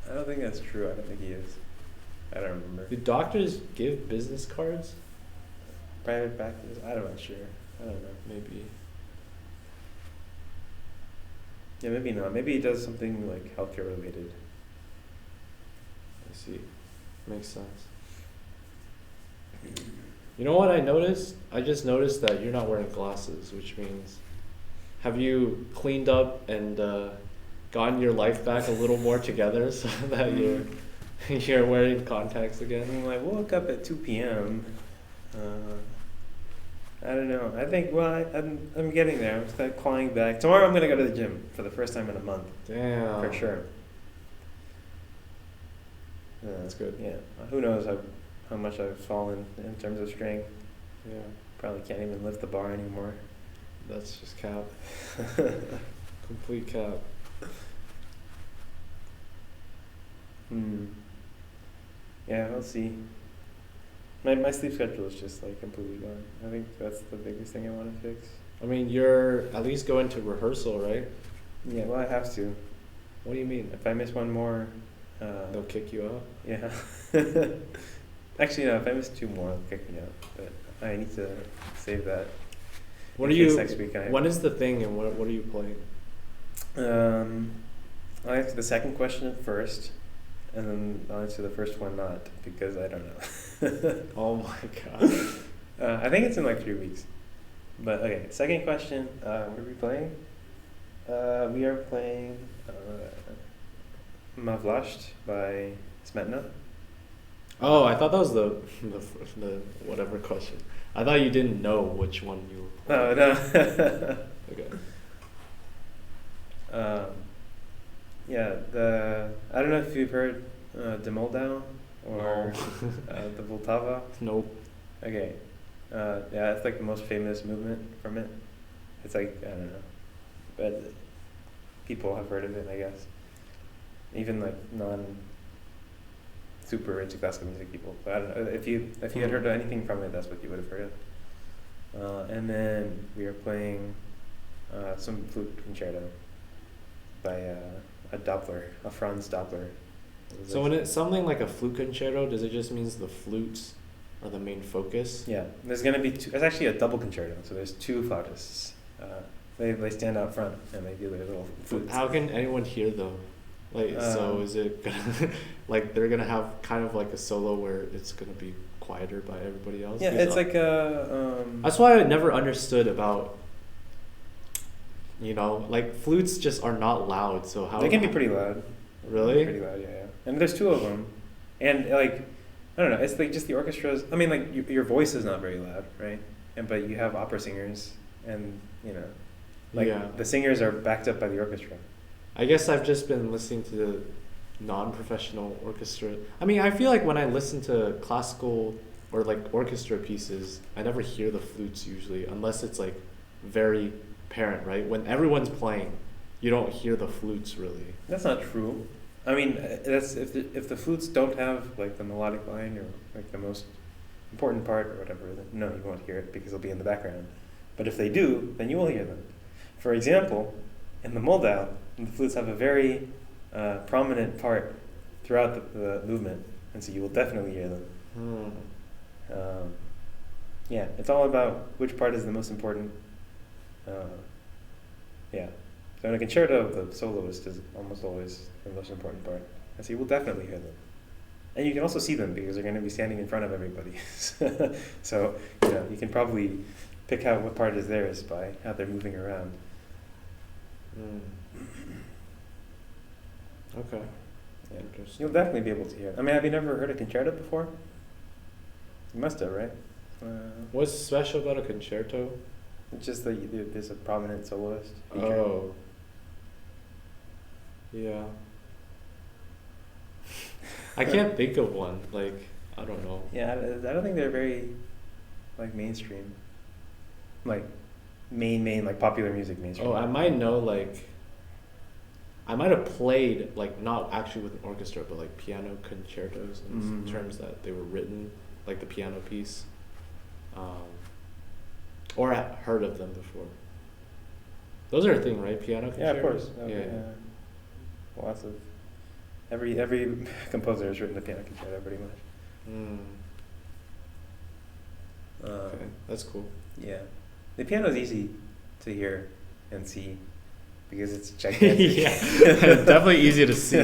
I don't think that's true. I don't think he is. I don't remember. Do doctors give business cards? Private practice? I'm not sure. I don't know. Maybe. Yeah, maybe not. Maybe he does something like healthcare related. I see. Makes sense. You know what I noticed? I just noticed that you're not wearing glasses, which means, have you cleaned up and gotten your life back a little more together so that You're wearing contacts again. And I woke up at 2 p.m. I don't know. I think I'm getting there. I'm start clawing back. Tomorrow I'm gonna go to the gym for the first time in a month. Damn. For sure. That's good. Yeah. Who knows how much I've fallen in terms of strength. Yeah. Probably can't even lift the bar anymore. That's just cap. Complete cap. Yeah, we'll see. My sleep schedule is just like completely gone. I think that's the biggest thing I want to fix. I mean, you're at least going to rehearsal, right? Yeah, well, I have to. What do you mean? If I miss one more, They'll kick you out? yeah. Actually, no. If I miss 2 more, they'll kick me out. But I need to save that. What in are case you? Next week When is the thing, and what are you playing? I'll answer the second question first, and then I'll answer the first one not, because I don't know. Oh my god. I think it's in like 3 weeks. But okay, second question. What are we playing? We are playing Mavlasht by Smetna. Oh, I thought that was the whatever question. I thought you didn't know which one you were Oh, playing. no. Okay. Yeah, I don't know if you've heard De Moldau or the Vltava. Nope. Okay. Yeah, it's like the most famous movement from it. It's like, I don't know. But people have heard of it, I guess. Even like super into classical music people. But I don't know. If you had heard anything from it, that's what you would have heard of. And then we are playing some flute concerto by a Doppler, a Franz Doppler. So when it's something like a flute concerto, does it just means the flutes are the main focus? Yeah, there's gonna be it's actually a double concerto, so there's 2 flautists. They stand out front and they do their little flutes. How can anyone hear them? Like, so is it gonna, like they're gonna have kind of like a solo where it's gonna be quieter by everybody else? Yeah, it's like a. That's why I never understood about. Like flutes just are not loud, so how They can be pretty loud. Really? Pretty loud, yeah. And there's 2 of them, and like, I don't know. It's like just the orchestras. I mean, like your voice is not very loud, right? But you have opera singers, and the singers are backed up by the orchestra. I guess I've just been listening to the non-professional orchestra. I mean, I feel like when I listen to classical or like orchestra pieces, I never hear the flutes usually, unless it's like very apparent, right? When everyone's playing, you don't hear the flutes really. That's not true. I mean, that's if the flutes don't have like the melodic line or like the most important part or whatever, then no, you won't hear it because it'll be in the background. But if they do, then you will hear them. For example, in the Moldau, the flutes have a very prominent part throughout the movement, and so you will definitely hear them. Yeah, it's all about which part is the most important. Yeah. So in a concerto, the soloist is almost always the most important part. And so you will definitely hear them. And you can also see them because they're going to be standing in front of everybody. So, you can probably pick out what part is theirs by how they're moving around. Okay. Yeah. Interesting. You'll definitely be able to hear it. I mean, have you never heard a concerto before? You must have, right? What's special about a concerto? It's just that there's a prominent soloist. Oh. Yeah. I can't think of one. Like, I don't know. Yeah, I don't think they're very, like, mainstream. Like, main, like, popular music mainstream. Oh, I might know, like, I might have played, like, not actually with an orchestra, but, like, piano concertos in terms that they were written, like the piano piece. Or I heard of them before. Those are a thing, right? Piano concertos? Yeah, of course. Yeah. Lots of every composer has written a piano concerto, pretty much. Okay, that's cool. Yeah, the piano is easy to hear and see because it's gigantic. Yeah, definitely easy to see.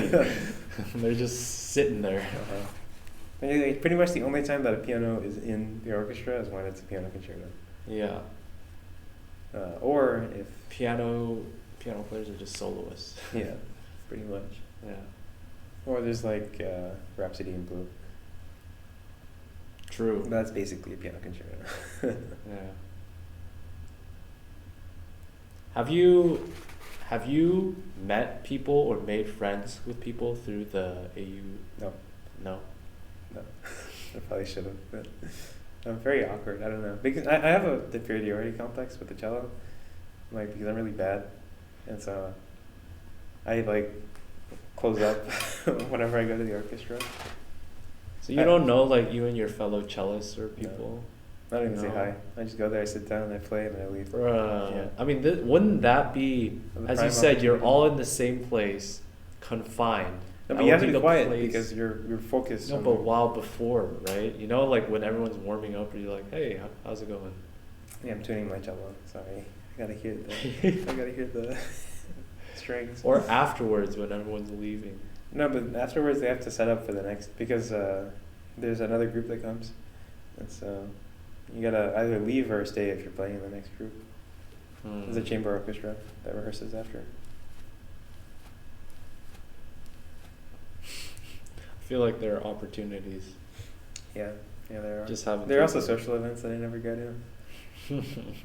They're just sitting there. And pretty much the only time that a piano is in the orchestra is when it's a piano concerto. Yeah. Or if piano players are just soloists. Yeah, pretty much. Yeah. Or there's like Rhapsody in Blue. True. That's basically a piano concerto. Yeah. Have you met people or made friends with people through the AU? No. No. No. I probably should have, but I'm very awkward. I don't know. Because I have a inferiority complex with the cello. Like, because I'm really bad. And so I like close up whenever I go to the orchestra. So you don't know like you and your fellow cellists or people? I don't even say hi. I just go there, I sit down, I play, and I leave. Yeah. I mean, wouldn't that be, as you said, you're all in the same place, confined. No, but you have to be quiet because you're focused. No, but while before, right? You know, like when everyone's warming up, you're like, hey, how's it going? Yeah, I'm tuning my cello. Sorry, I gotta hear the strings. Or afterwards when everyone's leaving. No, but afterwards they have to set up for the next because there's another group that comes, and so you gotta either leave or stay if you're playing in the next group. There's a chamber orchestra that rehearses after. I feel like there are opportunities. Yeah, there are. Just haven't. There are also social events that I never go to.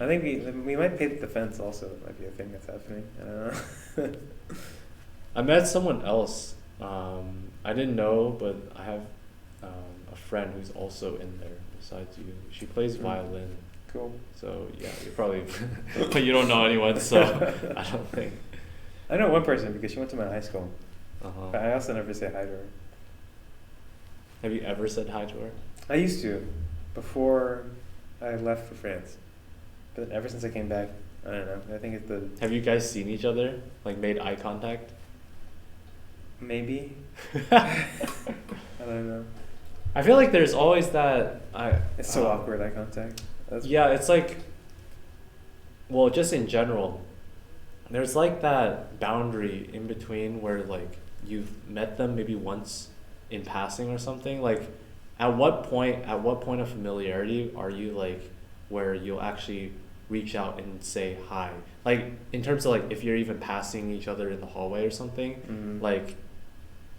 I think we might pay the fence also. It might be a thing that's happening. I don't know. I met someone else. I didn't know, but I have a friend who's also in there besides you. She plays violin. Cool. So yeah, you probably, but you don't know anyone, so I don't think. I know one person because she went to my high school. Uh-huh. But I also never say hi to her. Have you ever said hi to her? I used to, before I left for France. But ever since I came back, I don't know. I think it's the... Have you guys seen each other? Like made eye contact? Maybe. I don't know. I feel like there's always that... It's so awkward, eye contact. Yeah, it's like... Well, just in general, there's like that boundary in between where like you've met them maybe once in passing or something. Like at what point of familiarity are you like where you'll actually reach out and say hi? Like in terms of like if you're even passing each other in the hallway or something, like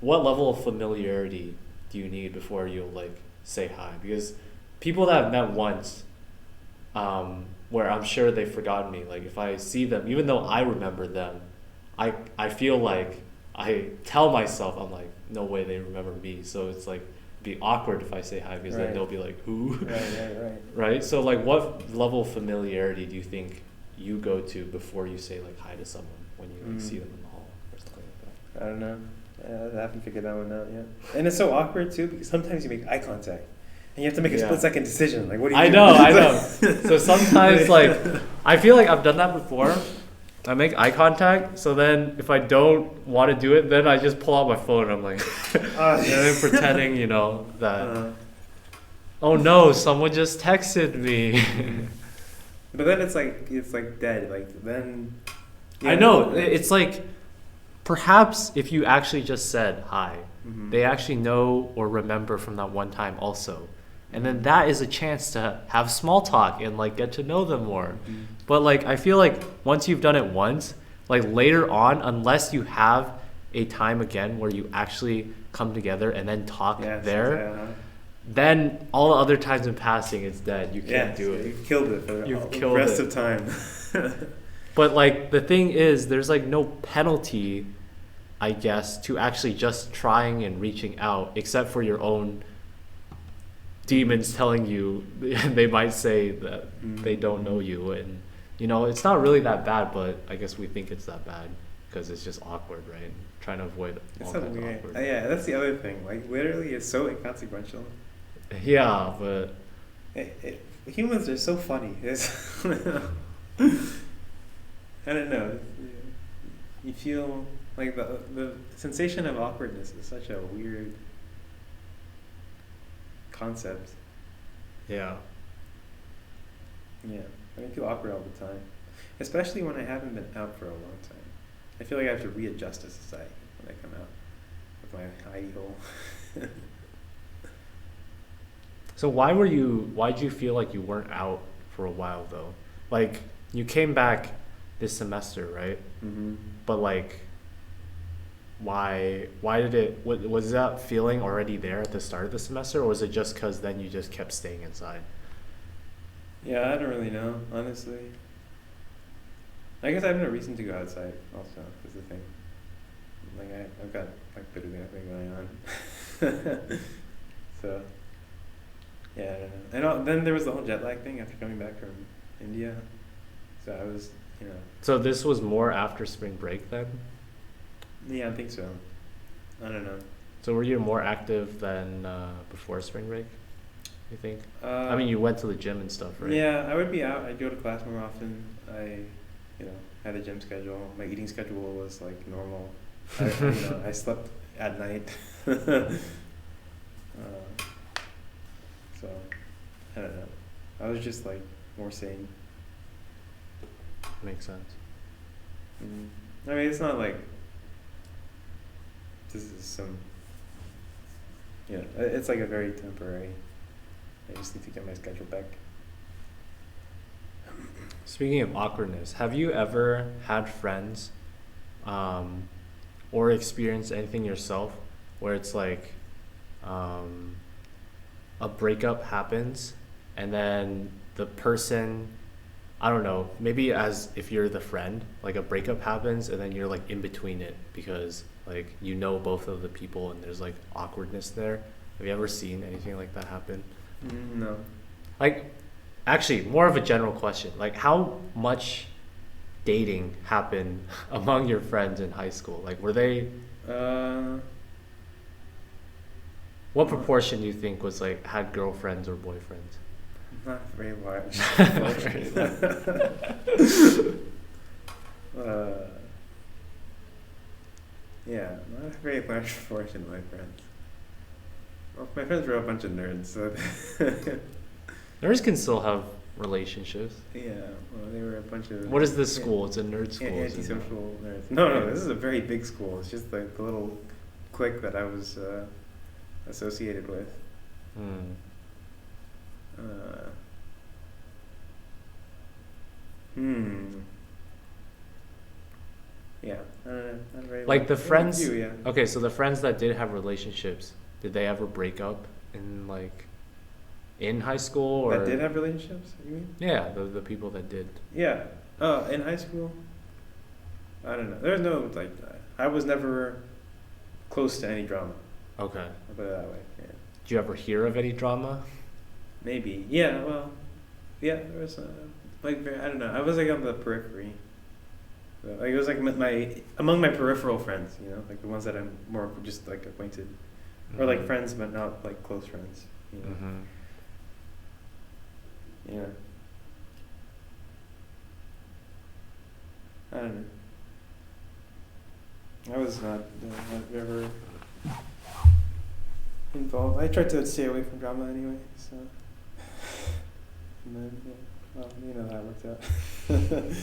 what level of familiarity do you need before you'll like say hi? Because people that I've met once, where I'm sure they've forgotten me, like if I see them, even though I remember them, I feel like I tell myself, I'm like, no way they remember me. So it's like be awkward if I say hi because then they'll be like, who? Right. So like what level of familiarity do you think you go to before you say like hi to someone when you like, see them in the hall or something like that? I don't know. I haven't figured that one out yet. And it's so awkward too because sometimes you make eye contact and you have to make a split-second decision. Like, what do you do? I know. So sometimes like I feel like I've done that before. I make eye contact, so then if I don't want to do it, then I just pull out my phone and I'm like, and then pretending, you know, that, oh no, someone just texted me. But then it's like dead. Like then. I know, it's like, perhaps if you actually just said hi, they actually know or remember from that one time also. And then that is a chance to have small talk and like get to know them more. But like I feel like once you've done it once, like later on, unless you have a time again where you actually come together and then talk then all the other times in passing it's dead. You can't do it. You've killed it for the rest of time. But like the thing is, there's like no penalty, I guess, to actually just trying and reaching out, except for your own demons telling you they might say that they don't know you, and you know it's not really that bad, but I guess we think it's that bad because it's just awkward, right? Trying to avoid all kinds of awkward. Yeah, that's the other thing. Like literally, it's so inconsequential. Yeah, but humans are so funny. I don't know. You feel like the sensation of awkwardness is such a weird concept. Yeah, I feel awkward all the time, especially when I haven't been out for a long time. I feel like I have to readjust to society when I come out with my hidey hole. So why'd you feel like you weren't out for a while though? Like you came back this semester, right? But like why did it, was that feeling already there at the start of the semester, or was it just because then you just kept staying inside? Yeah, I don't really know, honestly. I guess I have no reason to go outside. Also, is the thing. Like I've got like literally nothing going on. So yeah, I don't know. And then there was the whole jet lag thing after coming back from India. So I was, you know. So this was more after spring break then? Yeah, I think so. I don't know. So were you more active than before spring break, you think? I mean, Uh, you went to the gym and stuff, right? Yeah, I would be out. I'd go to class more often. You know, had a gym schedule. My eating schedule was like normal. I slept at night. So, I don't know. I was just like more sane. Makes sense. I mean, it's not like this is some. It's like a very temporary. I just need to get my schedule back. Speaking of awkwardness, have you ever had friends or experienced anything yourself where it's like a breakup happens and then the person, I don't know, maybe as if you're the friend, like a breakup happens and then you're like in between it because like you know both of the people and there's like awkwardness there. Have you ever seen anything like that happen? No. Like, actually, more of a general question. Like, how much dating happened among your friends in high school? Like, were they, what proportion do you think was like had girlfriends or boyfriends? Not very large. Yeah, not a very large proportion of my friends. Well, my friends were a bunch of nerds, so Nerds can still have relationships. yeah. Well, they were a bunch of. What is this school? It's a nerd school. Antisocial nerds. No, this is a very big school. It's just like the little clique that I was associated with. Hmm. Uh, hmm. Yeah, I don't know. Not very Like the yeah, friends. you, yeah. Okay, so the friends that did have relationships, did they ever break up in like in high school or? That did have relationships, you mean? Yeah, the people that did. Yeah. In high school, I don't know. There's no like. I was never close to any drama. Okay. I'll put it that way. Yeah. Did you ever hear of any drama? Maybe. Yeah. Well. Yeah. There was like I don't know. I was like on the periphery. So, like it was like among my peripheral friends. You know, like the ones that I'm more just like acquainted, or like friends but not like close friends. You know. Mm-hmm. Yeah. I don't know. I was not ever involved. I tried to stay away from drama anyway, so. And then, yeah, well, you know how it worked out.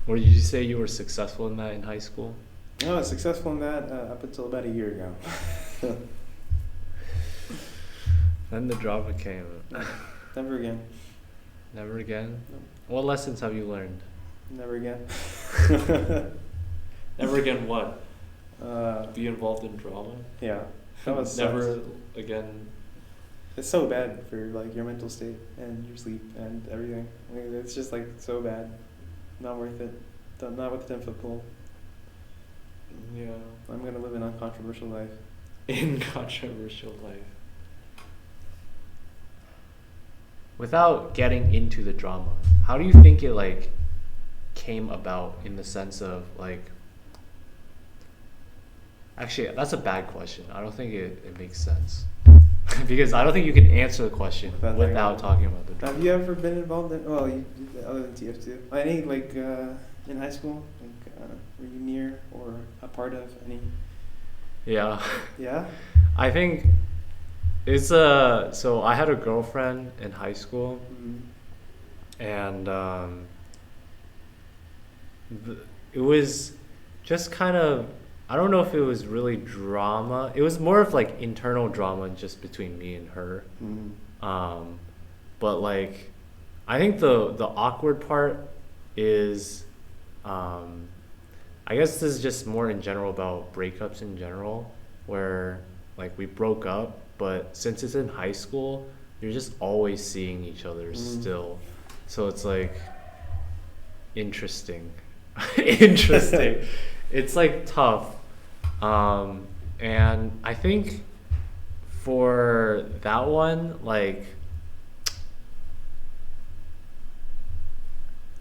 Or did you say you were successful in that in high school? I was successful in that up until about a year ago. Then the drama came. Never again. Never again? No. What lessons have you learned? Never again. Never again what? Uh, Be involved in drama? yeah. That was Never sucks. again. It's so bad for like your mental state and your sleep and everything. I mean, it's just like so bad. Not worth it. Not with the 10-foot pole. Yeah. I'm gonna live an uncontroversial life. Incontroversial life. Without getting into the drama, how do you think it like came about in the sense of like actually that's a bad question. I don't think it makes sense. Because I don't think you can answer the question without talking about the drama. Have you ever been involved in other than TF2? Any like in high school? Like were you near or a part of any? Yeah. Yeah? I think it's so I had a girlfriend in high school and it was just kind of, I don't know if it was really drama. It was more of like internal drama just between me and her. But like I think the awkward part is I guess this is just more in general about breakups in general, where like we broke up, but since it's in high school, you're just always seeing each other still. So it's like interesting. Interesting. It's like tough. And I think for that one, like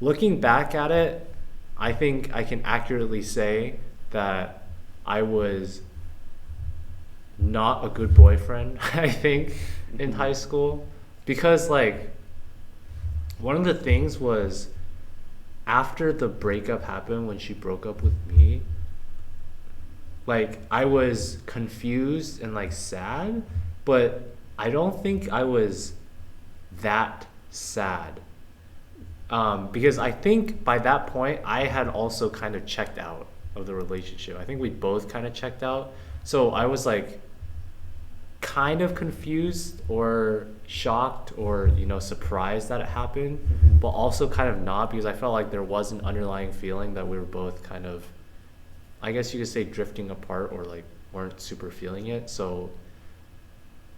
looking back at it, I think I can accurately say that I was not a good boyfriend, I think, in high school. Because, like, one of the things was after the breakup happened, when she broke up with me, like, I was confused and, like, sad, but I don't think I was that sad. Because I think by that point I had also kind of checked out of the relationship. I think we both kind of checked out. So I was like kind of confused or shocked or, you know, surprised that it happened, but also kind of not, because I felt like there was an underlying feeling that we were both kind of, I guess you could say, drifting apart or like weren't super feeling it. So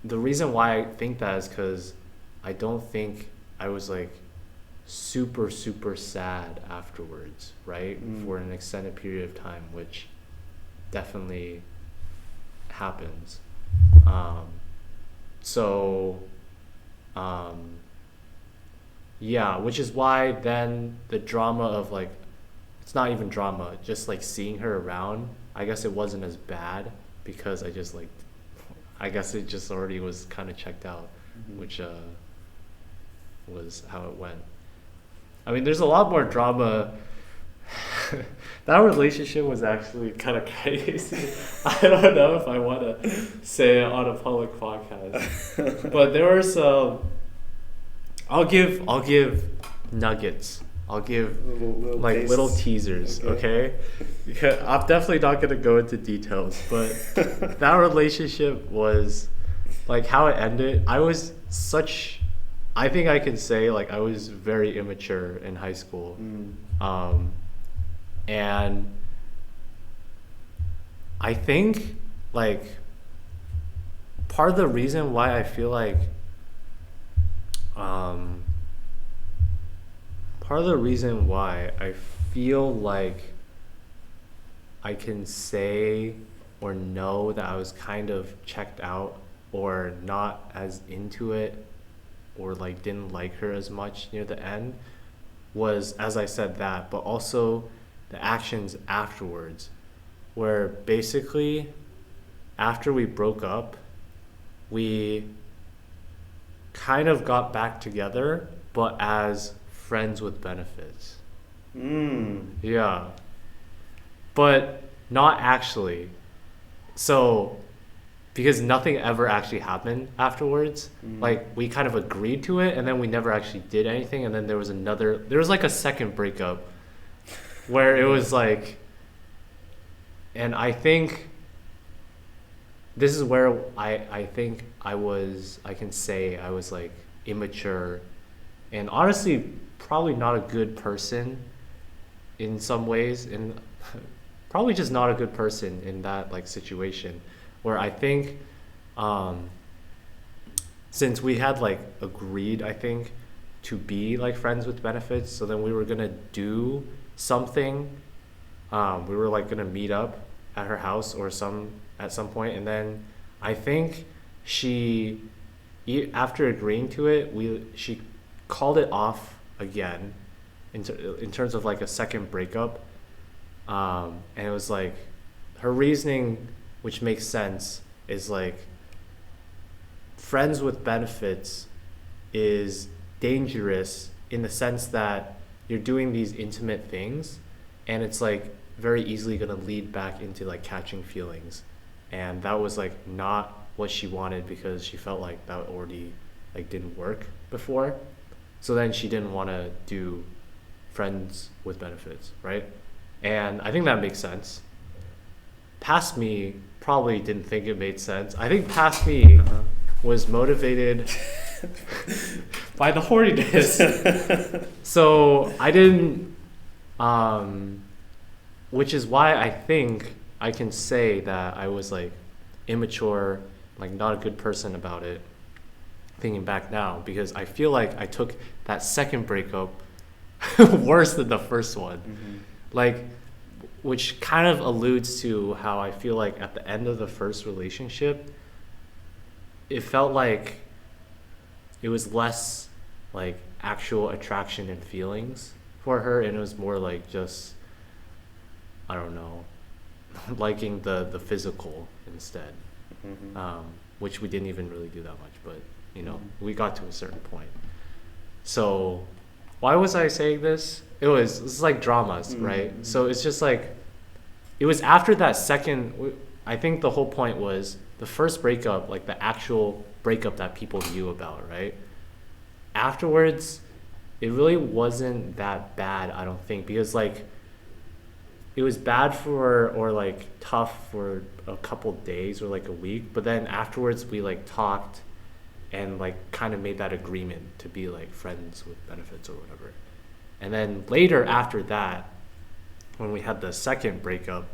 the reason why I think that is because I don't think I was like super sad afterwards, right? For an extended period of time, which definitely happens. Yeah, which is why then the drama of like, it's not even drama, just like seeing her around, I guess it wasn't as bad because I just like, I guess it just already was kind of checked out, which was how it went. I mean, there's a lot more drama. That relationship was actually kind of crazy. I don't know if I want to say it on a public podcast, but there were some. I'll give nuggets. I'll give little teasers, okay? Because I'm definitely not gonna go into details, but that relationship was like how it ended. I think I can say like I was very immature in high school. And I think like part of the reason why I feel like I can say or know that I was kind of checked out or not as into it or like didn't like her as much near the end was, as I said, that, but also the actions afterwards, where basically after we broke up, we kind of got back together, but as friends with benefits. Yeah. But not actually. So, because nothing ever actually happened afterwards. Like, we kind of agreed to it, and then we never actually did anything, and then there was like a second breakup where it was like, and I think this is where I think I can say I was like immature and honestly probably not a good person in some ways, and probably just not a good person in that like situation where I think since we had like agreed, I think, to be like friends with benefits, so then we were gonna do something. We were like gonna meet up at her house or at some point, and then I think she, after agreeing to it, she called it off again in terms of like a second breakup, and it was like her reasoning, which makes sense, is like friends with benefits is dangerous in the sense that you're doing these intimate things and it's like very easily going to lead back into like catching feelings, and that was like not what she wanted because she felt like that already like didn't work before, so then she didn't want to do friends with benefits, right? And I think that makes sense. Past me probably didn't think it made sense. I think past me was motivated by the horniness. So I didn't which is why I think I can say that I was like immature, like not a good person about it, thinking back now, because I feel like I took that second breakup worse than the first one. Like, which kind of alludes to how I feel like at the end of the first relationship, it felt like it was less like actual attraction and feelings for her, and it was more like just, I don't know, liking the physical instead. Which we didn't even really do that much, but you know, we got to a certain point. So why was I saying this? It's like dramas, right? So it's just like, it was after that second, I think the whole point was the first breakup, like the actual breakup that people knew about, right? Afterwards, it really wasn't that bad, I don't think, because like it was bad for, or like tough for a couple days or like a week, but then afterwards we like talked and like kind of made that agreement to be like friends with benefits or whatever. And then later after that, when we had the second breakup,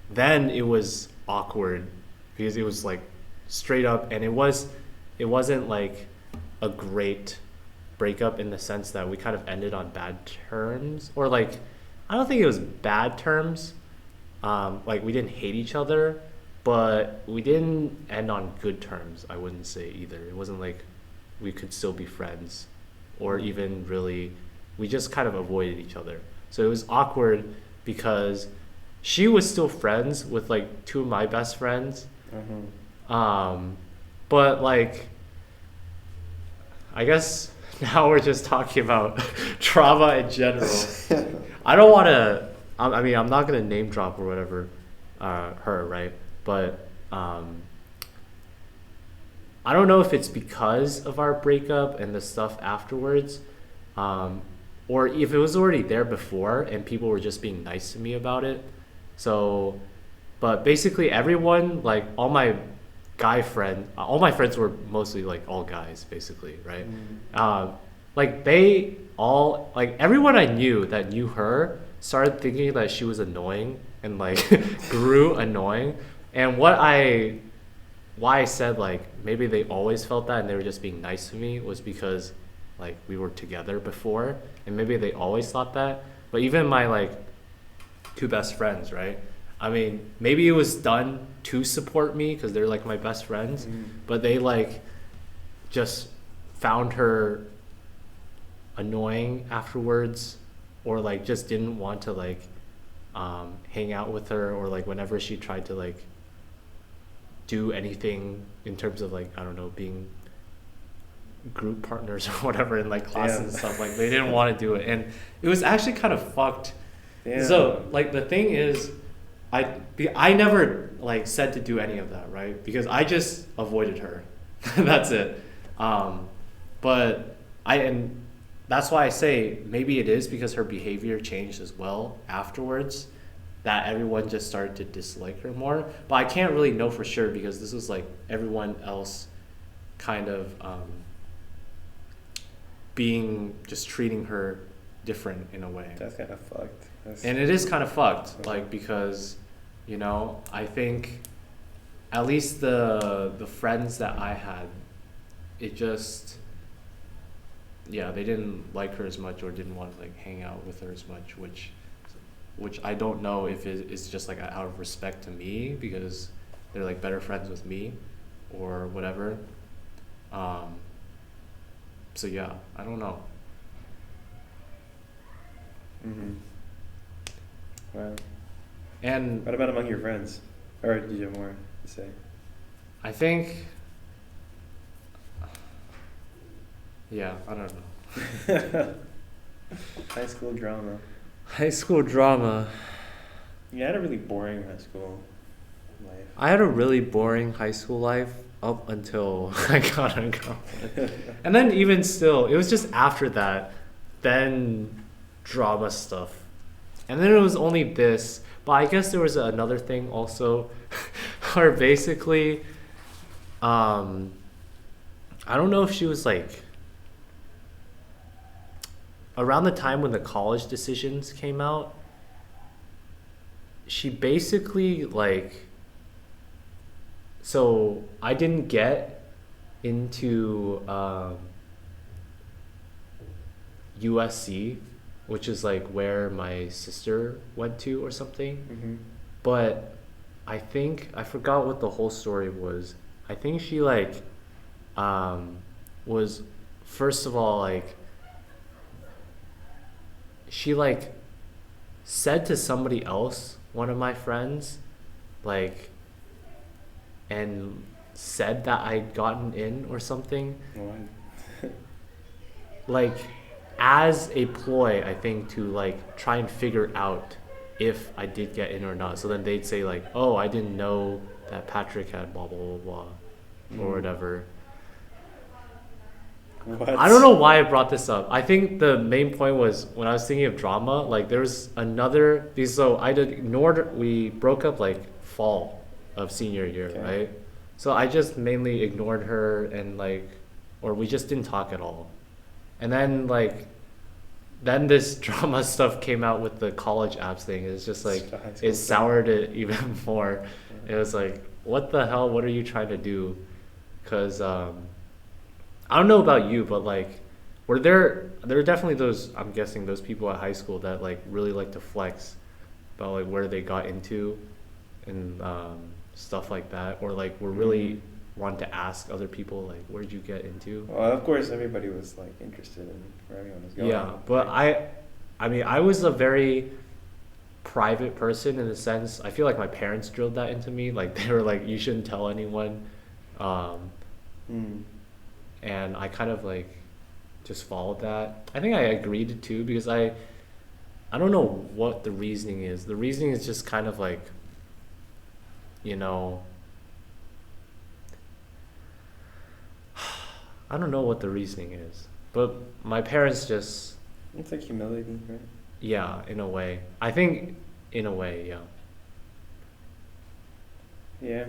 then it was awkward because it was like straight up, and it wasn't like a great breakup in the sense that we kind of ended on bad terms, or like, I don't think it was bad terms. Like we didn't hate each other, but we didn't end on good terms, I wouldn't say either. It wasn't like we could still be friends, or even really, we just kind of avoided each other. So it was awkward because she was still friends with like two of my best friends. But like, I guess now we're just talking about trauma in general. I don't want to, I mean, I'm not going to name drop or whatever, her, right? But I don't know if it's because of our breakup and the stuff afterwards, or if it was already there before and people were just being nice to me about it. So, but basically everyone, like all my all my friends were mostly like all guys, basically, right? Like they all, like everyone I knew that knew her started thinking that she was annoying and like grew annoying. And why I said like maybe they always felt that and they were just being nice to me was because like we were together before, and maybe they always thought that. But even my like two best friends, right? I mean, maybe it was done to support me because they're like my best friends, but they like just found her annoying afterwards, or like just didn't want to like hang out with her, or like whenever she tried to like do anything in terms of like, I don't know, being group partners or whatever in like classes and stuff, like they didn't want to do it, and it was actually kind of fucked. So like the thing is, I never like said to do any of that, right? Because I just avoided her. That's it. But and that's why I say maybe it is because her behavior changed as well afterwards, that everyone just started to dislike her more. But I can't really know for sure because this was like everyone else kind of just treating her different in a way. That's kind of fucked. And it is kind of fucked, like, because, you know, I think at least the friends that I had, it just, yeah, they didn't like her as much, or didn't want to like hang out with her as much, which I don't know if it's just like out of respect to me because they're like better friends with me or whatever. So yeah, I don't know. Wow. And what about among your friends? Or did you have more to say? I think, yeah, I don't know. High school drama. High school drama. You had a really boring high school life. I had a really boring high school life up until I got a girlfriend. And then even still, it was just after that, then drama stuff. And then it was only this, but I guess there was another thing also where basically, I don't know if she was like, around the time when the college decisions came out, she basically like, so I didn't get into USC, which is like where my sister went to or something. Mm-hmm. But I think I forgot what the whole story was. I think she like was, first of all, like she like said to somebody else, one of my friends, like, and said that I'd gotten in or something, What? like as a ploy, I think, to like try and figure out if I did get in or not. So then they'd say like, "Oh, I didn't know that Patrick had blah blah blah blah," or whatever. What? I don't know why I brought this up. I think the main point was when I was thinking of drama, like there was another. So I did ignored. We broke up like fall of senior year, Okay. right? So I just mainly ignored her and like, or we just didn't talk at all. And then like, then this drama stuff came out with the college apps thing. It's just like High school it thing. soured it even more. It was like, what the hell? What are you trying to do? Because I don't know about you, but like, there were definitely those, I'm guessing those people at high school that like really like to flex about like where they got into and stuff like that, or like were really want to ask other people like, where'd you get into? Well, of course, everybody was like interested in where everyone was going. Yeah, but I mean, I was a very private person in the sense, I feel like my parents drilled that into me. Like they were like, you shouldn't tell anyone. Mm. And I kind of like just followed that. I think I agreed to, because I don't know what the reasoning is. The reasoning is just kind of like, you know, I don't know what the reasoning is, but my parents just, It's like humility, right? yeah, in a way. I think in a way, yeah. Yeah.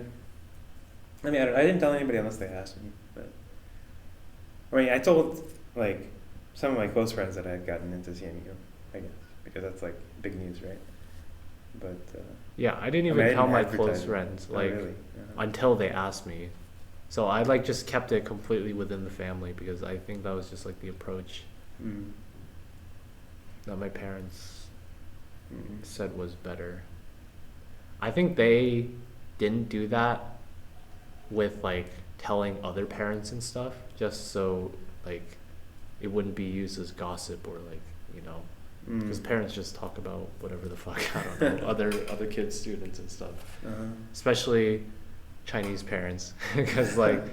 I mean, I didn't tell anybody unless they asked me. But I mean, I told like some of my close friends that I had gotten into CNU, I guess, because that's like big news, right? But Yeah, I didn't I even mean, I tell didn't my advertise close it. friends, Oh, like, really? Uh-huh. until they asked me. So I like just kept it completely within the family, because I think that was just like the approach Mm. that my parents Mm. said was better. I think they didn't do that with like telling other parents and stuff, just so like it wouldn't be used as gossip, or like, you know, because Mm. parents just talk about whatever the fuck, I don't know, other kids, students and stuff, Uh-huh. especially Chinese parents, because like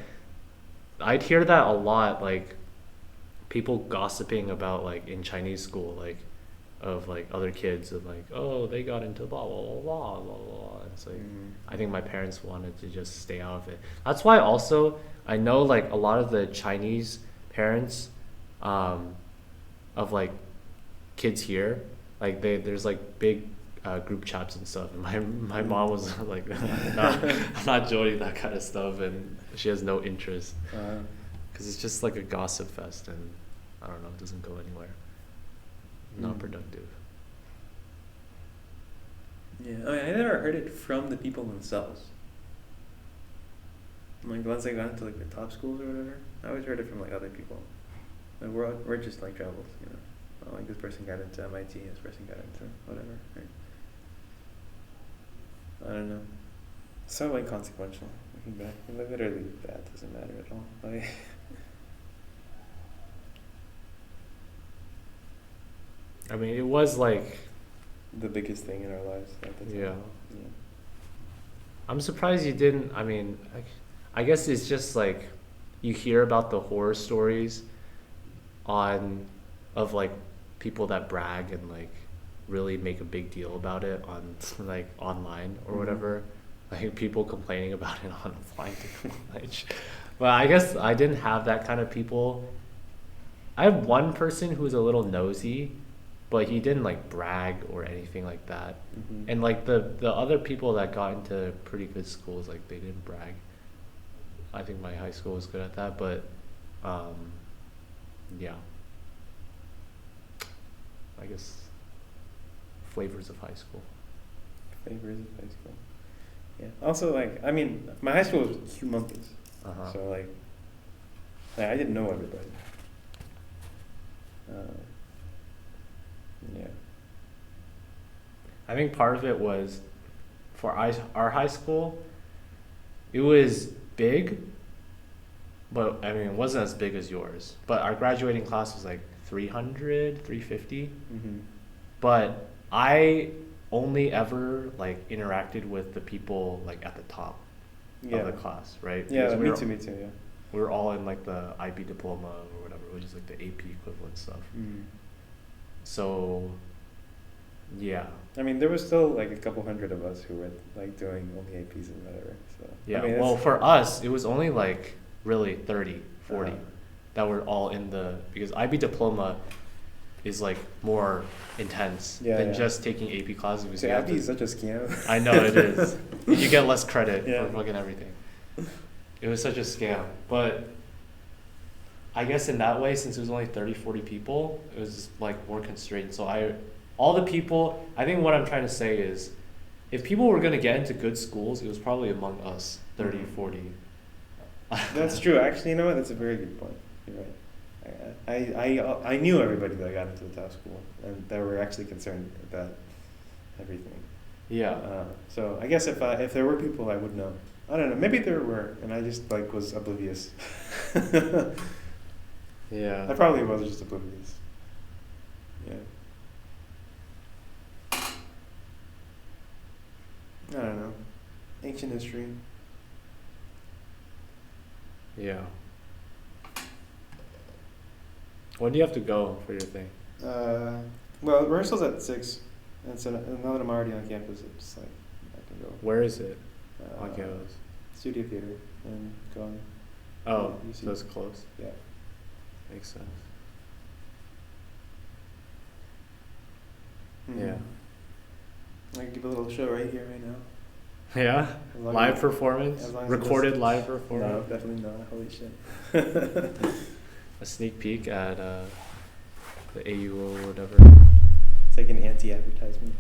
I'd hear that a lot, like people gossiping about like in Chinese school, like of like other kids of like, oh, they got into blah blah blah blah blah blah. And it's like, Mm. I think my parents wanted to just stay out of it. That's why also I know like a lot of the Chinese parents of like kids here, like there's like big group chats and stuff, and my mom was like, I'm not joining that kind of stuff, and she has no interest, Uh, because it's just like a gossip fest, and I don't know, it doesn't go anywhere. Not Mm. productive. yeah. I mean, I never heard it from the people themselves. Like once I got into like the top schools or whatever, I always heard it from like other people. Like we're just like travels, you know. Oh, like this person got into MIT, this person got into whatever. Right? I don't know. So inconsequential looking back. Literally, that doesn't matter at all. Like, I mean, it was like, the biggest thing in our lives at the time. yeah. Yeah. I'm surprised you didn't. I mean, I guess it's just like you hear about the horror stories on of like people that brag and like really make a big deal about it on like online or Mhm. whatever. Like people complaining about it on flying to college. But I guess I didn't have that kind of people. I have one person who's a little nosy, but he didn't like brag or anything like that. Mhm. And like the other people that got into pretty good schools, like they didn't brag. I think my high school was good at that, but yeah. I guess flavors of high school. Favors of high school. Yeah. Also, like, I mean, my high school was humongous. So, like, I didn't know everybody. Yeah. I think part of it was for our high school, it was big, but I mean, it wasn't as big as yours. But our graduating class was like 300, 350. Mm-hmm. But I only ever like interacted with the people like at the top of the class, right? Yeah, Because me too, yeah. we were all in like the IB diploma or whatever, which is like the AP equivalent stuff. Mm. So, yeah. I mean, there was still like a couple hundred of us who were like doing only APs and whatever. So Yeah, I mean, well, for us, it was only like really 30, 40 Uh-huh. that were all in because IB diploma is like more intense than just taking AP classes. Because so AP is such a scam. I know it is. You get less credit Yeah. for fucking everything. It was such a scam. But I guess in that way, since it was only 30, 40 people, it was like more constrained. So all the people, I think what I'm trying to say is, if people were going to get into good schools, it was probably among us, 30, 40. That's true. Actually, you know what? That's a very good point. You're right. I knew everybody that got into the top school and that were actually concerned about everything. Yeah. So I guess if there were people, I would know. I don't know. Maybe there were, and I just like was oblivious. Yeah. I probably was just oblivious. Yeah. I don't know. Ancient history. Yeah. When do you have to go for your thing? Well, rehearsal's at 6, and so now that I'm already on campus, it's like I can go. Where is it on campus? Studio theater and going. Oh, UC. so it's close. Yeah. Makes sense. Yeah. I can give a little show right here, right now. Yeah? As long Live as- performance? as long as it Recorded doesn't- live No, performance? definitely not. Holy shit. A sneak peek at the AUO or whatever. It's like an anti-advertisement.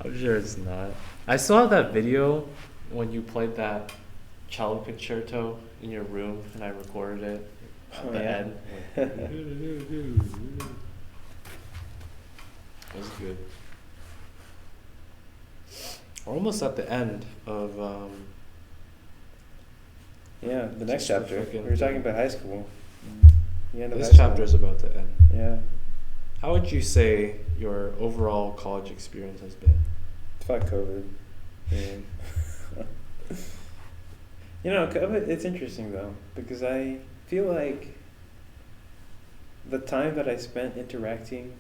I'm sure it's not. I saw that video when you played that cello concerto in your room and I recorded it at the end. It was good. We're almost at the end of Yeah, the next Just chapter. fucking- We were talking about high school. The end of this high school. chapter is about to end. Yeah. How would you say your overall college experience has been? Fuck COVID. Man. You know, COVID, it's interesting though, because I feel like the time that I spent interacting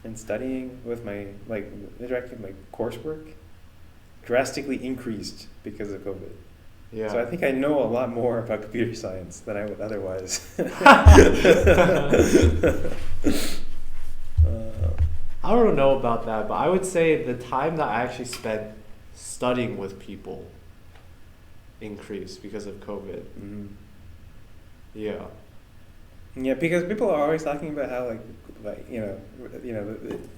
and studying with interacting with my coursework drastically increased because of COVID. Yeah. So I think I know a lot more about computer science than I would otherwise. I don't know about that, but I would say the time that I actually spent studying with people increased because of COVID. Mhm. Yeah. Yeah, because people are always talking about how like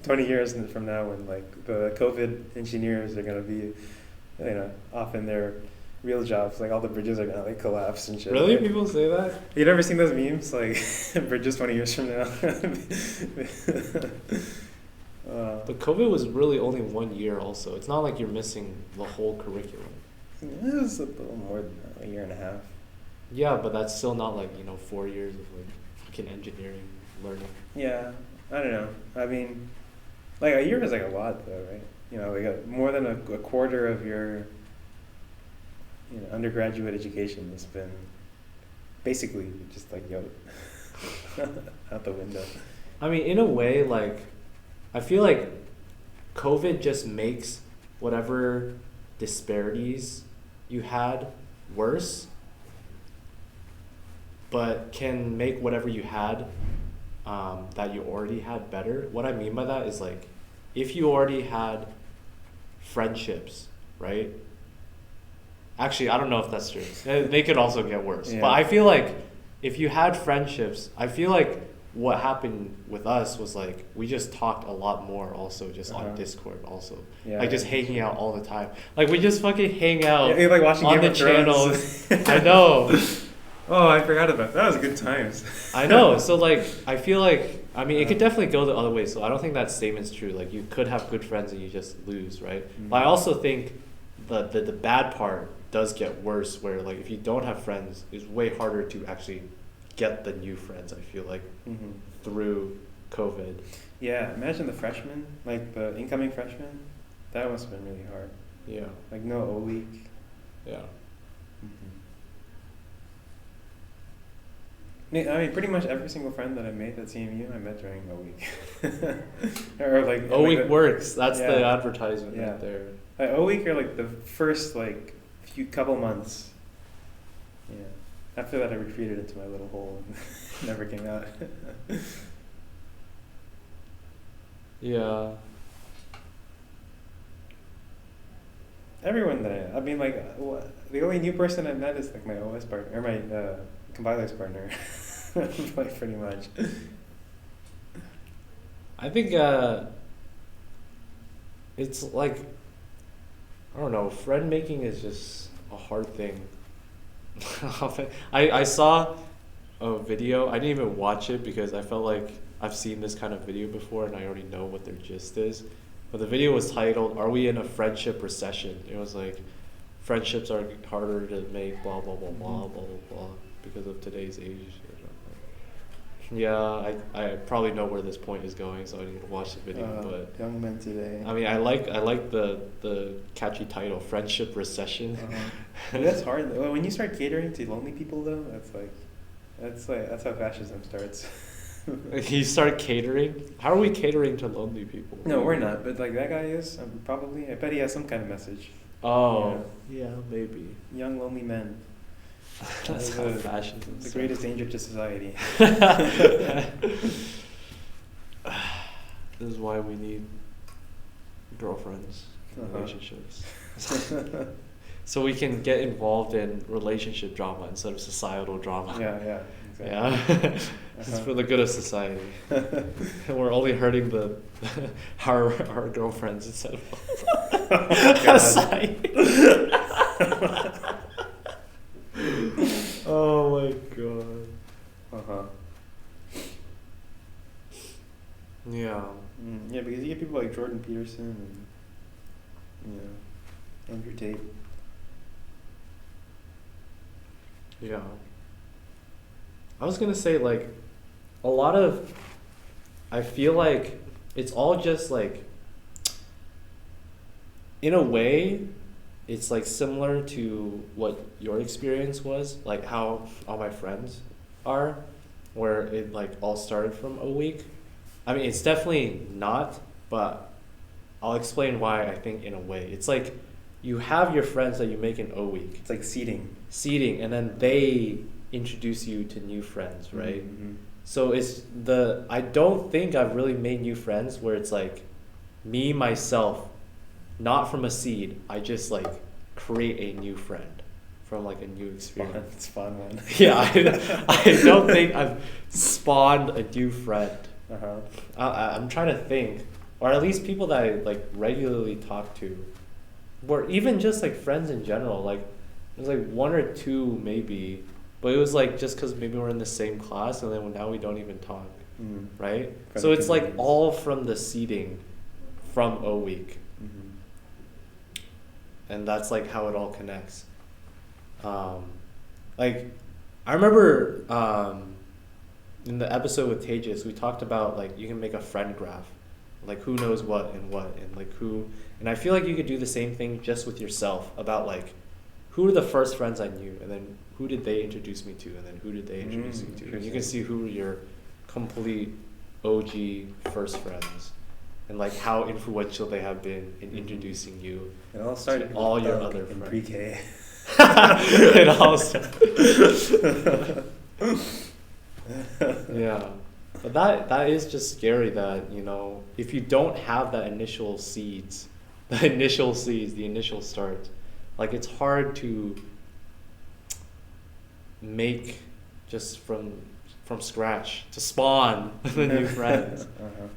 20 years from now when like the COVID engineers are gonna be, off in their real jobs, like all the bridges are gonna like collapse and shit. Really? Right? People say that? You never seen those memes like bridges 20 years from now? But COVID was really only 1 year also. It's not like you're missing the whole curriculum. It was a little more than a year and a half. Yeah, but that's still not like, 4 years of like fucking engineering learning. Yeah, I don't know. I mean, like a year is like a lot though, right? More than a quarter of your undergraduate education has been basically just like out the window. I mean, in a way, like, I feel like COVID just makes whatever disparities you had worse, but can make whatever you had that you already had better. What I mean by that is like, if you already had friendships, right? Actually, I don't know if that's true. They could also get worse. Yeah. But I feel like if you had friendships, I feel like what happened with us was like we just talked a lot more also just Uh-huh. on Discord also. Yeah. Like just hanging out all the time. Like we just fucking hang out Yeah, like watching on Game the of Thrones. channels. I know. Oh, I forgot about that. That was good times. I know. So like I feel like I mean it could definitely go the other way. So I don't think that statement's true. Like you could have good friends and you just lose, right? Mhm. But I also think the bad part does get worse where like if you don't have friends, it's way harder to actually get the new friends, I feel like, Mhm. through COVID. Yeah, imagine the freshmen, like the incoming freshmen. That must have been really hard. Yeah. Like no O week. Yeah. I mean, pretty much every single friend that I made at CMU, I met during O week. Or like O week the- works. That's the Yeah. advertisement Yeah. right there. Like O week or like the first like couple months. Yeah. After that, I retreated into my little hole and never came out. Yeah. Everyone that I mean, like the only new person I met is like my OS partner or my compilers partner. Like pretty much. I think it's like I don't know, friend making is just a hard thing. I saw a video, I didn't even watch it because I felt like I've seen this kind of video before and I already know what their gist is. But the video was titled, "Are we in a friendship recession?" It was like, friendships are harder to make, blah, blah, blah, blah, blah, blah, blah, because of today's age. Yeah, I probably know where this point is going, so I need to watch the video. But Young men today. I mean, I like the catchy title, "Friendship Recession." But that's hard. When you start catering to lonely people, though, that's how fascism starts. You start catering? How are we catering to lonely people? No, we're not. But like that guy is probably. I bet he has some kind of message. Oh, yeah, maybe. Young lonely men. That's how fascism The starts. greatest danger to society. This is why we need girlfriends, Uh-huh. relationships. So we can get involved in relationship drama instead of societal drama. Yeah, exactly. Yeah. It's for the good of society. And we're only hurting our girlfriends instead of God. society. Oh my god. Uh-huh. Yeah. Yeah, because you get people like Jordan Peterson and Andrew Tate. Yeah. I was gonna say like a lot of I feel like it's all just like in a way it's like similar to what your experience was, like how all my friends are, where it like all started from a week. I mean it's definitely not, but I'll explain why I think in a way. It's like you have your friends that you make in a week. It's like seeding. And then they introduce you to new friends, right? Mm-hmm. So I don't think I've really made new friends where it's like me, myself, not from a seed, I just like create a new friend from like a new experience. It's fun, man. Yeah, I don't think I've spawned a new friend. Uh-huh. I'm trying to think, or at least people that I like regularly talk to, or even just like friends in general. Like there's like one or two maybe, but it was like just because maybe we're in the same class and then now we don't even talk, right? From So it's like communities. all from the seeding from a week, Mm-hmm. and that's like how it all connects. Like I remember in the episode with Tejas, we talked about like you can make a friend graph, like who knows what and like who, and I feel like you could do the same thing just with yourself about like who are the first friends I knew and then who did they introduce me to and then who did they introduce me to, and you can see who are your complete OG first friends and like how influential they have been in introducing you. It all started all with your Doug other in friends. pre-K. It all yeah, but that is just scary that, you know, if you don't have that initial seeds, the initial start, like it's hard to make just from from scratch to spawn the new friends. Uh-huh.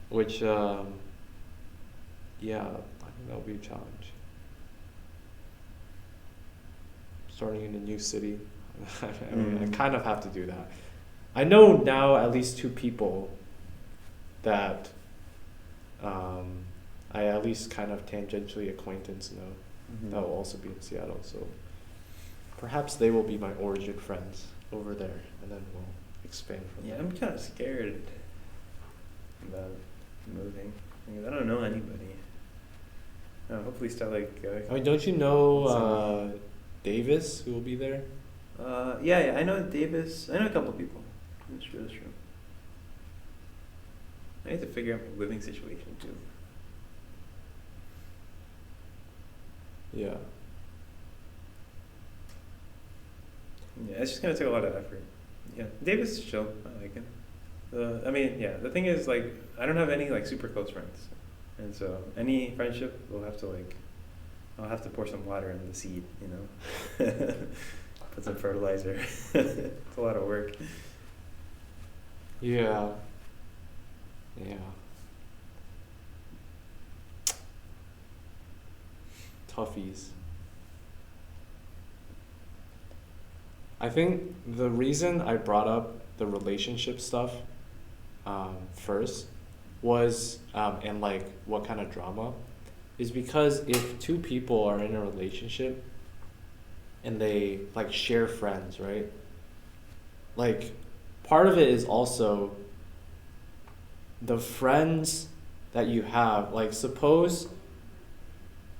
Which, yeah, I think that'll be a challenge. Starting in a new city, I mean, I kind of have to do that. I know now at least 2 people that I at least kind of tangentially acquaintance know that will also be in Seattle. So perhaps they will be my origin friends over there, and then we'll expand from there. Yeah, I'm kind of scared about moving. I don't know anybody. Hopefully start like... I mean, don't you know Davis, who will be there? Yeah, I know Davis. I know a couple people. That's true. I need to figure out my living situation too. Yeah. Yeah, it's just gonna take a lot of effort. Yeah, Davis is chill. I like him. I mean, yeah. The thing is, like, I don't have any like super close friends, and so any friendship will have to like, I'll have to pour some water in the seed, you know, put some fertilizer. It's a lot of work. Yeah. Toughies. I think the reason I brought up the relationship stuff first was, and like what kind of drama, is because if 2 people are in a relationship and they like share friends, right? Like part of it is also the friends that you have. Like suppose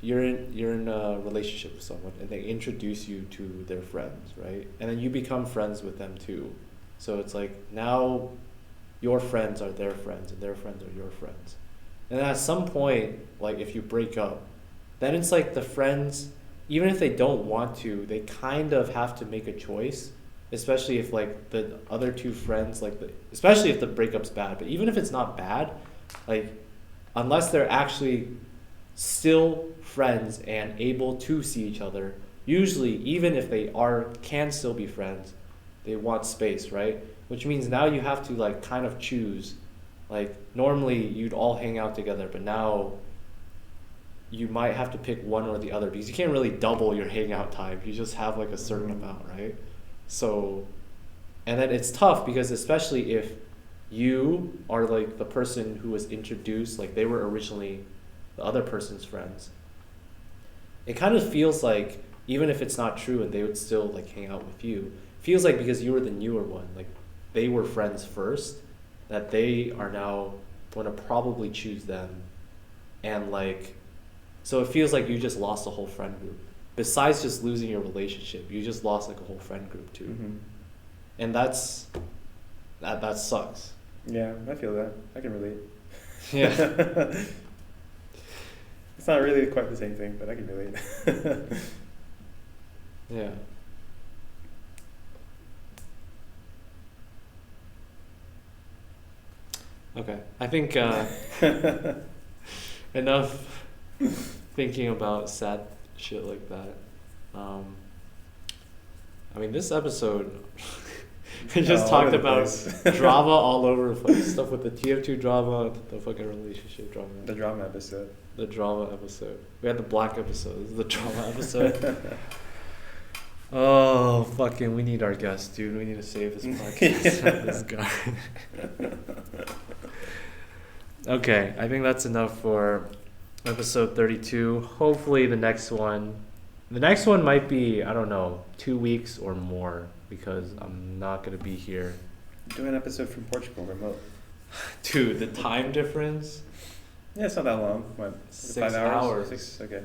you're in a relationship with someone and they introduce you to their friends, right? And then you become friends with them too. So it's like now your friends are their friends and their friends are your friends. And at some point, like if you break up, then it's like the friends, even if they don't want to, they kind of have to make a choice, especially if like the other 2 friends, like especially if the breakup's bad, but even if it's not bad, like unless they're actually still friends and able to see each other, usually even if they can still be friends, they want space, right? Which means now you have to like kind of choose. Like normally you'd all hang out together, but now you might have to pick one or the other because you can't really double your hangout time. You just have like a certain amount, right? So, and then it's tough because especially if you are like the person who was introduced, like they were originally the other person's friends, it kind of feels like, even if it's not true and they would still like hang out with you, feels like because you were the newer one, like they were friends first, that they are now going to probably choose them. And like, so it feels like you just lost a whole friend group. Besides just losing your relationship, you just lost like a whole friend group too. And that sucks. Yeah, I feel that. I can relate. Yeah. It's not really quite the same thing, but I can relate. Yeah. Okay, I think enough thinking about sad shit like that. I mean, this episode, we just talked about drama all over the place. Stuff with the TF2 drama, the fucking relationship drama. The drama episode. The drama episode. We had the black episode. This is the drama episode. Oh, fucking, we need our guest, dude. We need to save this podcast. This guy. Okay, I think that's enough for episode 32. Hopefully the next one might be, I don't know, 2 weeks or more, because I'm not going to be here. Do an episode from Portugal, remote. Dude, the time difference? Yeah, it's not that long. What? 6 5 hours. 6, okay.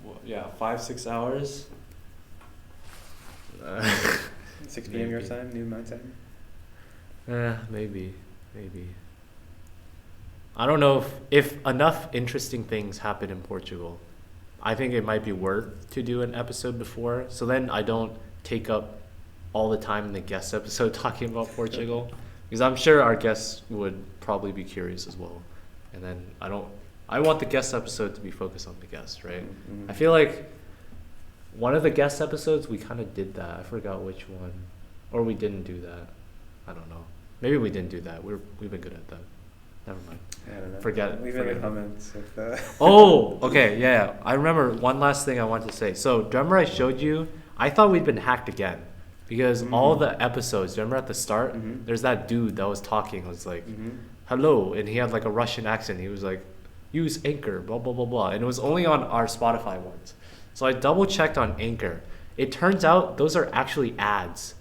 Well, yeah, 5-6 hours. 6 p.m. your time, noon my time? Maybe. I don't know if enough interesting things happen in Portugal. I think it might be worth to do an episode before, so then I don't take up all the time in the guest episode talking about Portugal, because I'm sure our guests would probably be curious as well. And then I want the guest episode to be focused on the guest, right? Mm-hmm. I feel like one of the guest episodes we kind of did that. I forgot which one. Or we didn't do that. I don't know. Maybe we didn't do that. We've been good at that. Never mind. I don't know. Forget Leave it in the it. comments if. Oh, okay, yeah. I remember one last thing I wanted to say. So, remember I showed you? I thought we'd been hacked again. Because all the episodes, remember at the start, there's that dude that was talking. It was like, hello. And he had like a Russian accent. He was like, use Anchor, blah, blah, blah, blah. And it was only on our Spotify ones. So I double checked on Anchor. It turns out those are actually ads.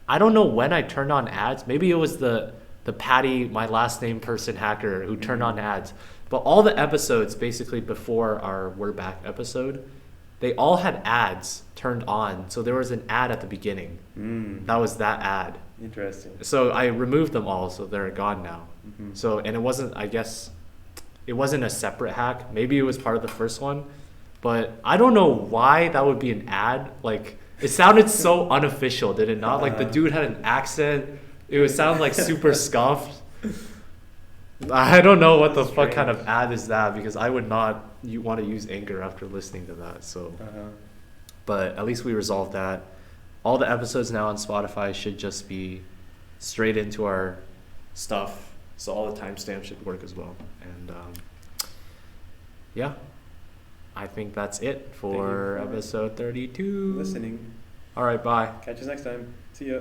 I don't know when I turned on ads. Maybe it was the Patty, my last name person hacker who turned on ads. But all the episodes basically before our We're Back episode, they all had ads turned on. So there was an ad at the beginning. That was that ad. Interesting. So I removed them all, so they're gone now. So, and it wasn't, I guess, it wasn't a separate hack. Maybe it was part of the first one. But I don't know why that would be an ad. Like, it sounded so unofficial, did it not? Like, the dude had an accent. It would sound like super scuffed. I don't know what the fuck kind of ad is that, because I would not want to use Anchor after listening to that. So, but at least we resolved that. All the episodes now on Spotify should just be straight into our stuff, so all the timestamps should work as well. And yeah, I think that's it for episode 32. Listening. All right, bye. Catch us next time. See ya.